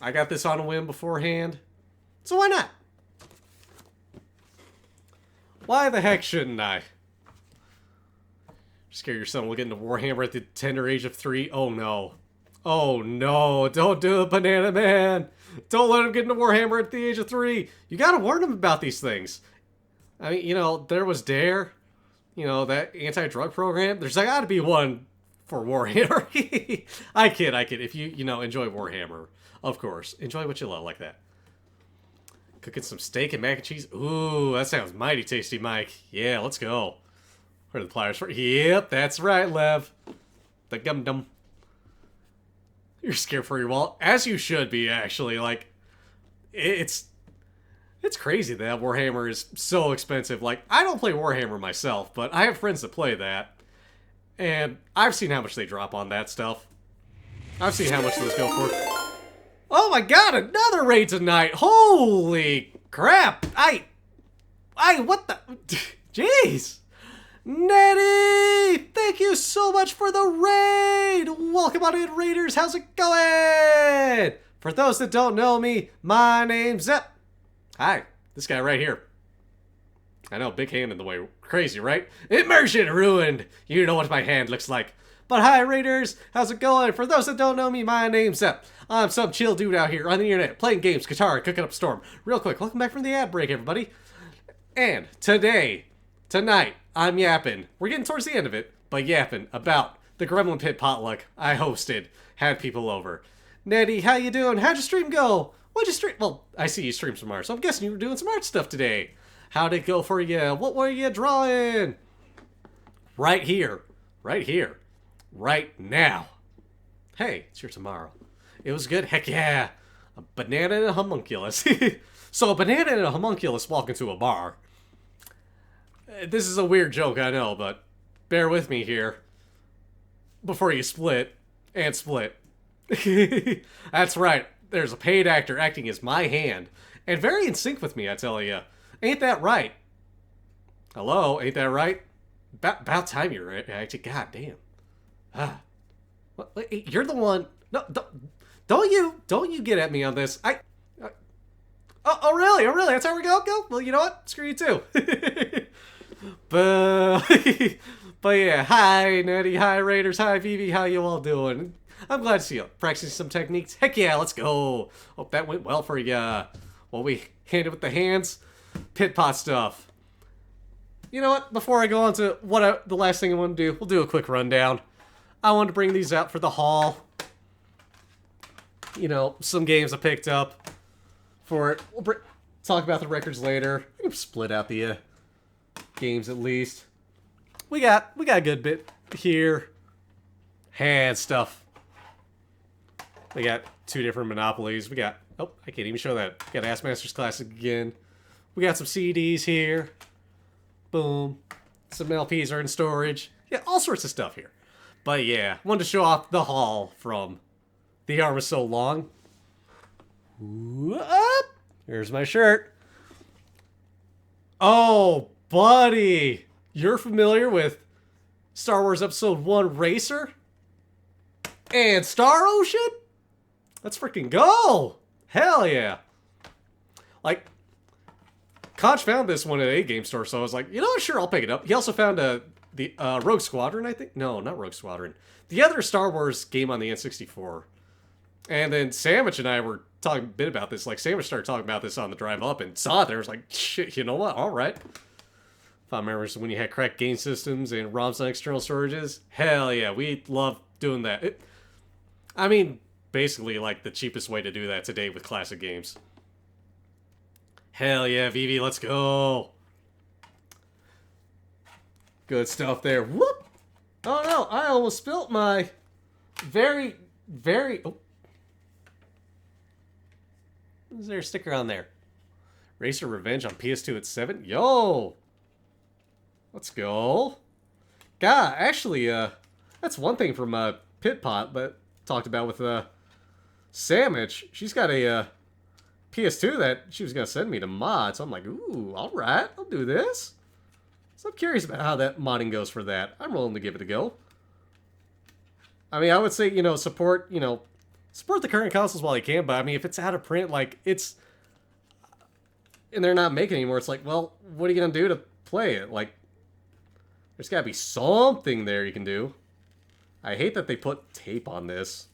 I got this on a whim beforehand. So why not? Why the heck shouldn't I? Scare your son will get into Warhammer at the tender age of 3? Oh no. Oh no, don't do it, Banana Man. Don't let him get into Warhammer at the age of 3. You gotta warn him about these things. I mean, there was DARE, that anti-drug program. There's gotta be one for Warhammer. I kid. If you, enjoy Warhammer, of course. Enjoy what you love like that. Cooking some steak and mac and cheese. Ooh, that sounds mighty tasty, Mike. Yeah, let's go. Where are the pliers for? Yep, that's right, Lev. The gum-dum. You're scared for your wallet, as you should be, actually. Like, it's crazy that Warhammer is so expensive. Like, I don't play Warhammer myself, but I have friends that play that, and I've seen how much they drop on that stuff. I've seen how much those go for. Oh my god, another raid tonight! Holy crap! What the? Jeez! Nettie! Thank you so much for the raid! Welcome on in, Raiders! How's it going? For those that don't know me, my name's Zep. Hi, this guy right here. I know, big hand in the way. Crazy, right? Immersion ruined! You know what my hand looks like. But hi, Raiders! How's it going? For those that don't know me, my name's Zep. I'm some chill dude out here on the internet, playing games, guitar, cooking up a storm. Real quick, welcome back from the ad break, everybody. And tonight, I'm yapping. We're getting towards the end of it, but yapping about the Gremlin Pit Potluck I hosted, had people over. Nettie, how you doing? How'd your stream go? What'd you stream? Well, I see you stream some art, so I'm guessing you were doing some art stuff today. How'd it go for you? What were you drawing? Right here, right now. Hey, it's your tomorrow. It was good? Heck yeah. A banana and a homunculus. So a banana and a homunculus walk into a bar. This is a weird joke, I know, but bear with me here. Before you split. That's right. There's a paid actor acting as my hand. And very in sync with me, I tell ya. Ain't that right? Hello? Ain't that right? About time you're acting. God damn. You're the one. No, don't you get at me on this. Oh, really? That's how we go? Well, you know what? Screw you too. But yeah, hi Nettie, hi Raiders, hi Vivi, how you all doing? I'm glad to see you practicing some techniques. Heck yeah, let's go. Hope that went well for you. Well, we handed with the hands, pit pot stuff. You know what? Before I go on to the last thing I want to do, we'll do a quick rundown. I wanted to bring these out for the haul. Some games I picked up for it. We'll talk about the records later. We can split out the games at least. We got a good bit here. Hand stuff. We got 2 different Monopolies. We got, oh, I can't even show that. We got Ass Masters Classic again. We got some CDs here. Boom. Some LPs are in storage. Yeah, all sorts of stuff here. But yeah, wanted to show off the haul from The Arm Is So Long. Here's my shirt. Oh, buddy. You're familiar with Star Wars Episode 1 Racer? And Star Ocean? Let's freaking go! Hell yeah! Like, Conch found this one at a game store, so I was like, sure, I'll pick it up. He also found the Rogue Squadron, I think? No, not Rogue Squadron. The other Star Wars game on the N64. And then Sandwich and I were talking a bit about this. Like, Sandwich started talking about this on the drive up and saw it there. I was like, shit, you know what? All right. If I remember when you had cracked game systems and ROMs on external storages. Hell yeah, we love doing that. Basically like the cheapest way to do that today with classic games. Hell yeah, Vivi, let's go. Good stuff there. Whoop! Oh no, I almost spilt my very... Oh. Is there a sticker on there? Racer Revenge on PS2 at 7? Yo! Let's go. God, actually, that's one thing from Pit Pot that talked about with Sandwich. She's got a PS2 that she was going to send me to mod, so I'm like, ooh, alright, I'll do this. So I'm curious about how that modding goes for that. I'm willing to give it a go. I would say, support the current consoles while you can, but if it's out of print, like, it's... And they're not making it anymore, it's like, well, what are you going to do to play it? Like, there's got to be something there you can do. I hate that they put tape on this.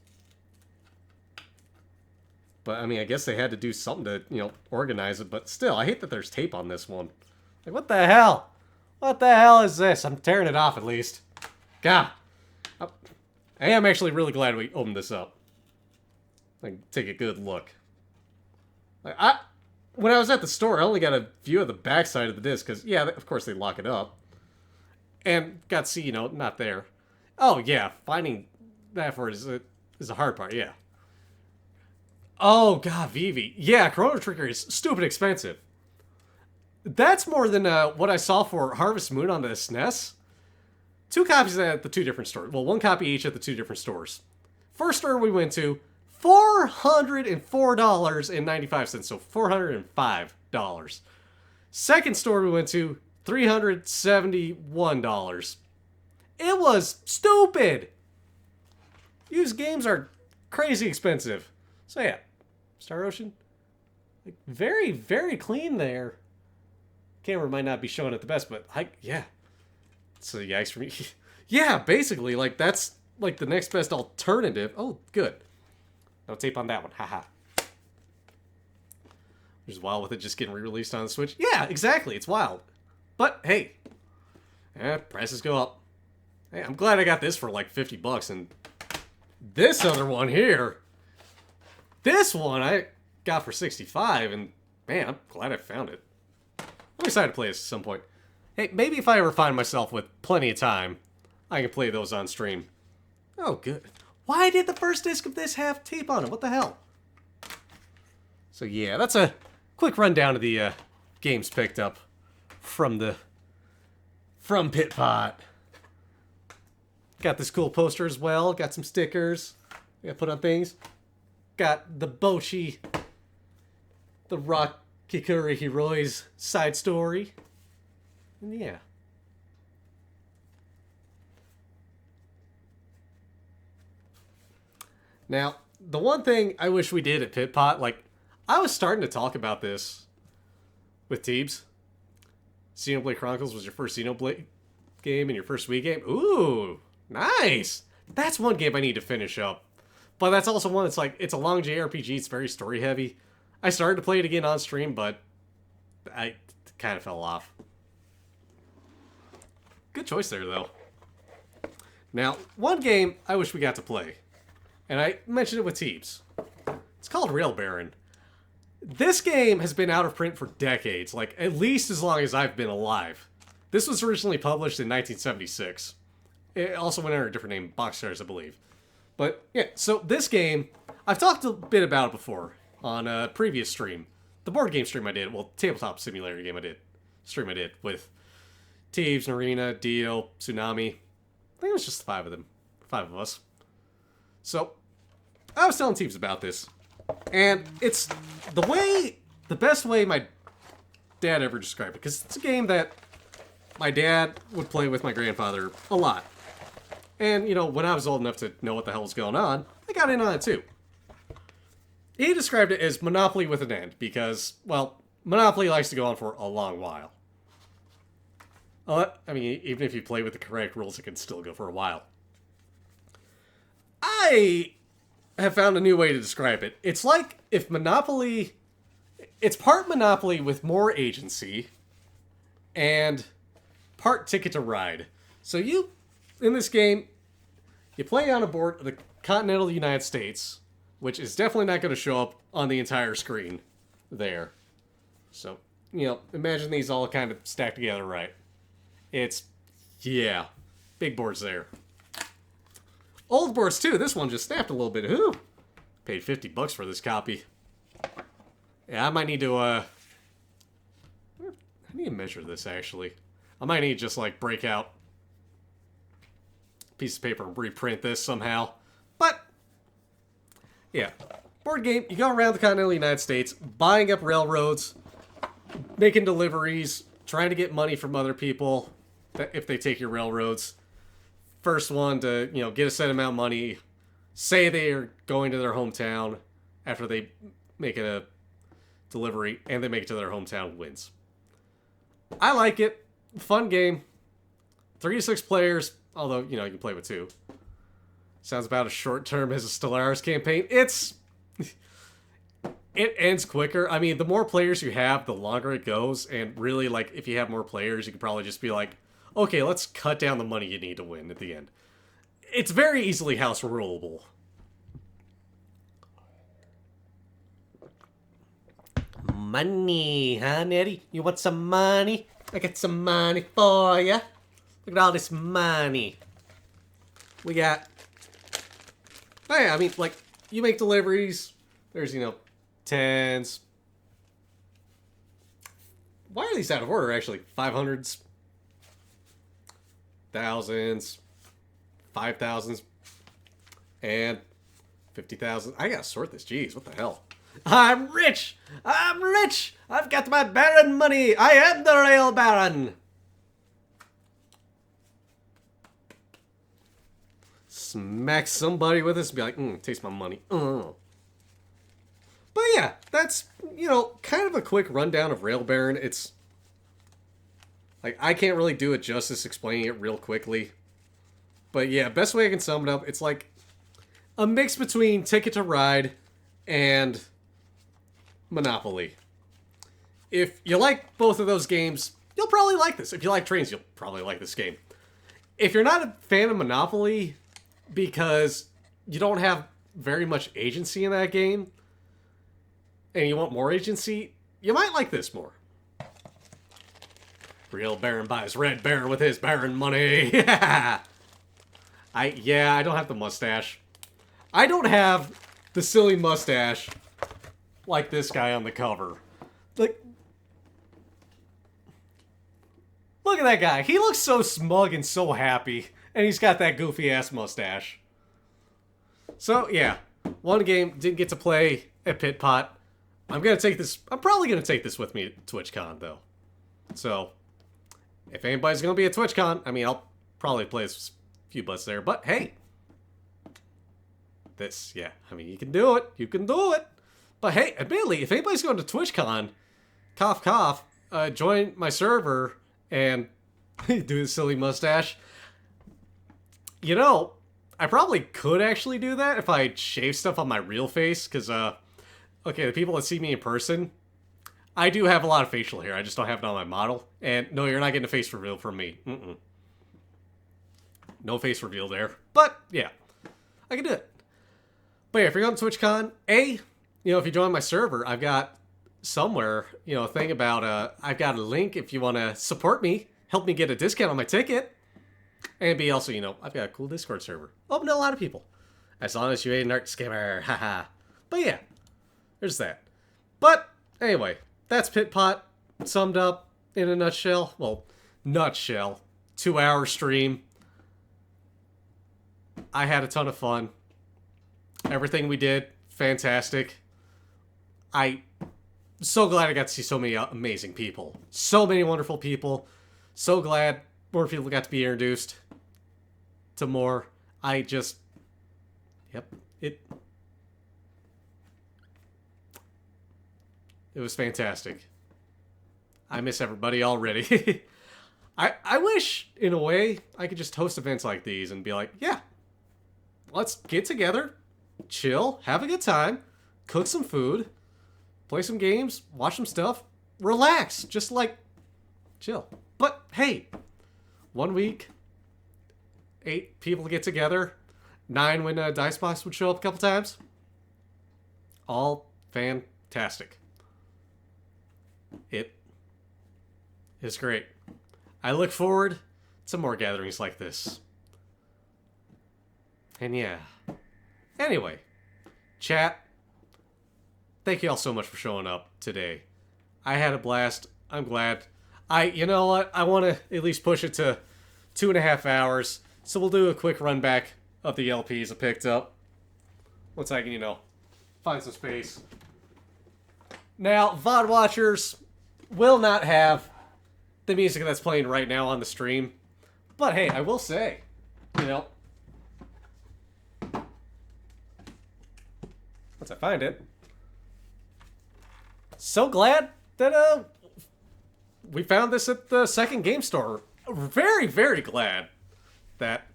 But, I mean, I guess they had to do something to, you know, organize it. But still, I hate that there's tape on this one. Like, what the hell? What the hell is this? I'm tearing it off, at least. God. I am actually really glad we opened this up. Like, take a good look. Like, when I was at the store, I only got a view of the backside of the disc. Because, yeah, of course they lock it up. And got to see, you know, not there. Oh, yeah, finding that for it is a hard part, yeah. Oh, God, Vivi. Yeah, Chrono Trigger is stupid expensive. That's more than what I saw for Harvest Moon on the SNES. 2 copies at the 2 different stores. Well, 1 copy each at the 2 different stores. First store we went to, $404.95, so $405. Second store we went to, $371. It was stupid! Used games are crazy expensive. So yeah, Star Ocean, like, very, very clean there. Camera might not be showing it the best, but yeah. So yikes for me. Yeah, basically, like, that's like the next best alternative. Oh, good. No tape on that one. Haha. Which is wild with it just getting re-released on the Switch. Yeah, exactly. It's wild. But hey, prices go up. Hey, I'm glad I got this for like $50, and this other one here, this one I got for $65, and man, I'm glad I found it. I'm excited to play this at some point. Hey, maybe if I ever find myself with plenty of time, I can play those on stream. Oh, good. Why did the first disc of this have tape on it? What the hell? So yeah, that's a quick rundown of the games picked up from Pit Pot. Got this cool poster as well. Got some stickers. Got put on things. Got the Boshi, the Rock Kikuri Hiroi's side story. And yeah. Now, the one thing I wish we did at Pit Pot, like, I was starting to talk about this with Teebs. Xenoblade Chronicles was your first Xenoblade game and your first Wii game. Ooh, nice! That's one game I need to finish up. But that's also one that's like, it's a long JRPG, it's very story heavy. I started to play it again on stream, but I kind of fell off. Good choice there, though. Now, one game I wish we got to play, and I mentioned it with Teebs. It's called Rail Baron. This game has been out of print for decades, like at least as long as I've been alive. This was originally published in 1976. It also went under a different name, Boxstars, I believe. But yeah, so this game, I've talked a bit about it before on a previous stream. The board game stream I did, well, tabletop simulator game I did with Teebs, Narina, Dio, Tsunami. I think it was just 5 of them. 5 of us. So, I was telling Teebs about this. And it's the best way my dad ever described it. Because it's a game that my dad would play with my grandfather a lot. And, you know, when I was old enough to know what the hell was going on, I got in on it too. He described it as Monopoly with an end. Because, well, Monopoly likes to go on for a long while. I mean, even if you play with the correct rules, it can still go for a while. I have found a new way to describe it. It's like if Monopoly... It's part Monopoly with more agency and part Ticket to Ride. So you, in this game, you play on a board of the continental United States, which is definitely not going to show up on the entire screen there. So, you know, imagine these all kind of stacked together right. It's, yeah, big boards there. Old boards too. This one just snapped a little bit. Ooh, paid $50 for this copy. Yeah, I might need to, I need to measure this, actually. I might need to just, like, break out a piece of paper and reprint this somehow. But, yeah. Board game, you go around the continental United States, buying up railroads, making deliveries, trying to get money from other people if they take your railroads. First one to, you know, get a set amount of money, say they are going to their hometown after they make a delivery, and they make it to their hometown, wins. I like it. Fun game. 3 to 6 players, although, you know, you can play with 2. Sounds about as short term as a Stellaris campaign. It's it ends quicker. I mean, the more players you have, the longer it goes. And really, like, if you have more players, you can probably just be like, okay, let's cut down the money you need to win at the end. It's very easily house rulable. Money, huh, Nettie? You want some money? I got some money for ya. Look at all this money. We got... Oh yeah, I mean, like, you make deliveries. There's, you know, 10s. Why are these out of order, actually? 500s. 1000s. 5000s. And 50,000. I gotta sort this. Jeez, what the hell? I'm rich! I'm rich! I've got my Baron money! I am the real Baron! Smack somebody with this and be like, taste my money. But yeah, that's, you know, kind of a quick rundown of Rail Baron. It's, like, I can't really do it justice explaining it real quickly. But yeah, best way I can sum it up, it's like a mix between Ticket to Ride and Monopoly. If you like both of those games, you'll probably like this. If you like trains, you'll probably like this game. If you're not a fan of Monopoly because you don't have very much agency in that game and you want more agency, you might like this more. Real Baron buys Red Baron with his Baron money. Yeah. I don't have the mustache. I don't have the silly mustache like this guy on the cover. Like, look at that guy. He looks so smug and so happy. And he's got that goofy-ass mustache. So, yeah. One game, didn't get to play at Pit Pot. I'm probably going to take this with me to TwitchCon, though. So, if anybody's going to be at TwitchCon, I mean, I'll probably play a few butts there. But, hey. Yeah. I mean, you can do it. You can do it. But hey, admittedly, if anybody's going to TwitchCon, cough cough, join my server and do the silly mustache. You know, I probably could actually do that if I shave stuff on my real face, because, okay, the people that see me in person, I do have a lot of facial hair, I just don't have it on my model. And no, you're not getting a face reveal from me. No face reveal there. But, yeah, I can do it. But yeah, if you're going to TwitchCon, you know, if you join my server, I've got somewhere, you know, a thing about, I've got a link if you want to support me, help me get a discount on my ticket. And B, also, you know, I've got a cool Discord server. Open to a lot of people. As long as you ain't an art scammer, haha. But yeah, there's that. But, anyway, that's Pit Pot, summed up in a nutshell. Well, nutshell. 2-hour stream. I had a ton of fun. Everything we did, fantastic. I'm so glad I got to see so many amazing people. So many wonderful people. So glad more people got to be introduced to more. Yep, it was fantastic. I miss everybody already. I wish, in a way, I could just host events like these and be like, yeah, let's get together, chill, have a good time, cook some food, play some games, watch some stuff, relax, just like, chill. But, hey, 1 week, 8 people get together, 9 when Dicebox would show up a couple times. All fantastic. It is great. I look forward to more gatherings like this. And yeah. Anyway, chat, thank you all so much for showing up today. I had a blast. I'm glad. You know what? I want to at least push it to 2.5 hours. So we'll do a quick run back of the LPs I picked up. Once I can, you know, find some space. Now, VOD watchers will not have the music that's playing right now on the stream. But hey, I will say, you know, once I find it, so glad that we found this at the second game store. Very, very glad that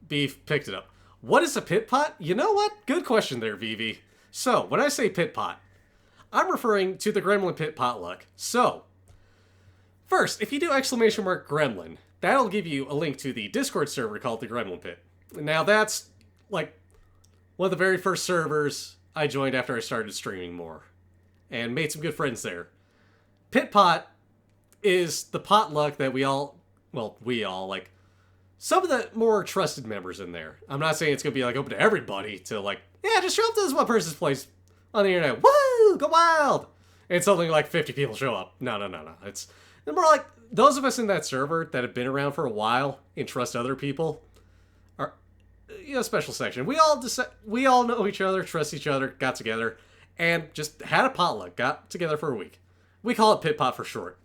Beef picked it up. What is a pit pot? You know what? Good question there, Vivi. So, when I say pit pot, I'm referring to the Gremlin Pit Potluck. So, first, if you do !Gremlin, that'll give you a link to the Discord server called the Gremlin Pit. Now that's, like, one of the very first servers I joined after I started streaming more. And made some good friends there. Pit Pot is the potluck that like, some of the more trusted members in there. I'm not saying it's going to be, like, open to everybody to, like, yeah, just show up to this one person's place on the internet. Woo! Go wild! And something like 50 people show up. No. It's more like those of us in that server that have been around for a while and trust other people are, special section. We all know each other, trust each other, got together, and just had a potluck, got together for a week. We call it Pit Pot for short.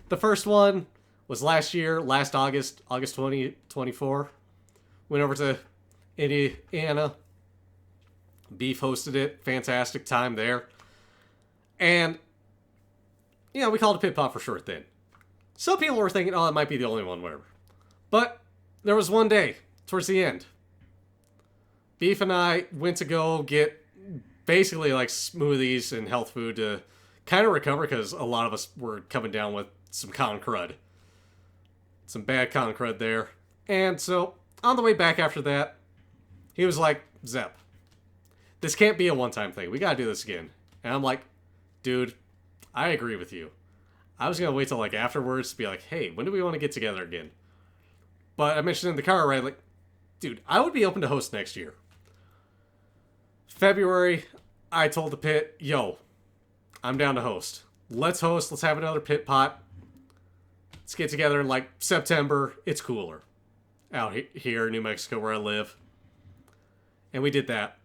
The first one was last August 2024. Went over to Indiana. Beef hosted it. Fantastic time there. And, we called it Pit Pot for short then. Some people were thinking, it might be the only one, whatever. But there was one day, towards the end, Beef and I went to go get basically like smoothies and health food to kind of recover because a lot of us were coming down with some con crud. Some bad con crud there. And so, on the way back after that, he was like, Zep, this can't be a one-time thing. We gotta do this again. And I'm like, dude, I agree with you. I was gonna wait till like afterwards to be like, hey, when do we want to get together again? But I mentioned in the car, right, like, dude, I would be open to host next year. February, I told the pit, yo, I'm down to host. Let's host. Let's have another pit pot. Let's get together in like September. It's cooler out here in New Mexico where I live. And we did that.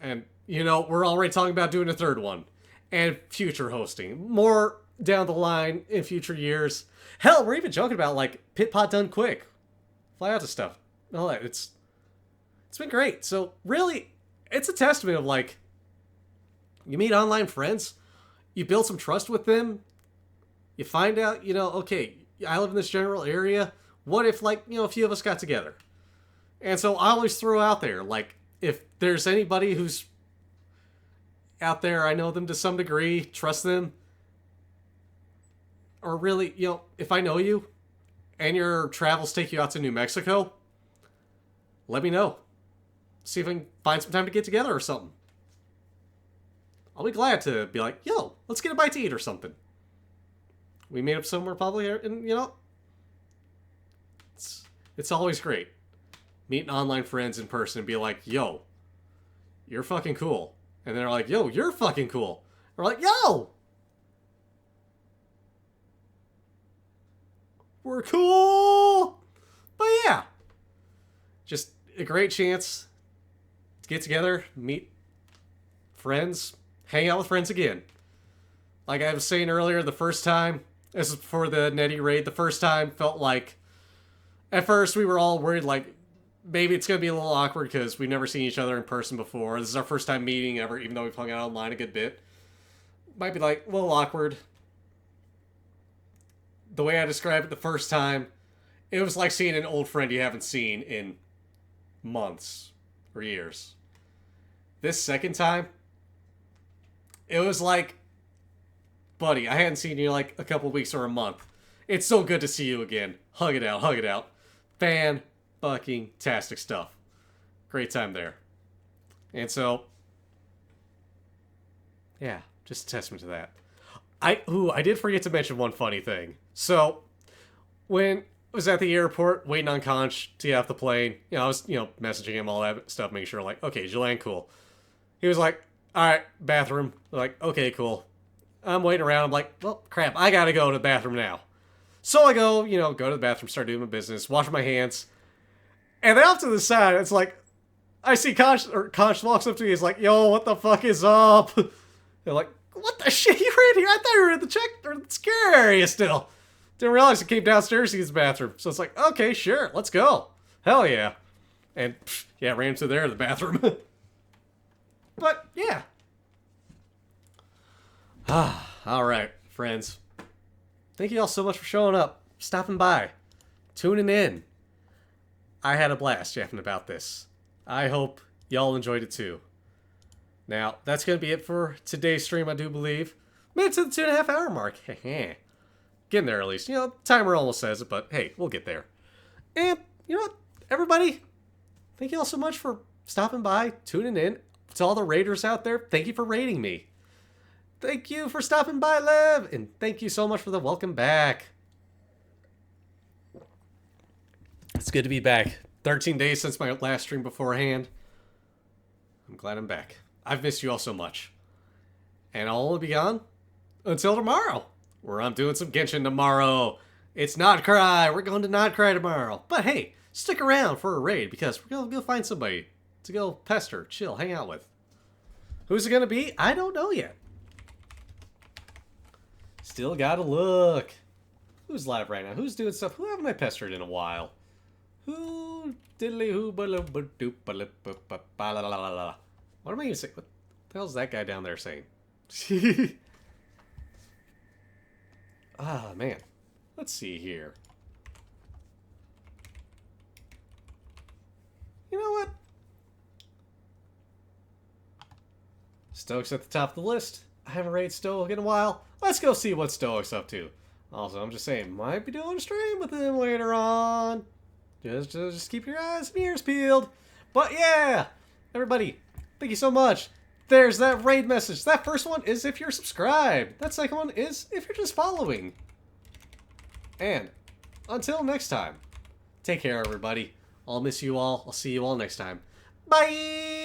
And, we're already talking about doing a third one. And future hosting. More down the line in future years. Hell, we're even joking about like pit pot done quick. Fly out to stuff. All that. It's been great. So really, it's a testament of like, you meet online friends, you build some trust with them, you find out, okay, I live in this general area, what if like, a few of us got together? And so I always throw out there, like, if there's anybody who's out there, I know them to some degree, trust them, or really, if I know you, and your travels take you out to New Mexico, let me know. See if I can find some time to get together or something. I'll be glad to be like, yo, let's get a bite to eat or something. We meet up somewhere probably, and it's always great. Meeting online friends in person and be like, yo, you're fucking cool. And they're like, yo, you're fucking cool. We're like, yo! We're cool! But yeah. Just a great chance to get together, meet friends, hang out with friends again. Like I was saying earlier, the first time, this is before the Netty raid, the first time felt like, at first we were all worried like, maybe it's going to be a little awkward because we've never seen each other in person before. This is our first time meeting ever, even though we've hung out online a good bit. Might be like a little awkward. The way I described it the first time, it was like seeing an old friend you haven't seen in months or years. This second time, it was like, buddy, I hadn't seen you like a couple weeks or a month. It's so good to see you again. Hug it out, hug it out. Fan-fucking-tastic stuff. Great time there. And so, yeah, just a testament to that. I did forget to mention one funny thing. So, when I was at the airport waiting on Conch to get off the plane, I was, messaging him all that stuff, making sure, like, okay, did you land cool? He was like, alright, bathroom. Like, okay, cool. I'm waiting around. I'm like, well, crap, I gotta go to the bathroom now. So I go, go to the bathroom, start doing my business, wash my hands. And then off to the side, it's like, I see Conch walks up to me, he's like, yo, what the fuck is up? They're like, what the shit, you were in here? I thought you were in the secure area still. Didn't realize he came downstairs to use the bathroom. So it's like, okay, sure, let's go. Hell yeah. And, yeah, ran to there in the bathroom. But, yeah. Alright, friends. Thank you all so much for showing up, stopping by, tuning in. I had a blast yapping about this. I hope y'all enjoyed it too. Now, Now, that's going to be it for today's stream, I do believe. Made it to the 2.5 hour mark. Getting there at least. You know, timer almost says it, but hey, we'll get there. And, you know what, everybody, thank you all so much for stopping by, tuning in. To all the raiders out there, thank you for raiding me. Thank you for stopping by, Lev. And thank you so much for the welcome back. It's good to be back. 13 days since my last stream beforehand. I'm glad I'm back. I've missed you all so much. And I'll only be gone until tomorrow, where I'm doing some Genshin tomorrow. It's Not Cry. We're going to Not Cry tomorrow. But hey, stick around for a raid, because we're going to go find somebody to go pester, chill, hang out with. Who's it going to be? I don't know yet. Still gotta look. Who's live right now? Who's doing stuff? Who haven't I pestered in a while? Who diddly who ba la ba doop ba la ba ba ba la la la la. What am I even saying? What the hell's that guy down there saying? Ah, man. Let's see here. You know what? Stoic's at the top of the list. I haven't raided Stoic in a while. Let's go see what Stoic's up to. Also, I'm just saying, might be doing a stream with him later on. Just keep your eyes and ears peeled. But yeah, everybody, thank you so much. There's that raid message. That first one is if you're subscribed. That second one is if you're just following. And until next time, take care, everybody. I'll miss you all. I'll see you all next time. Bye!